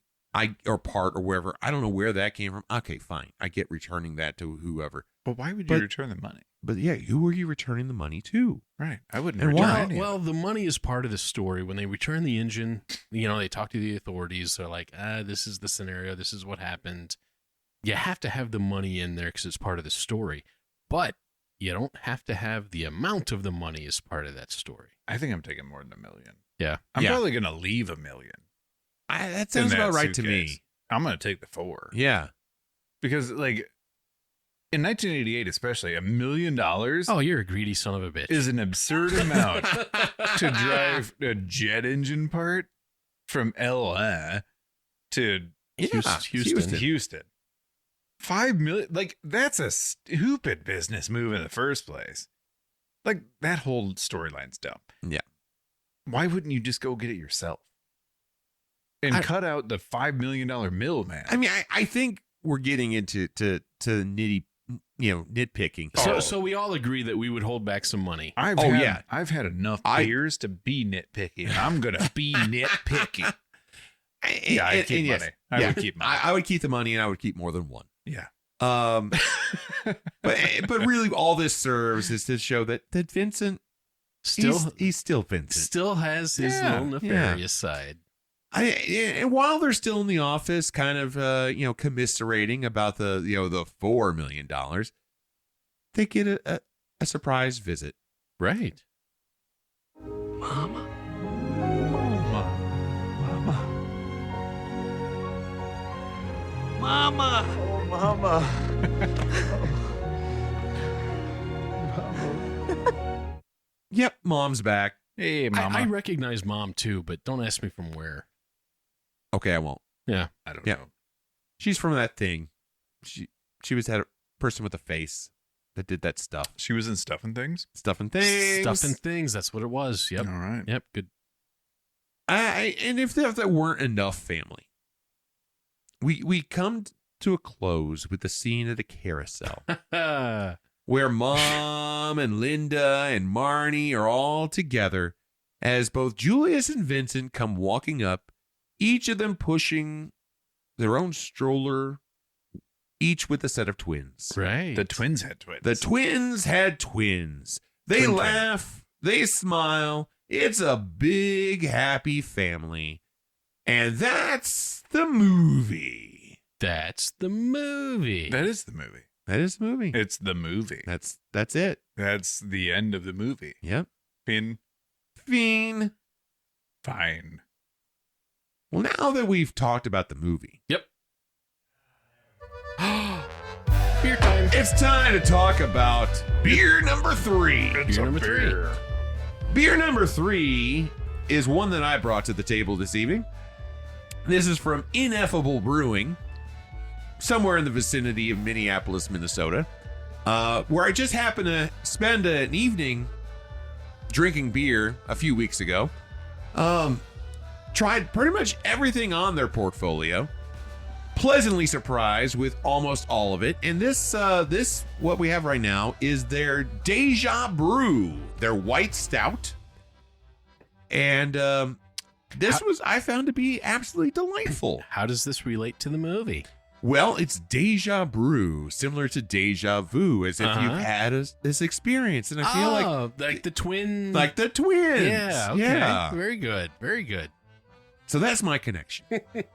or part or wherever, I don't know where that came from. Okay, fine. I get returning that to whoever. But why would you return the money? But yeah, who are you returning the money to? Right. I wouldn't and return why? any. Well, the money is part of the story. When they return the engine, they talk to the authorities. They're like, this is the scenario. This is what happened. You have to have the money in there because it's part of the story. But you don't have to have the amount of the money as part of that story. I think I'm taking more than $1 million. Yeah. I'm probably going to leave $1 million. That sounds about right to me. I'm going to take the 4. Yeah. Because, like, in 1988, especially, $1 million. Oh, you're a greedy son of a bitch. Is an absurd amount to drive a jet engine part from LA to Houston. 5 million. Like, that's a stupid business move in the first place. Like, that whole storyline's dumb. Yeah. Why wouldn't you just go get it yourself and cut out the $5 million middleman? I mean, I think we're getting into nitpicking. So we all agree that we would hold back some money. I've had enough beers to be nitpicky, and I'm gonna be nitpicky. I'd keep money. I would keep money. I would keep the money, and I would keep more than one. Yeah. But really, all this serves is to show that Vincent he's still Vincent. Still has his little nefarious side. And while they're still in the office, kind of commiserating about the $4 million, they get a surprise visit. Right. Mama. Mama. Oh, Mama. Yep, Mom's back. Hey, Mama. I recognize Mom too, but don't ask me from where. Okay, I won't. Yeah. I don't know. She's from that thing. She was that person with a face that did that stuff. She was in Stuff and Things? Stuff and Things. Stuff and Things. That's what it was. Yep. All right. Yep. Good. And if there weren't enough family, we come to a close with the scene at the carousel where Mom and Linda and Marnie are all together as both Julius and Vincent come walking up, each of them pushing their own stroller, each with a set of twins. Right. The twins had twins. The twins had twins. They laugh, they smile. It's a big, happy family. And that's the movie. That's the movie. That is the movie. That is the movie. It's the movie. That's it. That's the end of the movie. Yep. Fine. Well, now that we've talked about the movie. Yep. Beer time. It's time to talk about beer number 3. Beer number 3. Beer number 3 is one that I brought to the table this evening. This is from Ineffable Brewing, somewhere in the vicinity of Minneapolis, Minnesota, where I just happened to spend an evening drinking beer a few weeks ago. Tried pretty much everything on their portfolio. Pleasantly surprised with almost all of it. And this what we have right now is their Deja Brew, their white stout. And I found to be absolutely delightful. How does this relate to the movie? Well, it's Deja Brew, similar to Deja Vu, as if you've had this experience. And I feel like the twins. Like the twins. Yeah, okay. Yeah. Very good. Very good. So that's my connection.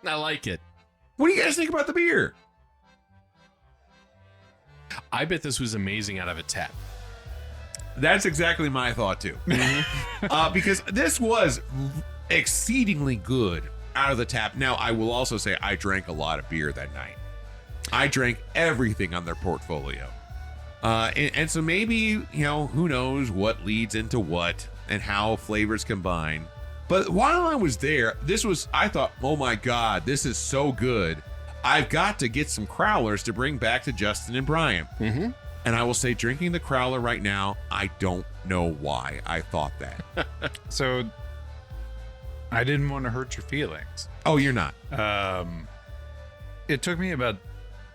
I like it. What do you guys think about the beer? I bet this was amazing out of a tap. That's exactly my thought, too. Because this was exceedingly good out of the tap. Now, I will also say I drank a lot of beer that night. I drank everything on their portfolio. And so maybe, who knows what leads into what and how flavors combine. But while I was there, I thought, oh my God, this is so good. I've got to get some crowlers to bring back to Justin and Brian. Mm-hmm. And I will say, drinking the crowler right now, I don't know why I thought that. So I didn't want to hurt your feelings. Oh, you're not. It took me about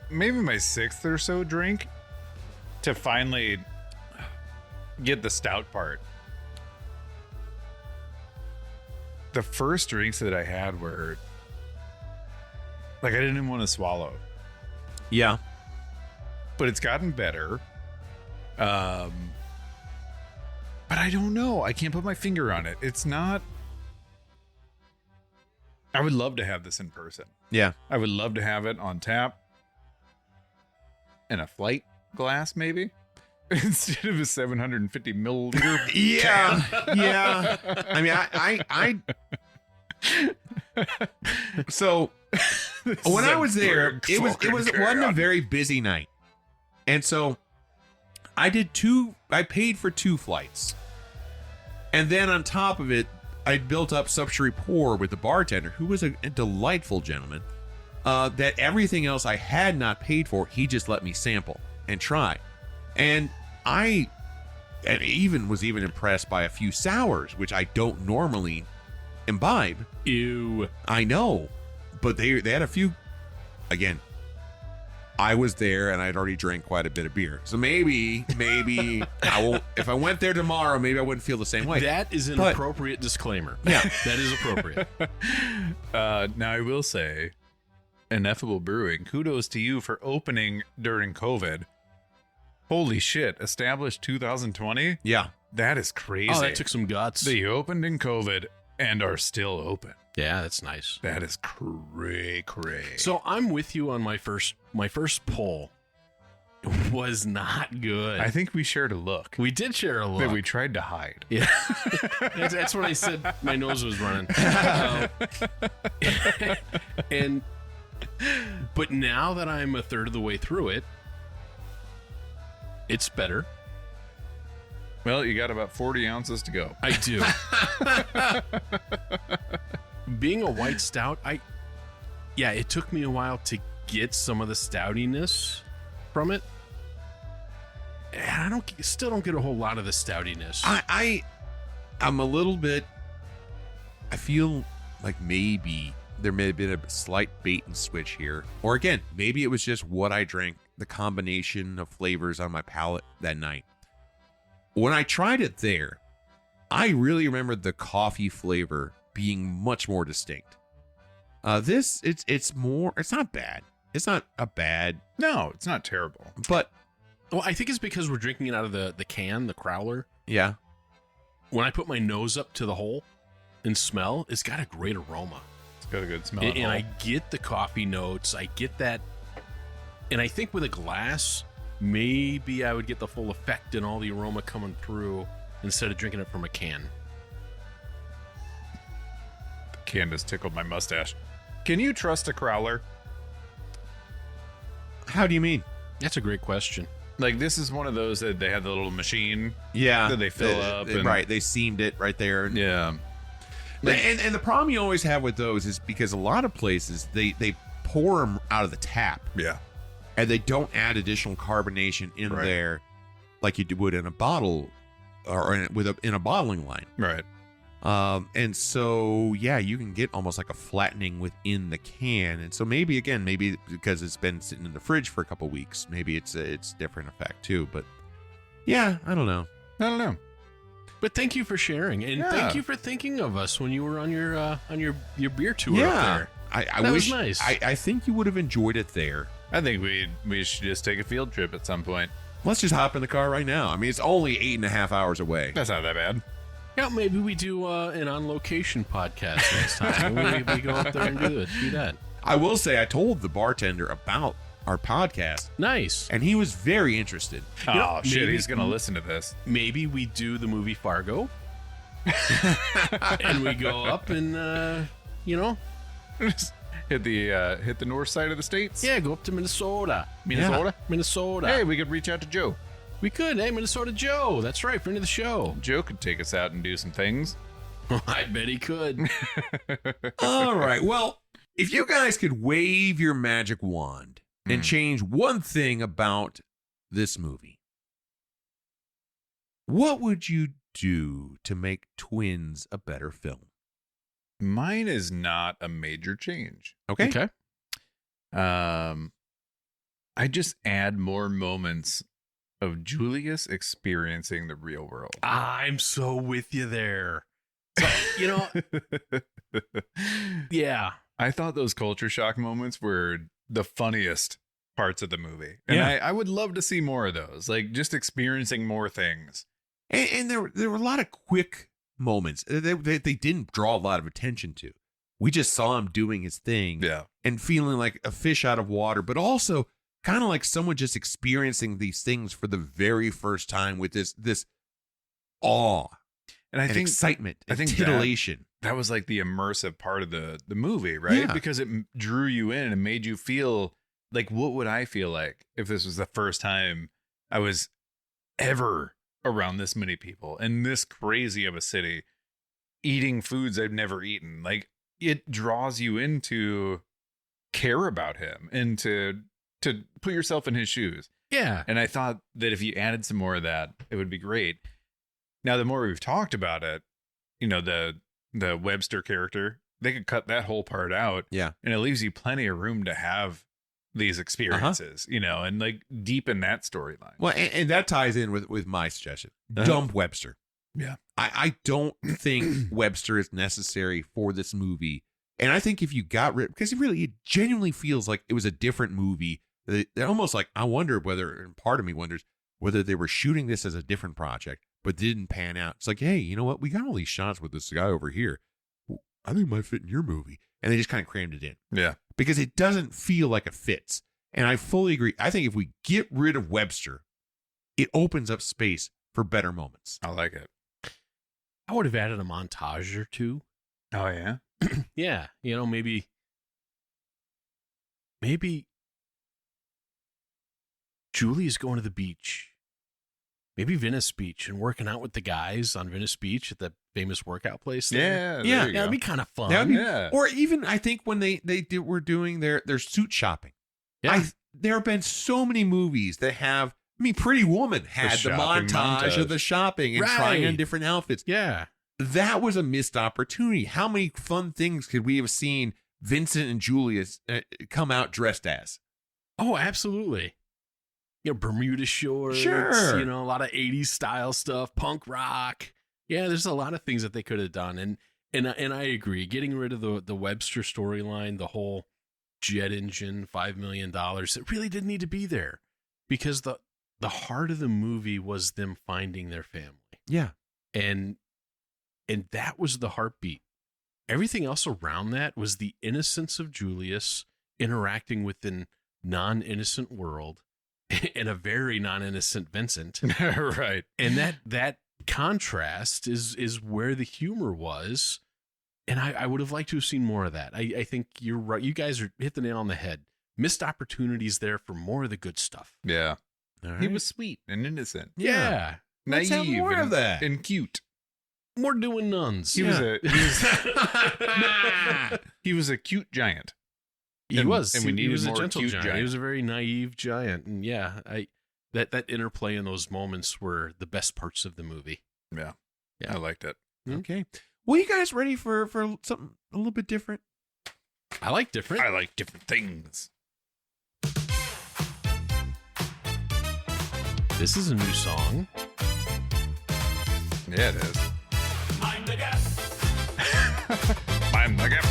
maybe my 6th or so drink to finally get the stout part. The first drinks that I had were like I didn't even want to swallow. Yeah. But it's gotten better. But I don't know. I can't put my finger on it. It's not. I would love to have this in person. Yeah. I would love to have it on tap in a flight glass, maybe. Instead of a 750 milliliter. Yeah. Yeah. I mean, so When I was there, big it fucking wasn't can. a very busy night. And so I paid for 2 flights. And then on top of it, I built up such rapport with the bartender, who was a delightful gentleman, that everything else I had not paid for, he just let me sample and try. And I was even impressed by a few sours, which I don't normally imbibe. Ew. I know, but they had a few. Again, I was there and I'd already drank quite a bit of beer, so maybe I will. If I went there tomorrow, maybe I wouldn't feel the same way. That is an appropriate disclaimer. Yeah, that is appropriate. Now I will say, Ineffable Brewing, kudos to you for opening during COVID. Holy shit! Established 2020. Yeah, that is crazy. Oh, that took some guts. They opened in COVID and are still open. Yeah, that's nice. That is cray. So I'm with you on my first poll. Was not good. I think we shared a look. We did share a look that we tried to hide. Yeah, that's when I said my nose was running. But now that I'm a third of the way through it, it's better. Well, you got about 40 ounces to go. I do. Being a white stout, it took me a while to get some of the stoutiness from it. And I still don't get a whole lot of the stoutiness. I'm a little bit. I feel like maybe there may have been a slight bait and switch here, or again, maybe it was just what I drank, the combination of flavors on my palate that night. When I tried it there, I really remembered the coffee flavor being much more distinct. It's not bad. It's not a bad. No, it's not terrible. But well, I think it's because we're drinking it out of the can, the crowler. Yeah. When I put my nose up to the hole and smell, it's got a great aroma. It's got a good smell. And I get the coffee notes. I get that. And I think with a glass, maybe I would get the full effect and all the aroma coming through instead of drinking it from a can. The can just tickled my mustache. Can you trust a crowler? How do you mean? That's a great question. Like, this is one of those that they have the little machine. Yeah. That they fill up. And, right. They seamed it right there. Yeah. And the problem you always have with those is because a lot of places, they pour them out of the tap. Yeah. And they don't add additional carbonation in there like you would in a bottle or in a bottling line. Right. And so, yeah, you can get almost like a flattening within the can. And so maybe because it's been sitting in the fridge for a couple weeks, maybe it's different effect too. But yeah, I don't know. But thank you for sharing, and thank you for thinking of us when you were on your beer tour up there. I that wish, was nice. I think you would have enjoyed it there. I think we should just take a field trip at some point. Let's just hop in the car right now. I mean, it's only 8.5 hours away. That's not that bad. Yeah, maybe we do an on-location podcast next time. Maybe we go up there and do that. I will say I told the bartender about our podcast. Nice. And he was very interested. Shit, he's going to listen to this. Maybe we do the movie Fargo. And we go up and, hit the north side of the states. Yeah, go up to Minnesota. Minnesota. Hey, we could reach out to Joe. We could. Hey, Minnesota Joe. That's right, friend of the show. Joe could take us out and do some things. I bet he could. All right. Well, if you guys could wave your magic wand and change one thing about this movie, what would you do to make Twins a better film? Mine is not a major change. Okay. I just add more moments of Julius experiencing the real world. I'm so with you there. So, yeah. I thought those culture shock moments were the funniest parts of the movie. And I would love to see more of those, like just experiencing more things. And there were a lot of quick moments they didn't draw a lot of attention to. We just saw him doing his thing and feeling like a fish out of water, but also kind of like someone just experiencing these things for the very first time with this awe and excitement and titillation. that was like the immersive part of the movie, right? Yeah. Because it drew you in and made you feel like, what would I feel like if this was the first time I was ever around this many people in this crazy of a city, eating foods I've never eaten? Like, it draws you into care about him and to put yourself in his shoes. Yeah. And I thought that if you added some more of that, it would be great. Now, the more we've talked about it, you know, the Webster character, they could cut that whole part out. Yeah. And it leaves you plenty of room to have these experiences, you know, and like deepen that storyline. Well, and that ties in with my suggestion. Dump Webster. Yeah. I don't think Webster is necessary for this movie. And I think if you got rid, because it genuinely feels like it was a different movie. They're almost like, I wonder whether, and part of me wonders whether they were shooting this as a different project, but didn't pan out. It's like, hey, you know what? We got all these shots with this guy over here. I think it might fit in your movie. And they just kind of crammed it in. Yeah. Because it doesn't feel like it fits. And I fully agree. I think if we get rid of Webster, it opens up space for better moments. I like it. I would have added a montage or two. Oh, yeah? Yeah. You know, maybe Julie's going to the beach. Maybe Venice Beach and working out with the guys on Venice Beach at the famous workout place there. Yeah. That'd be kind of fun. Or even, I think, when they were doing their suit shopping. Yeah. There have been so many movies that have, Pretty Woman had the montage of the shopping and trying on different outfits. Yeah. That was a missed opportunity. How many fun things could we have seen Vincent and Julius come out dressed as? Oh, absolutely. You know, Bermuda shorts. Sure. You know, a lot of 80s style stuff, punk rock. Yeah, there's a lot of things that they could have done. And I agree. Getting rid of the Webster storyline, the whole jet engine, $5 million, it really didn't need to be there. Because the heart of the movie was them finding their family. Yeah. And that was the heartbeat. Everything else around that was the innocence of Julius interacting with the non-innocent world and a very non-innocent Vincent. Right. And that contrast is where the humor was. And I would have liked to have seen more of that. I think you're right. You guys hit the nail on the head. Missed opportunities there for more of the good stuff. Yeah. Right. He was sweet and innocent. Yeah. Let's have Naive more of that. And cute. More doing nuns. He was a cute giant. He was. And we needed he was more a gentle cute giant. He was a very naive giant. And yeah, that interplay in those moments were the best parts of the movie. Yeah. I liked it. Okay. Well, you guys ready for something a little bit different? I like different. I like different things. This is a new song. Yeah, it is. Mind the gap. Mind the gap.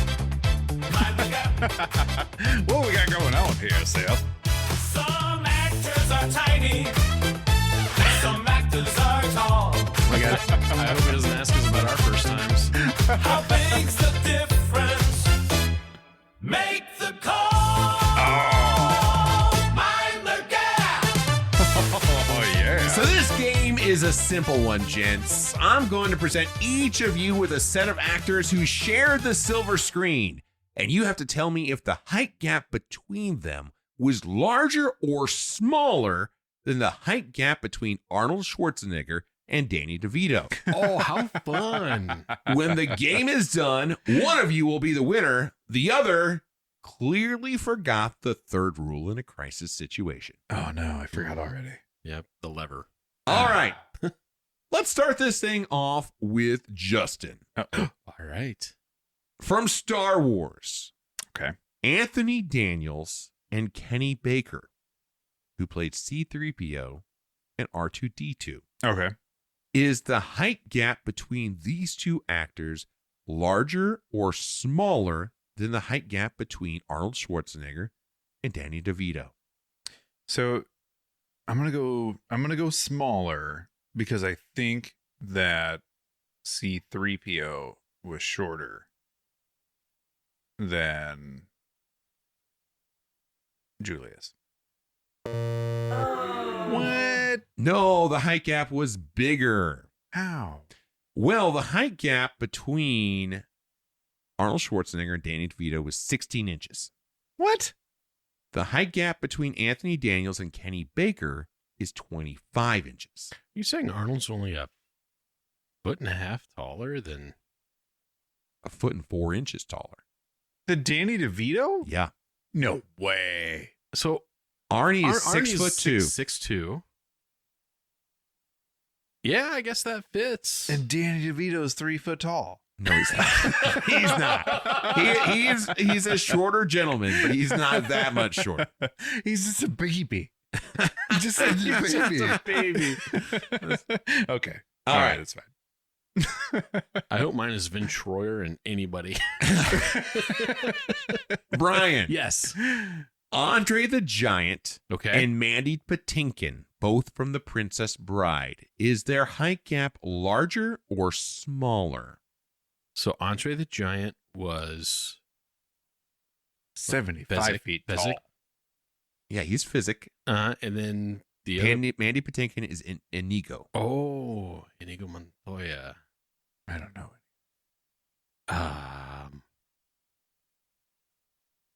Mind the gap. What we got going on here, Seth? Some actors are tiny. Some actors are tall. I hope he doesn't ask us about our first times. How big's the difference? Make the call. Mind the gap. Oh, yeah. So this game is a simple one, gents. I'm going to present each of you with a set of actors who share the silver screen. And you have to tell me if the height gap between them was larger or smaller than the height gap between Arnold Schwarzenegger and Danny DeVito. Oh, how fun. When the game is done, one of you will be the winner. The other clearly forgot the third rule in a crisis situation. Oh, no, I forgot already. Yep, the lever. All right. Let's start this thing off with Justin. All right. From Star Wars. Okay. Anthony Daniels and Kenny Baker, who played C-3PO and R2-D2. Okay. Is the height gap between these two actors larger or smaller than the height gap between Arnold Schwarzenegger and Danny DeVito? So I'm gonna go smaller because I think that C-3PO was shorter than Julius. What? No, the height gap was bigger. How? Well, the height gap between Arnold Schwarzenegger and Danny DeVito was 16 inches. What? The height gap between Anthony Daniels and Kenny Baker is 25 inches. You saying Arnold's only a 1.5 feet taller than 1.4 feet taller. The Danny DeVito? Yeah. No way. So Arnie is Arnie's 6'2". 6'2". Yeah, I guess that fits. And Danny DeVito is 3 foot tall. No, he's not. He's not. He's a shorter gentleman, but he's not that much short. He's just a baby. He's just a baby. Okay. All right, it's fine. I hope mine is Vin Troyer and anybody. Brian. Yes. Andre the Giant Okay. and Mandy Patinkin, both from The Princess Bride. Is their height gap larger or smaller? So Andre the Giant was 75 feet tall. Fezzik. Yeah, he's Physic. And then the other. Mandy Patinkin is Inigo. Oh, Inigo Montoya. I don't know.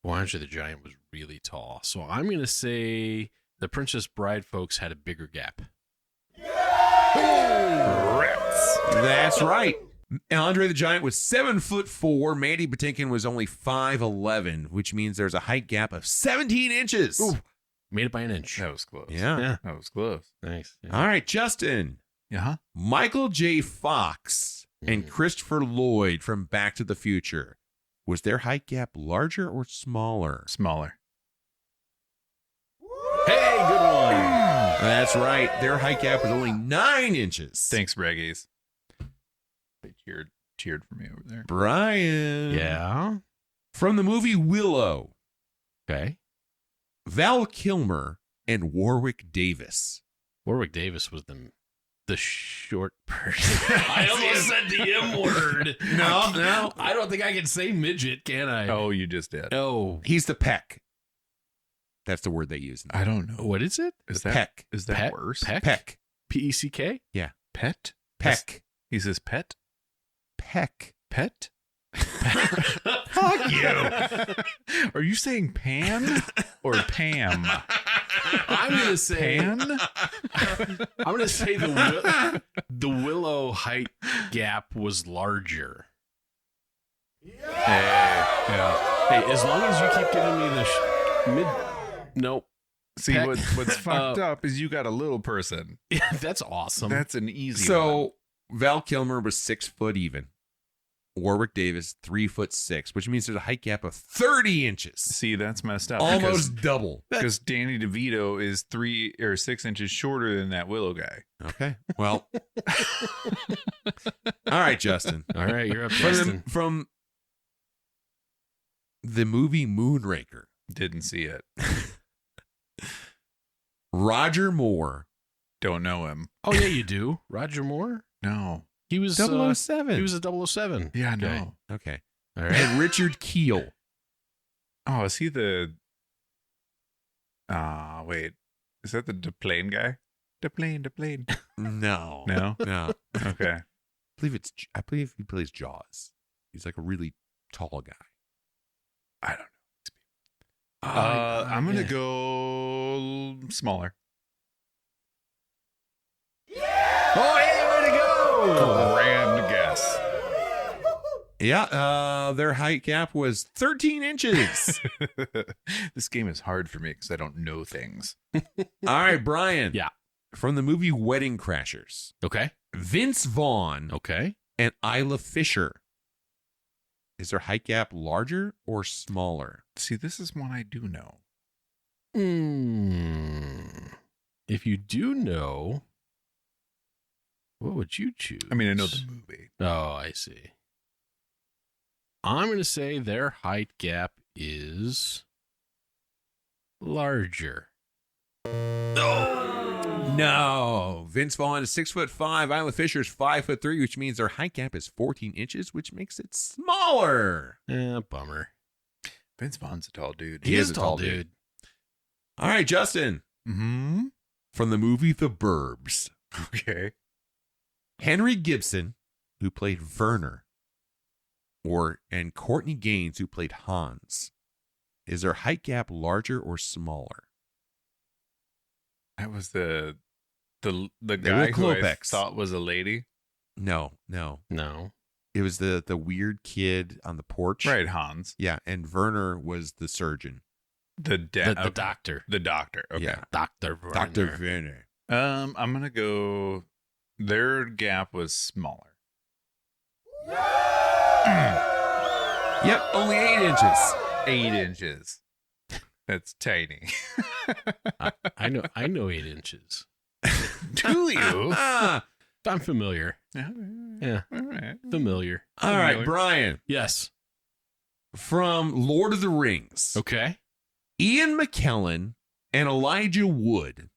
Well, Andre the Giant was really tall. So I'm going to say the Princess Bride folks had a bigger gap. That's right. Andre the Giant was 7'4". Mandy Patinkin was only 5'11", which means there's a height gap of 17 inches. Ooh, made it by an inch. That was close. Yeah. That was close. Thanks. Yeah. All right, Justin. Yeah. Michael J. Fox and Christopher Lloyd from Back to the Future. Was their height gap larger or smaller? Smaller. Hey, good one. That's right. Their height gap was only 9 inches. Thanks, Reggies. They cheered for me over there. Brian. Yeah. From the movie Willow. Okay. Val Kilmer and Warwick Davis. Warwick Davis was the short person. I almost said the M word. No. I don't think I can say midget, can I? Oh, you just did. Oh. He's the peck. That's the word they use. I don't know. What is it? Is The that peck. Is that Pet? worse? Peck? Peck. P-E-C-K? Yeah. Pet? Peck. He says pet? Peck. Pet? Fuck you. Are you saying Pan or Pam? I'm going to say... Pan? I'm going to say the Willow height gap was larger. Hey, as long as you keep giving me the mid... Nope. See, Peck. what's fucked up is you got a little person. Yeah, that's awesome. That's an easy one. So Val Kilmer was 6 foot even. Warwick Davis 3'6", which means there's a height gap of 30 inches. See, that's messed up. Almost double. Because Danny DeVito is 3 or 6 inches shorter than that Willow guy. Okay. Well. All right, Justin. All right, you're up, Justin. From the movie Moonraker. Didn't see it. Roger Moore. Don't know him. Oh, yeah, you do. Roger Moore? No. He was 007. He was a 007. Yeah, Okay. no. Okay. All right. And Richard Keel. Oh, is he the... wait. Is that the plane guy? The plane. No. No? No. Okay. I believe he plays Jaws. He's like a really tall guy. I don't know. Oh, I'm going to go smaller. Oh, hey, way to go! Grand guess. Yeah, their height gap was 13 inches. This game is hard for me because I don't know things. All right, Brian. Yeah. From the movie Wedding Crashers. Okay. Vince Vaughn Okay. and Isla Fisher. Is their height gap larger or smaller? See, this is one I do know. If you do know, what would you choose? I mean, I know the movie. Oh, I see. I'm going to say their height gap is larger. No. Vince Vaughn is 6'5". Isla Fisher is 5'3", which means their height gap is 14 inches, which makes it smaller. Bummer. Vince Vaughn's a tall dude. He is a tall dude. All right, Justin. Mm-hmm. From the movie The Burbs. Okay. Henry Gibson, who played Werner, and Courtney Gaines, who played Hans. Is their height gap larger or smaller? That was the guy who I thought was a lady. No. It was the weird kid on the porch. Right, Hans. Yeah, and Werner was the surgeon. The doctor. The doctor. Okay. Yeah. Dr. Werner. Dr. Werner. I'm gonna go. Their gap was smaller. Yep, only 8 inches. 8 inches. That's tiny. I know 8 inches. Do you? I'm familiar. Yeah. All right. Familiar. All right, Brian. Yes. From Lord of the Rings. Okay. Ian McKellen and Elijah Wood.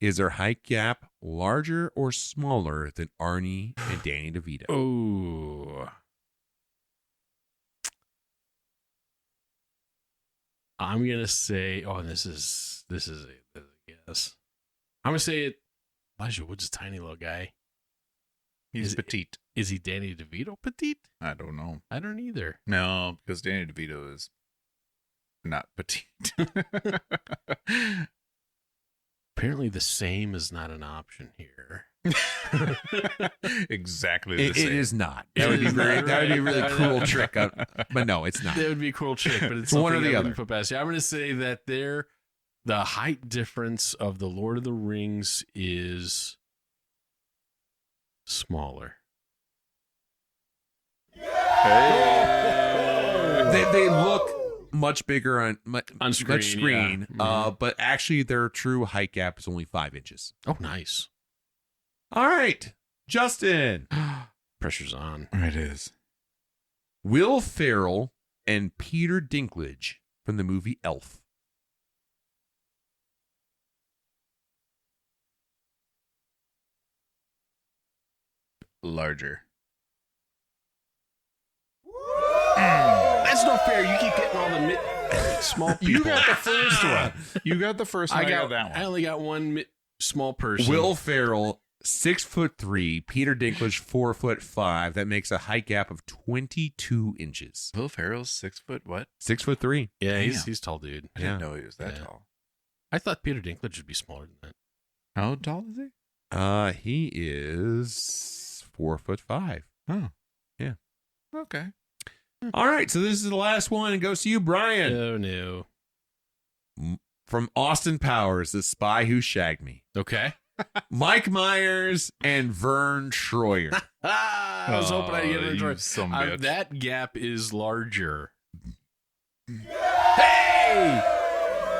Is their height gap larger or smaller than Arnie and Danny DeVito? Oh. I'm going to say, this is a guess. I'm going to say Elijah Wood's a tiny little guy. He's petite. Is he Danny DeVito petite? I don't know. I don't either. No, because Danny DeVito is not petite. Apparently the same is not an option here. Exactly the same. It is not. That would be a really cruel trick. But no, it's not. That would be a cruel trick, but it's one or the I other. wouldn't put past you. I'm going to say that the height difference of the Lord of the Rings is smaller. They look much bigger on screen. Much screen Yeah. But actually their true height gap is only 5 inches. Oh, nice. All right, Justin. Pressure's on. It is. Will Ferrell and Peter Dinklage from the movie Elf. Larger. That's not fair. You keep getting all the small people. You got the first one. You got the first one. I got that one. I only got one small person. Will Ferrell, 6'3", Peter Dinklage, 4'5". That makes a height gap of 22 inches. Will Ferrell's 6 foot what? 6'3". Yeah, he's tall, dude. I didn't know he was that tall. I thought Peter Dinklage would be smaller than that. How tall is he? He is 4'5". Oh, yeah. Okay. All right, so this is the last one. It goes to you, Brian. Oh, no. From Austin Powers, The Spy Who Shagged Me. Okay. Mike Myers and Vern Troyer. I was hoping I'd get Vern Troyer. Some bitch. That gap is larger. Hey!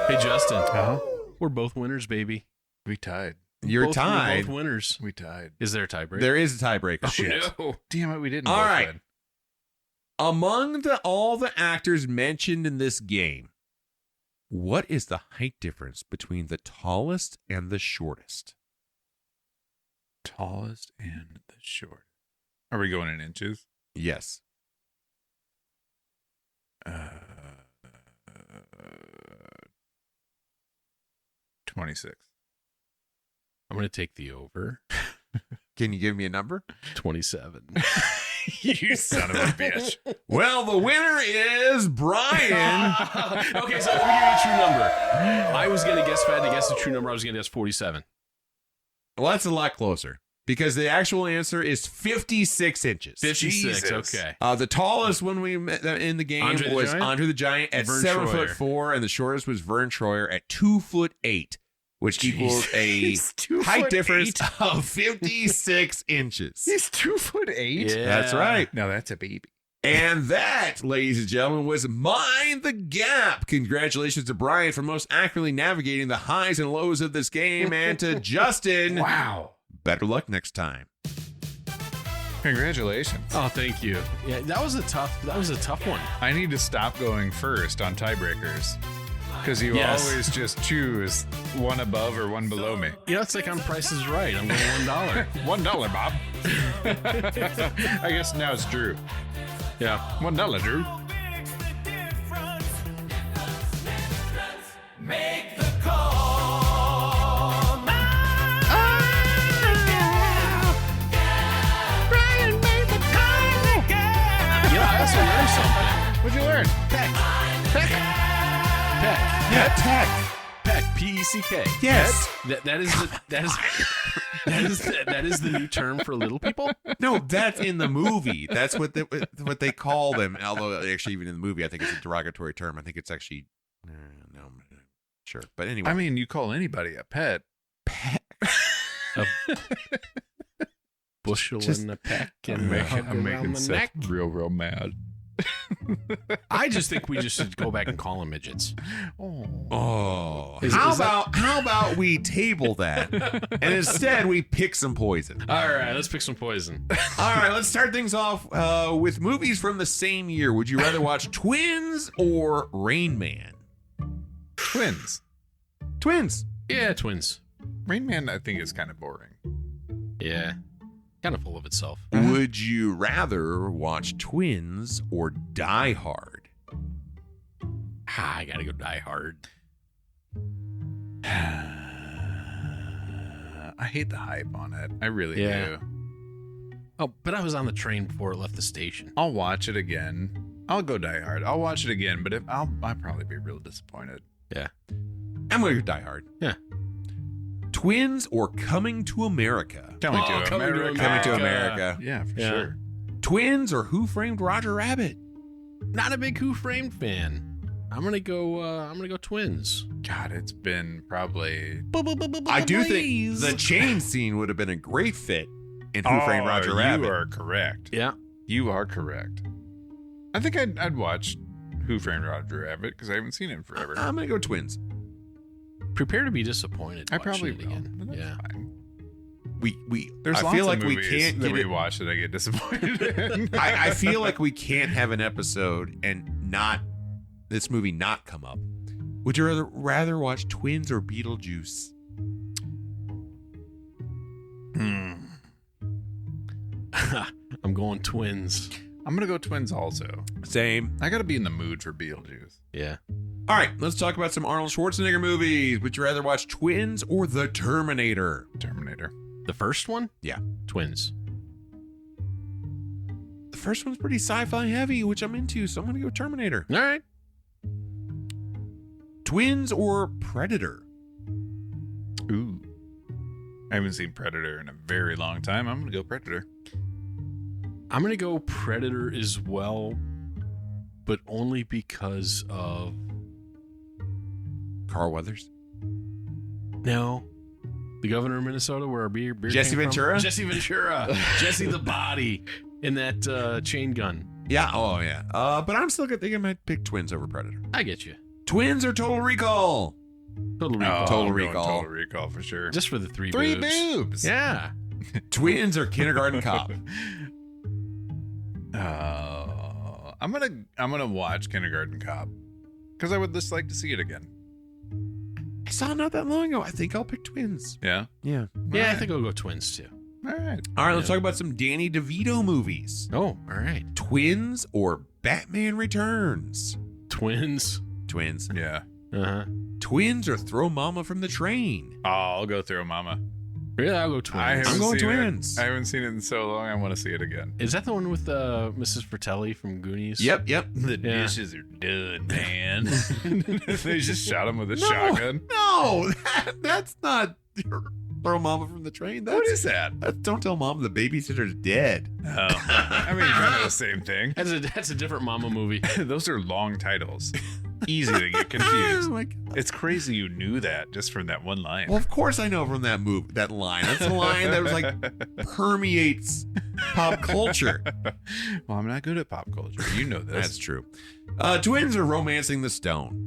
Hey, Justin. Uh-huh. We're both winners, baby. We tied. You're tied. We're both winners. We tied. Is there a tiebreaker? There is a tiebreaker. Oh, Shit. no. Damn it, we didn't. All both right. win. Among all the actors mentioned in this game, what is the height difference between the tallest and the shortest? Tallest and the short. Are we going in inches? Yes. 26. I'm going to take the over. Can you give me a number? 27. You son of a bitch. Well, the winner is Brian. Okay, so let me give you a true number. I was going to guess, if I had to guess the true number, I was going to guess 47. Well, that's a lot closer because the actual answer is 56 inches. 56, Jesus. okay. The tallest one we met in the game Andre the was Giant? Andre the Giant at Vern 7'4", and the shortest was Vern Troyer at 2'8", which equals a He's 2'8". height difference of 56 inches. He's 2'8". Yeah. That's right. No, that's a baby. And that, ladies and gentlemen, was Mind the Gap. Congratulations to Brian for most accurately navigating the highs and lows of this game, and to Justin. Wow. Better luck next time. Congratulations. Oh, thank you. Yeah, that was a tough one. I need to stop going first on tiebreakers because you Yes. always just choose one above or one below me. You know, it's like on Price is Right. I'm going $1. $1, Bob. I guess now it's Drew. Yeah. $1, Drew. Make the call. Yeah, I PCK. Yes. That is the new term for little people. No, that's in the movie. That's what they call them. Although actually, even in the movie, I think it's a derogatory term. I think it's actually no, I'm not sure. But anyway, I mean, you call anybody a pet. A bushel and a peck and I'm making the Seth neck. real mad. I just think we just should go back and call them midgets. Oh, Is how that- about we table that and instead we pick some poison? All right, let's pick some poison. All right, let's start things off with movies from the same year. Would you rather watch Twins or Rain Man? Twins. Twins. Yeah, Twins. Rain Man, I think, is kind of boring. Yeah, kind of full of itself. Would you rather watch Twins or Die Hard? I gotta go Die Hard. I hate the hype on it. I really Yeah. do. Oh, but I was on the train before it left the station. I'll watch it again. I'll go Die Hard. I'll watch it again, but I'll probably be real disappointed. Yeah. I'm going to go Die Hard. Yeah. Twins or Coming to America? Coming to America. Coming to America. Yeah, for Yeah. sure. Twins or Who Framed Roger Rabbit? Not a big Who Framed fan. I'm gonna go Twins. God, it's been probably. I do think the chain scene would have been a great fit in Who Framed Roger Rabbit. You are correct. Yeah. You are correct. I think I'd watch Who Framed Roger Rabbit because I haven't seen it in forever. I'm going to go Twins. Prepare to be disappointed. I watching probably it will. again. But that's Yeah. fine. I Lots feel of like we movies can't that get we it. watch that I get disappointed in. I feel like we can't have an episode and not this movie not come up. Would you rather watch Twins or Beetlejuice? I'm going Twins. I'm gonna go Twins also. Same. I gotta be in the mood for Beetlejuice. Yeah. All right, let's talk about some Arnold Schwarzenegger movies. Would you rather watch Twins or The Terminator? Terminator. The first one? Yeah. Twins. The first one's pretty sci-fi heavy, which I'm into, so I'm going to go Terminator. All right. Twins or Predator? Ooh. I haven't seen Predator in a very long time. I'm gonna go Predator. I'm gonna go Predator as well, but only because of Carl Weathers? no, the governor of Minnesota, where our beer Jesse came from. Ventura? Jesse Ventura. Jesse the Body in that chain gun. Yeah. Oh, yeah. But I'm still going to think I might pick Twins over Predator. I get you. Twins or Total Recall? Total Recall. Total I'm going Recall. Total Recall for sure. Just for the three Three boobs. boobs. Yeah. Twins or Kindergarten Cop? I'm gonna watch Kindergarten Cop because I would just like to see it again. I saw it not that long ago. I think I'll pick Twins. Yeah. Yeah. Yeah, I Alright. think I'll go Twins too. All right. All right, let's talk about some Danny DeVito movies. Oh, all right. Twins or Batman Returns? Twins. Twins. Yeah. Uh-huh. Twins or Throw Mama from the Train? Oh, I'll go through Mama. Yeah, I'll go Twins. I haven't I'm going seen it. Twins. I haven't seen it in so long. I want to see it again. Is that the one with Mrs. Fratelli from Goonies? Yep. The Yeah. dishes are done, man. They just shot him with a shotgun. No, that's not Throw Mama from the Train. What is that? That's Don't Tell Mom the Babysitter's Dead. Oh, I mean, kind of the same thing. That's a different Mama movie. Those are long titles. Easy to get confused. Oh my God. It's crazy you knew that just from that one line. Well, of course I know from that line. That's a line that was like permeates pop culture. Well, I'm not good at pop culture. You know this. That's true. Twins or Romancing the Stone?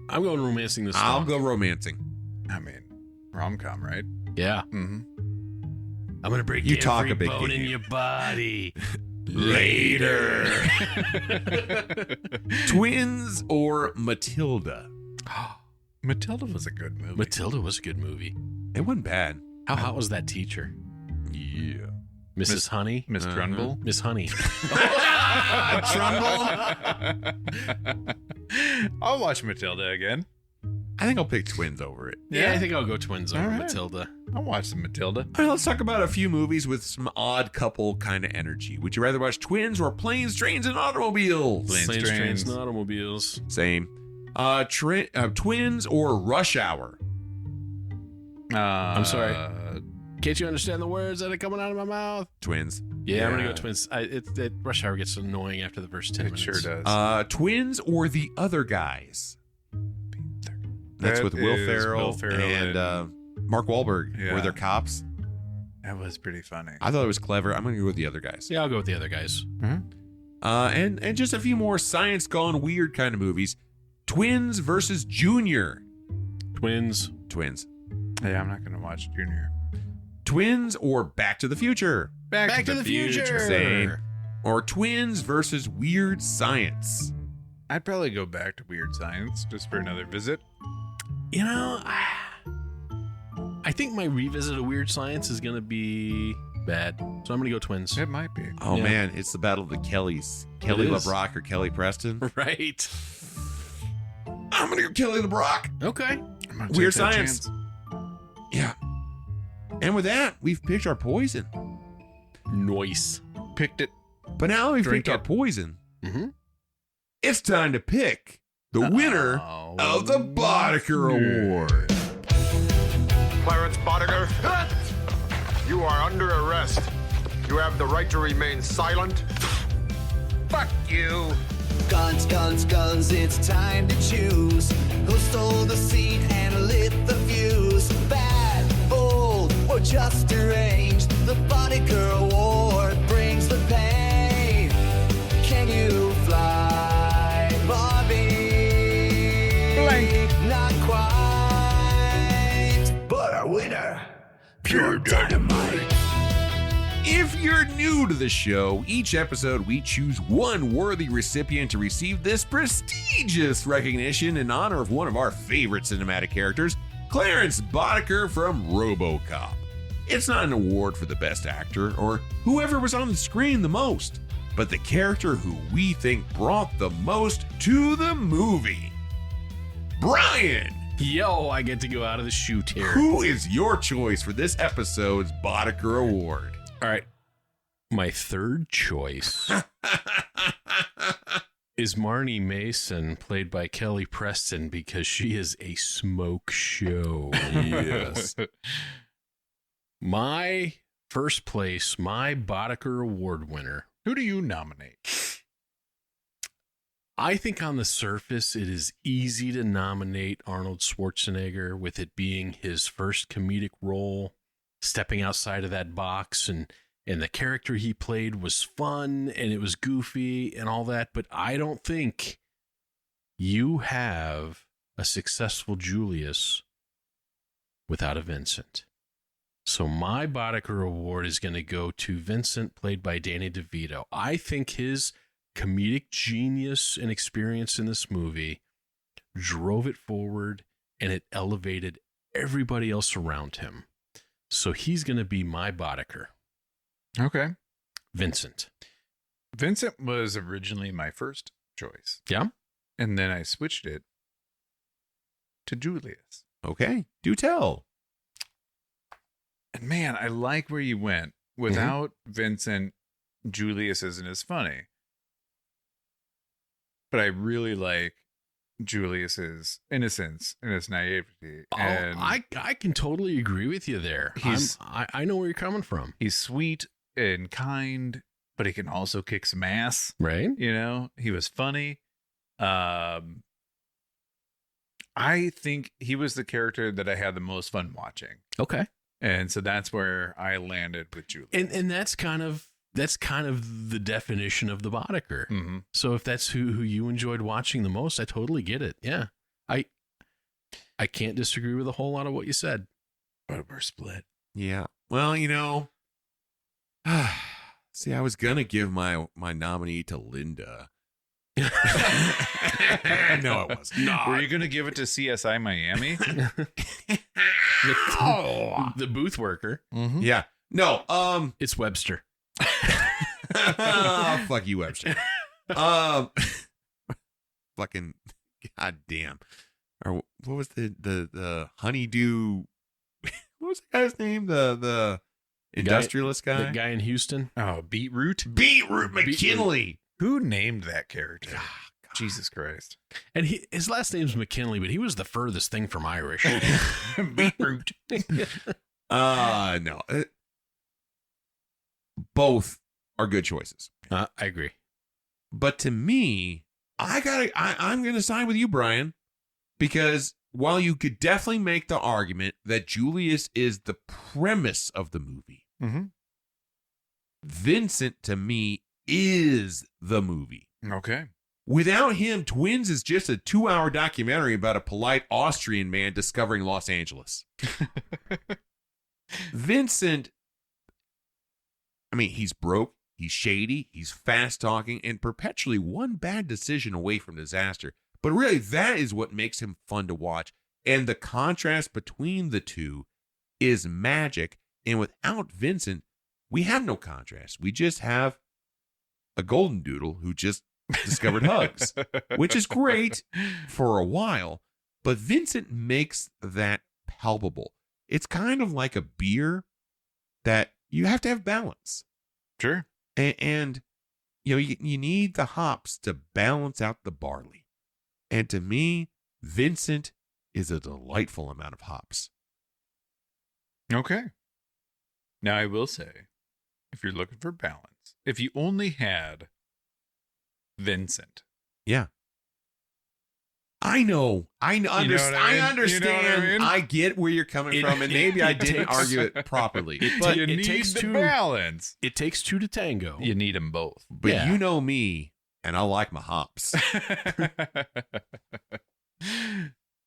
I'm going Romancing the Stone. I'll go Romancing. I mean, rom-com, right? Yeah. Mm-hmm. I'm going to break You talk every a big bone in game. your body. Later. Twins or Matilda? Matilda was a good movie. Matilda was a good movie. It wasn't bad. How hot was that teacher? Yeah. Mrs. Honey? Miss Trunbull. Miss Honey. Trumbull? I'll watch Matilda again. I think I'll pick Twins over it. Yeah, I think I'll go Twins over All right. Matilda. I'll watch some Matilda. All right, let's talk about a few movies with some odd couple kind of energy. Would you rather watch Twins or Planes, Trains, and Automobiles? Planes, Trains, Trains. and automobiles. Same. Twins or Rush Hour? I'm sorry. Can't you understand the words that are coming out of my mouth? Twins. Yeah, I'm gonna go Twins. Rush Hour gets annoying after the first 10 minutes. It sure does. Twins or The Other Guys? That's with Will Ferrell and Mark Wahlberg, where they're cops. That was pretty funny. I thought it was clever. I'm going to go with The Other Guys. Yeah, I'll go with The Other Guys. And just a few more science gone weird kind of movies. Twins versus Junior. Twins. Yeah, I'm not going to watch Junior. Twins or Back to the Future? Back to the Future. Same. Or Twins versus Weird Science? I'd probably go back to Weird Science just for another visit. You know, I think my revisit of Weird Science is going to be bad. So I'm going to go Twins. It might be. Oh, man. It's the battle of the Kellys. Kelly LeBrock or Kelly Preston? Right. I'm going to go Kelly LeBrock. Okay. Weird Science. Yeah. And with that, we've picked our poison. Nice. Picked it. But now that we've picked our poison, it's time to pick the winner of the Boddicker Award. Clarence Boddicker, you are under arrest. You have the right to remain silent. Fuck you. Guns, guns, guns, it's time to choose. Who stole the seat and lit the fuse? Bad, bold, or just deranged? The Boddicker Award brings the pain. Can you fly, Bobby? Blank. Not quite, but our winner, pure dynamite. If you're new to the show, each episode we choose one worthy recipient to receive this prestigious recognition in honor of one of our favorite cinematic characters, Clarence Boddicker from RoboCop. It's not an award for the best actor or whoever was on the screen the most, but the character who we think brought the most to the movie. Brian! Yo, I get to go out of the chute here. Who is your choice for this episode's Boddicker Award? All right. My third choice is Marnie Mason, played by Kelly Preston, because she is a smoke show. Yes. My first place, my Boddicker Award winner. Who do you nominate? I think on the surface, it is easy to nominate Arnold Schwarzenegger, with it being his first comedic role, stepping outside of that box, and the character he played was fun and it was goofy and all that. But I don't think you have a successful Julius without a Vincent. So my Boddicker Award is going to go to Vincent, played by Danny DeVito. I think his comedic genius and experience in this movie drove it forward, and it elevated everybody else around him. So he's going to be my Boddicker. Okay. Vincent. Vincent was originally my first choice. Yeah. And then I switched it to Julius. Okay. Do tell. And man, I like where you went. Without Vincent, Julius isn't as funny. But I really like Julius's innocence and his naivety. And I can totally agree with you there. I know where you're coming from. He's sweet and kind, but he can also kick some ass. Right. You know, he was funny. I think he was the character that I had the most fun watching. Okay. And so that's where I landed with Julius. And that's kind of the definition of the Boddicker. Mm-hmm. So if that's who you enjoyed watching the most, I totally get it. Yeah. I can't disagree with a whole lot of what you said. But we're split. Yeah. Well, you know, see, I was going to give my nominee to Linda. No, it was not. Were you going to give it to CSI Miami? The booth worker. Mm-hmm. Yeah. No, it's Webster. Oh, fuck you, Webster. Fucking goddamn. Or what was the honeydew? What was the guy's name? The industrialist guy? The guy in Houston? Oh, Beetroot? Beetroot McKinley. Who named that character? Oh, Jesus Christ. And his last name's McKinley, but he was the furthest thing from Irish. Beetroot. No. Both are good choices. I agree. But to me, I'm going to side with you, Brian, because while you could definitely make the argument that Julius is the premise of the movie, Vincent, to me, is the movie. Okay. Without him, Twins is just a 2-hour documentary about a polite Austrian man discovering Los Angeles. Vincent, I mean, he's broke, he's shady, he's fast-talking, and perpetually one bad decision away from disaster. But really, that is what makes him fun to watch. And the contrast between the two is magic. And without Vincent, we have no contrast. We just have a golden doodle who just discovered hugs, which is great for a while. But Vincent makes that palpable. It's kind of like a beer that you have to have balance. Sure. And you know, you need the hops to balance out the barley. And to me, Vincent is a delightful amount of hops. Okay. Now, I will say, if you're looking for balance, if you only had Vincent. Yeah. I know. I understand. I understand. You know what I mean? I get where you're coming from, and maybe I didn't argue it properly. But you need the balance. It takes two to tango. You need them both. But you know me, and I like my hops.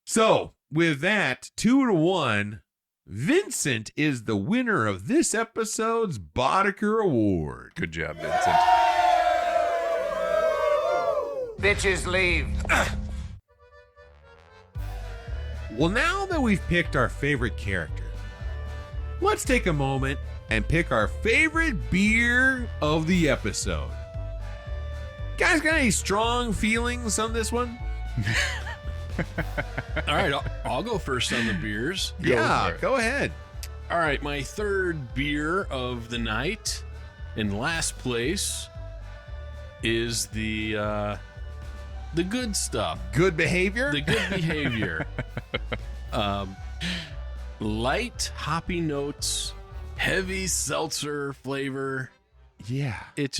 So, with that, 2-1, Vincent is the winner of this episode's Boddicker Award. Good job, Vincent. Bitches leave. Well, now that we've picked our favorite character, let's take a moment and pick our favorite beer of the episode. Guys, got any strong feelings on this one? All right, I'll go first on the beers. Go ahead. All right, my third beer of the night, in last place, is the good stuff. Good behavior? The good behavior. Light, hoppy notes, heavy seltzer flavor. Yeah. It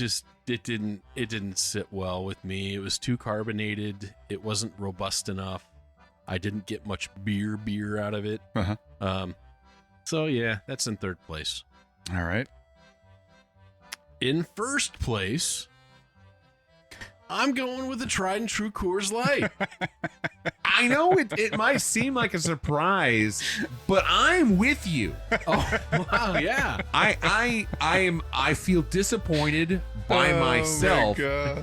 didn't sit well with me. It was too carbonated. It wasn't robust enough. I didn't get much beer out of it. So yeah, that's in third place. All right. In first place, I'm going with the tried and true Coors Light. I know it might seem like a surprise, but I'm with you. Oh, wow, yeah. I feel disappointed by myself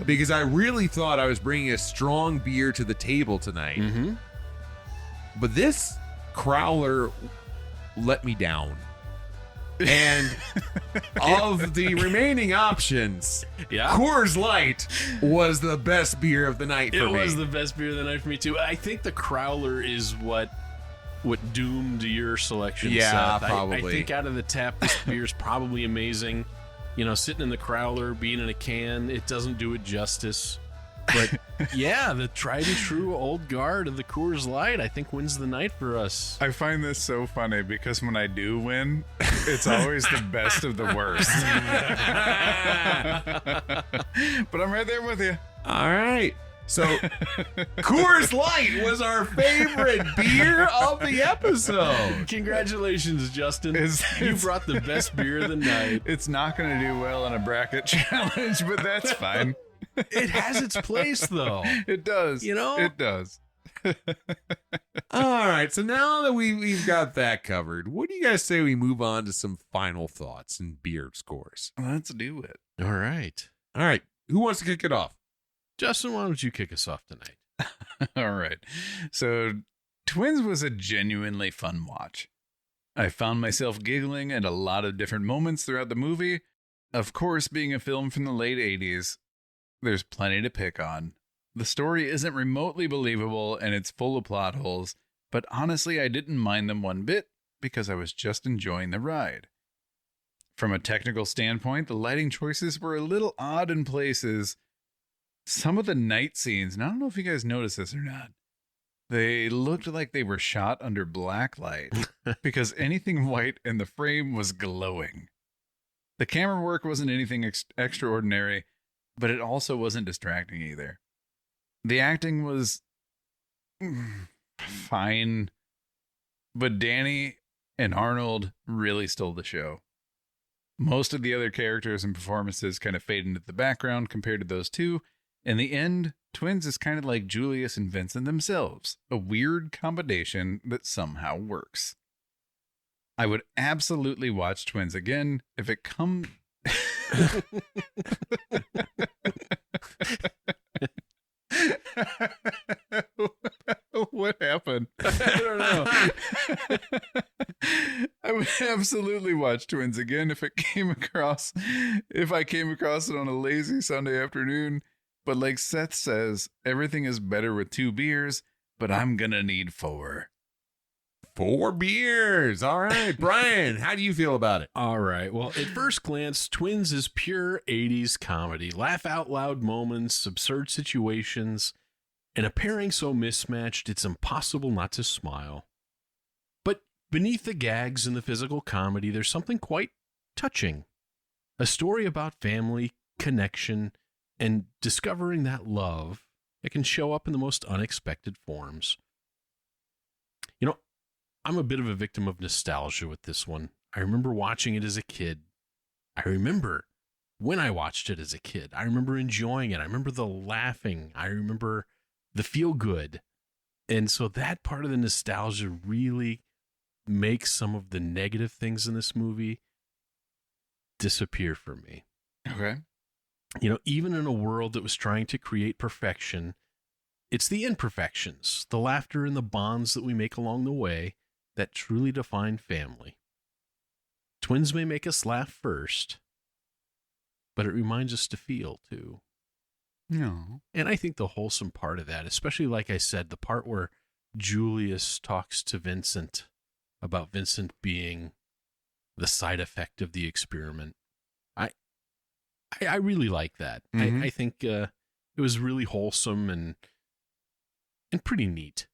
because I really thought I was bringing a strong beer to the table tonight. Mm-hmm. But this crowler let me down. And of the remaining options, Coors Light was the best beer of the night for me. It was the best beer of the night for me, too. I think the Crowler is what doomed your selection, Yeah, Seth. probably. I think out of the tap, this beer is probably amazing. You know, sitting in the Crowler, being in a can, it doesn't do it justice. But yeah, the tried and true old guard of the Coors Light, I think, wins the night for us. I find this so funny because when I do win, it's always the best of the worst. But I'm right there with you. All right. So, Coors Light was our favorite beer of the episode. Congratulations, Justin. You brought the best beer of the night. It's not going to do well in a bracket challenge, but that's fine. It has its place, though. It does. You know? It does. All right. So now that we've got that covered, what do you guys say we move on to some final thoughts and beer scores? Let's do it. All right. All right. Who wants to kick it off? Justin, why don't you kick us off tonight? All right. So Twins was a genuinely fun watch. I found myself giggling at a lot of different moments throughout the movie. Of course, being a film from the late 80s, there's plenty to pick on. The story isn't remotely believable and it's full of plot holes, but honestly, I didn't mind them one bit because I was just enjoying the ride. From a technical standpoint, the lighting choices were a little odd in places, some of the night scenes, and I don't know if you guys noticed this or not, they looked like they were shot under black light because anything white in the frame was glowing. The camera work wasn't anything extraordinary, but it also wasn't distracting either. The acting was fine, but Danny and Arnold really stole the show. Most of the other characters and performances kind of fade into the background compared to those two. In the end, Twins is kind of like Julius and Vincent themselves, a weird combination that somehow works. I would absolutely watch Twins again if it come. What happened? I don't know. I would absolutely watch Twins again if I came across it on a lazy Sunday afternoon. But like Seth says, everything is better with 2 beers, but I'm gonna need 4. 4 beers. All right, Brian, how do you feel about it? All right. Well, at first glance, Twins is pure 80s comedy. Laugh out loud moments, absurd situations, and a pairing so mismatched it's impossible not to smile. But beneath the gags and the physical comedy, there's something quite touching. A story about family, connection, and discovering that love that can show up in the most unexpected forms. You know, I'm a bit of a victim of nostalgia with this one. I remember watching it as a kid. I remember when I watched it as a kid. I remember enjoying it. I remember the laughing. I remember the feel good. And so that part of the nostalgia really makes some of the negative things in this movie disappear for me. Okay. You know, even in a world that was trying to create perfection, it's the imperfections, the laughter and the bonds that we make along the way that truly define family. Twins may make us laugh first, but it reminds us to feel too. No. And I think the wholesome part of that, especially like I said, the part where Julius talks to Vincent about Vincent being the side effect of the experiment. I really like that. Mm-hmm. I think it was really wholesome and pretty neat.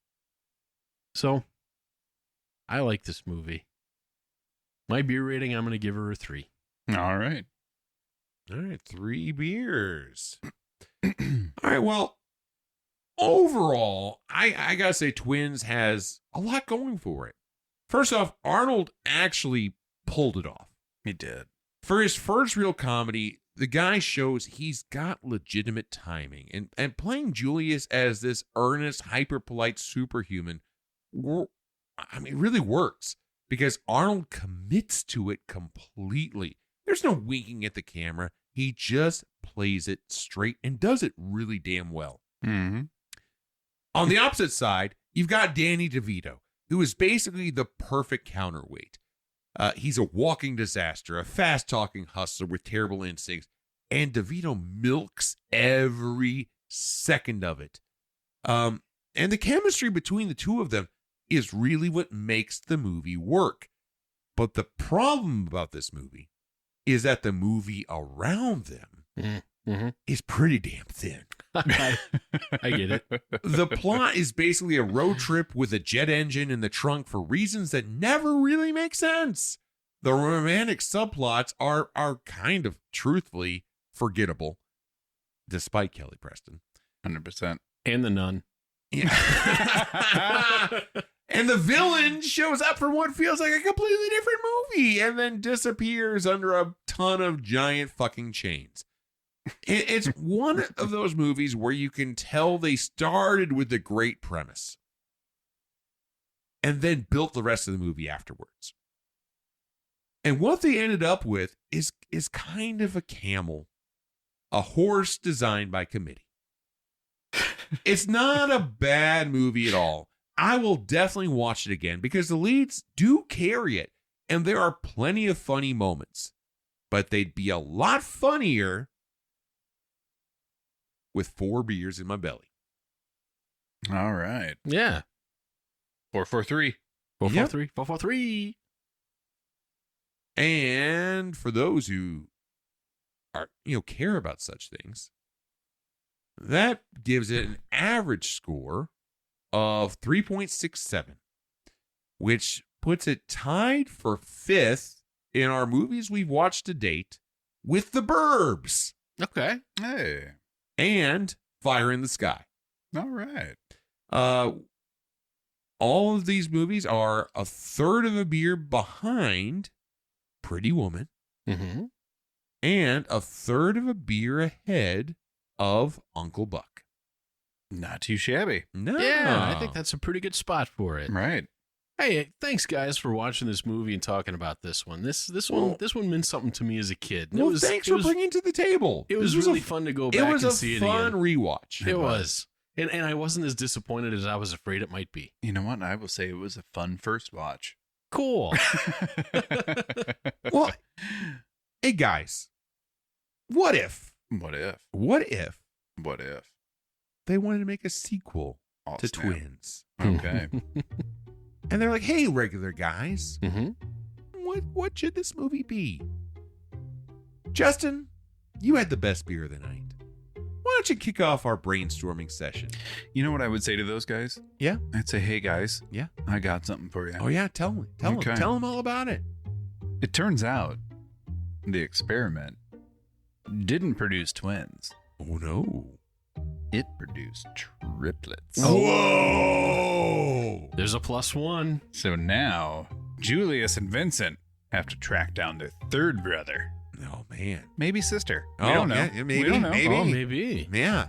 So I like this movie. My beer rating, I'm going to give her a 3. All right. 3 beers. All right. Well, overall, I got to say Twins has a lot going for it. First off, Arnold actually pulled it off. He did. For his first real comedy, the guy shows he's got legitimate timing. And playing Julius as this earnest, hyper-polite superhuman, really works. Because Arnold commits to it completely. There's no winking at the camera. He just plays it straight and does it really damn well. Mm-hmm. On the opposite side, you've got Danny DeVito, who is basically the perfect counterweight. He's a walking disaster, a fast-talking hustler with terrible instincts, and DeVito milks every second of it. And the chemistry between the two of them is really what makes the movie work. But the problem about this movie is that the movie around them is pretty damn thin. I get it. The plot is basically a road trip with a jet engine in the trunk for reasons that never really make sense. The romantic subplots are kind of truthfully forgettable, despite Kelly Preston. 100%. And the nun. Yeah. And the villain shows up for what feels like a completely different movie and then disappears under a ton of giant fucking chains. It's one of those movies where you can tell they started with a great premise and then built the rest of the movie afterwards. And what they ended up with is kind of a camel, a horse designed by committee. It's not a bad movie at all. I will definitely watch it again because the leads do carry it and there are plenty of funny moments, but they'd be a lot funnier with 4 beers in my belly. All right. Yeah. 443. 443. 443. And for those who are, care about such things, That gives it an average score of 3.67, which puts it tied for 5th in our movies we've watched to date with The Burbs. Okay. Hey. And Fire in the Sky. All right. All of these movies are a third of a beer behind Pretty Woman Mm-hmm. and a third of a beer ahead of Uncle Buck. Not too shabby. No. Yeah, I think that's a pretty good spot for it. Right. Hey, thanks guys for watching this movie and talking about this one. This one meant something to me as a kid. Well, thanks for bringing it to the table. It was really fun to go back and see it again. It was a fun rewatch. It was. And I wasn't as disappointed as I was afraid it might be. You know what? I will say it was a fun first watch. Cool. Well, hey guys, what if they wanted to make a sequel to snap. Twins? Okay. And they're like, hey, regular guys, Mm-hmm. what should this movie be? Justin, you had the best beer of the night. Why don't you kick off our brainstorming session? You know what I would say to those guys? Yeah. I'd say, hey guys. Yeah. I got something for you. Oh yeah, tell them all about it. It turns out the experiment didn't produce twins. Oh no. It produced triplets. Whoa! There's a +1. So now Julius and Vincent have to track down their third brother. Oh man. Maybe sister. Oh, We don't know. yeah, maybe, We don't know. maybe. Oh, maybe. Yeah.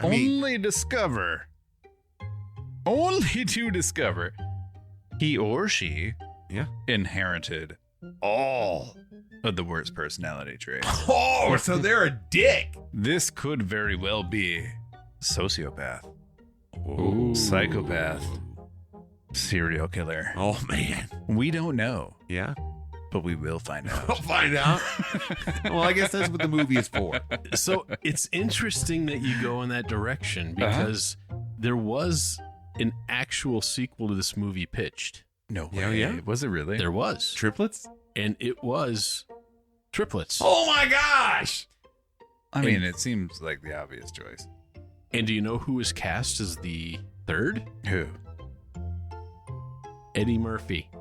Only to discover he or she inherited all of the worst personality traits. Oh, so they're a dick. This could very well be sociopath, psychopath, serial killer. Oh man. We don't know. Yeah. But we will find out. We'll find out. Well, I guess that's what the movie is for. So it's interesting that you go in that direction because there was an actual sequel to this movie pitched. No way. Yeah, yeah. Was it really? There was. Triplets? And it was triplets. Oh my gosh. I mean, it seems like the obvious choice. And do you know who was cast as the third? Who? Eddie Murphy.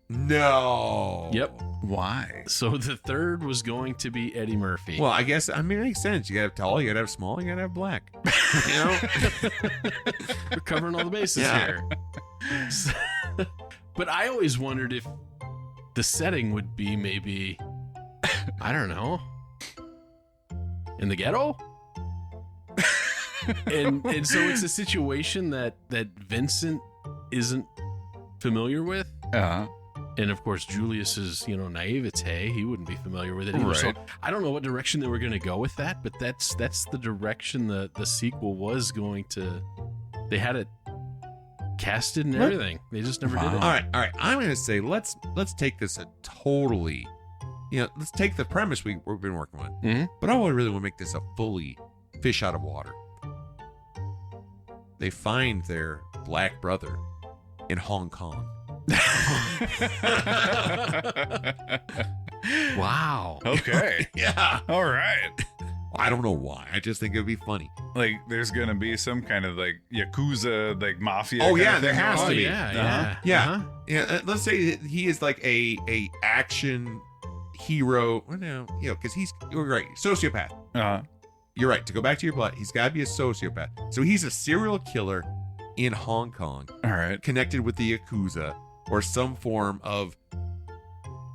No. Yep. Why? So the third was going to be Eddie Murphy. Well, I guess, it makes sense. You gotta have tall, you gotta have small, you gotta have black. You know? We're covering all the bases here. So, but I always wondered if the setting would be maybe, I don't know, in the ghetto? and so it's a situation that Vincent isn't familiar with. Uh-huh. And of course, Julius's, naivete, he wouldn't be familiar with it either. Right. So I don't know what direction they were going to go with that, but that's the direction the sequel was going to. They had it casted and everything. They just never did it. All right. I'm going to say let's take this a totally, let's take the premise we've been working on, but I really want to make this a fully fish out of water. They find their black brother in Hong Kong. Wow. Okay. Yeah. All right. I don't know why. I just think it would be funny. Like, there's gonna be some kind of Yakuza, mafia. Oh kind yeah, of there thing has going to be. on. Yeah. Let's say he is like a action hero. Well, no, because you're right, sociopath. Uh-huh. You're right. To go back to your plot, he's got to be a sociopath. So he's a serial killer in Hong Kong. All right. Connected with the Yakuza or some form of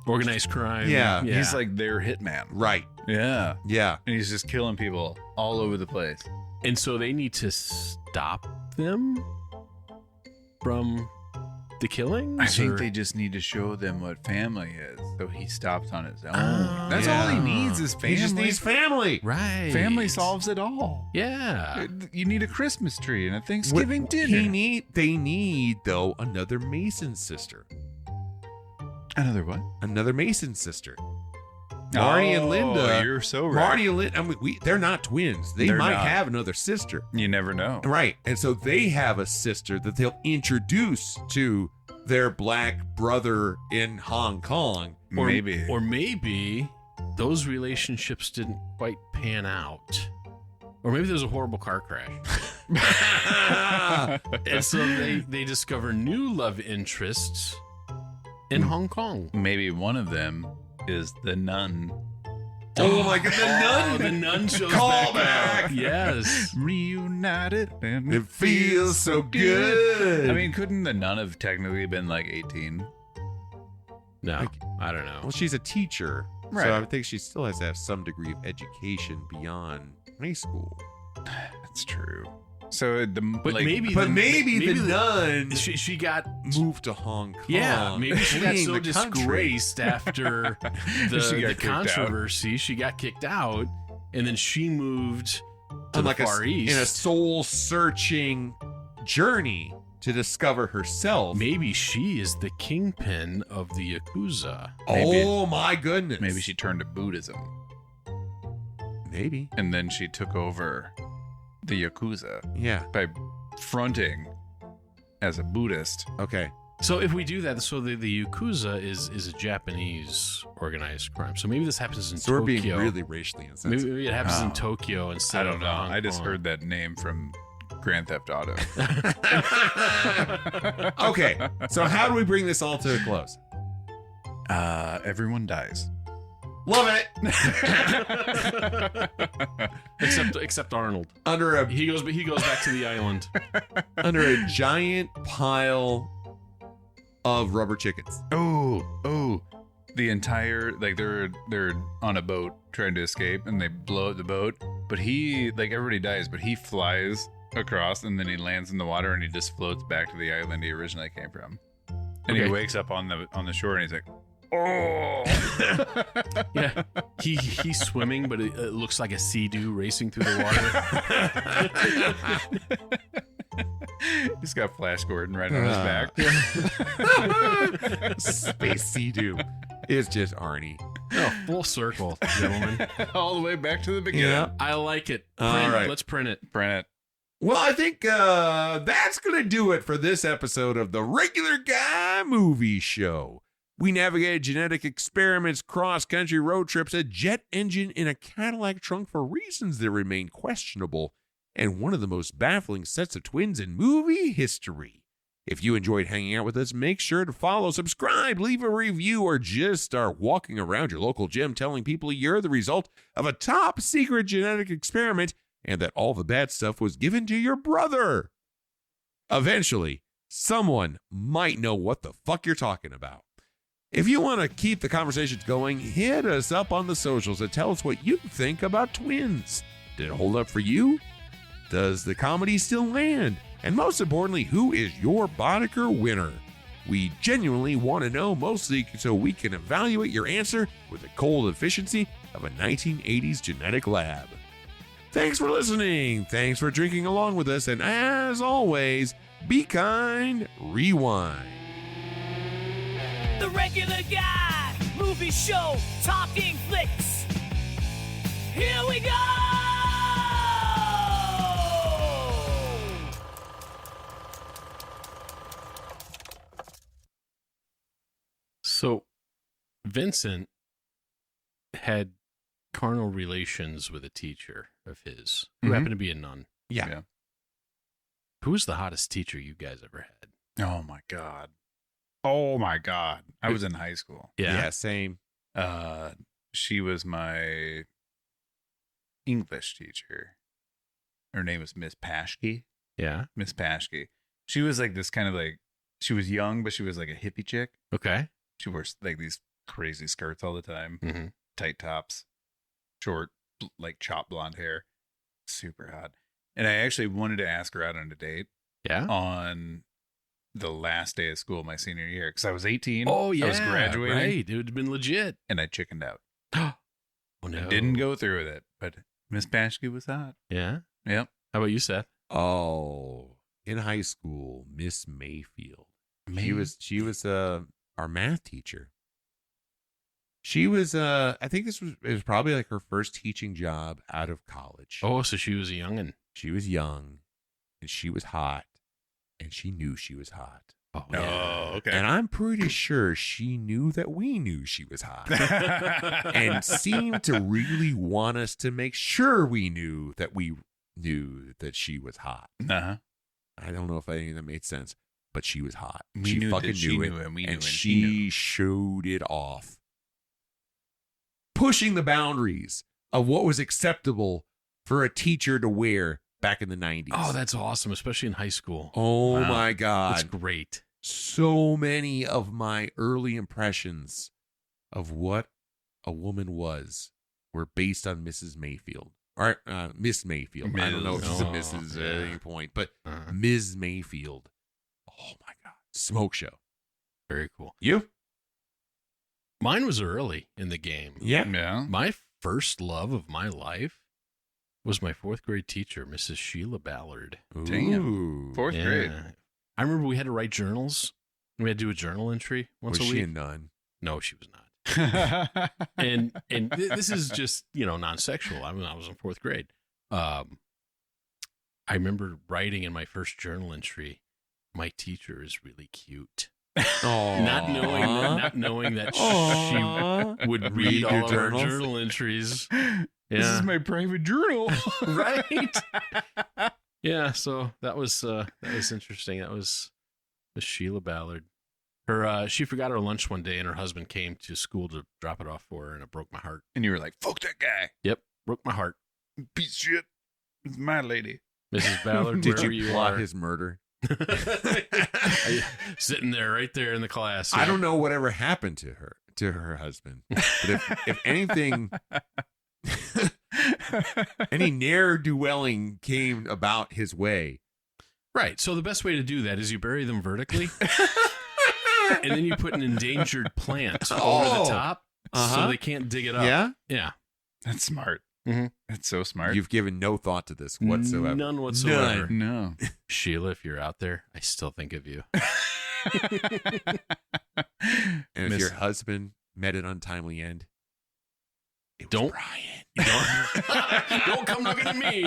organized crime. Yeah. He's like their hitman. Right. Yeah. Yeah. And he's just killing people all over the place. And so they need to stop them from the killings? I think they just need to show them what family is, so he stops on his own. That's yeah. all he needs is family. He just needs family. Right. Family solves it all. Yeah. You need a Christmas tree and a Thanksgiving dinner. They need, though, another Mason sister. Another what? Another Mason sister. Marty and Linda. You're so right. Marty and Linda, they're not twins. They're might not have another sister. You never know. Right. And so they have a sister that they'll introduce to their black brother in Hong Kong. Or maybe those relationships didn't quite pan out. Or maybe there's a horrible car crash. And so they discover new love interests in Hong Kong. Maybe one of them is the nun. Oh my god, the nun! The nun shows Call back. back. Yes. Reunited. And It feels so good. I mean, couldn't the nun have technically been like 18? No, I don't know. Well, she's a teacher, Right. so I would think she still has to have some degree of education beyond high school. That's true. So But maybe the nun she got moved to Hong Kong. Yeah, maybe she got fleeing so the country. disgraced after She got the kicked out. controversy. She got kicked out, and then she moved to On the like Far East. in a soul-searching journey to discover herself. Maybe she is the kingpin of the Yakuza. Oh my goodness. Maybe she turned to Buddhism. Maybe. And then she took over the Yakuza. Yeah. By fronting as a Buddhist. Okay. So if we do that, so the Yakuza is a Japanese organized crime. So maybe this happens in So Tokyo. we're being really racially insensitive. Maybe it happens in Tokyo instead I don't of know. Hong I just Kong. heard that name from Grand Theft Auto. Okay. So how do we bring this all to a close? Everyone dies. Love it. except Arnold. He goes back to the island. Under a giant pile of rubber chickens. Oh. The entire, like, they're on a boat trying to escape and they blow up the boat, but he, like, everybody dies, but he flies across and then he lands in the water and he just floats back to the island he originally came from. And he wakes up on the shore and he's like, oh. Yeah, he's swimming, but it looks like a sea-doo racing through the water. He's got Flash Gordon right on his back. Space Sea-Doo. It's just Arnie. Oh, full circle, gentlemen. All the way back to the beginning. Yeah. I like it. All right. Let's print it. Well, I think that's going to do it for this episode of the Regular Guy Movie Show. We navigated genetic experiments, cross-country road trips, a jet engine in a Cadillac trunk for reasons that remain questionable, and one of the most baffling sets of twins in movie history. If you enjoyed hanging out with us, make sure to follow, subscribe, leave a review, or just start walking around your local gym telling people you're the result of a top-secret genetic experiment and that all the bad stuff was given to your brother. Eventually, someone might know what the fuck you're talking about. If you want to keep the conversations going, hit us up on the socials and tell us what you think about twins. Did it hold up for you? Does the comedy still land? And most importantly, who is your Boddicker winner? We genuinely want to know, mostly so we can evaluate your answer with the cold efficiency of a 1980s genetic lab. Thanks for listening. Thanks for drinking along with us. And as always, be kind, rewind. The Regular Guy Movie Show, talking flicks. Here we go! So, Vincent had carnal relations with a teacher of his who happened to be a nun. Yeah. Who was the hottest teacher you guys ever had? Oh my God. I was in high school. Yeah, same. She was my English teacher. Her name was Miss Paschke. Yeah. Miss Paschke. She was like this kind of like, she was young, but she was like a hippie chick. Okay. She wore like these crazy skirts all the time, Mm-hmm. tight tops, short, like chopped blonde hair. Super hot. And I actually wanted to ask her out on a date. Yeah. On the last day of school, my senior year, because I was 18. Oh, yeah. I was graduating. Right. It would have been legit. And I chickened out. Oh, no. I didn't go through with it, but Miss Paschke was hot. Yeah. Yep. How about you, Seth? Oh, in high school, Miss Mayfield. She was our math teacher. She was I think it was probably like her first teaching job out of college. Oh, so she was a youngin'. She was young, and she was hot, and she knew she was hot. Oh, yeah. Okay. And I'm pretty sure she knew that we knew she was hot, and seemed to really want us to make sure we knew that we knew that she was hot. Uh-huh. I don't know if any of that made sense, but she was hot. We she knew fucking that she knew it, knew and we knew and and she she knew. showed it off. Pushing the boundaries of what was acceptable for a teacher to wear back in the 90s. Oh, that's awesome, especially in high school. Oh Wow. my God. That's great. So many of my early impressions of what a woman was were based on Mrs. Mayfield. Or Miss Mayfield. I don't know if she's a Mrs. at any point, but Ms. Mayfield. Oh my God. Smoke show. Very cool. You? Mine was early in the game. Yeah. Yeah. My first love of my life was my fourth grade teacher, Mrs. Sheila Ballard. Damn. Fourth grade. I remember we had to write journals. We had to do a journal entry once a week. Was she a nun? No, she was not. and this is just, non-sexual. I was in fourth grade. I remember writing in my first journal entry, my teacher is really cute. Not knowing that she would read all of our journal entries. This is my private journal. Right. Yeah, so that was interesting. That was Miss Sheila Ballard. She forgot her lunch one day, and her husband came to school to drop it off for her, and it broke my heart. And you were like, "Fuck that guy." Yep, broke my heart. Piece of shit. It's my lady. Mrs. Ballard, did wherever you you plot are. his murder? Sitting there, right there in the class. I don't know whatever happened to her husband. But if anything, any ne'er-do-welling came about his way. Right. So the best way to do that is you bury them vertically, and then you put an endangered plant over the top, so they can't dig it up. Yeah? Yeah. That's smart. Mm-hmm. That's so smart. You've given no thought to this whatsoever. None whatsoever. No. Sheila, if you're out there, I still think of you. And if your husband met an untimely end, it was Brian. Don't come looking at me.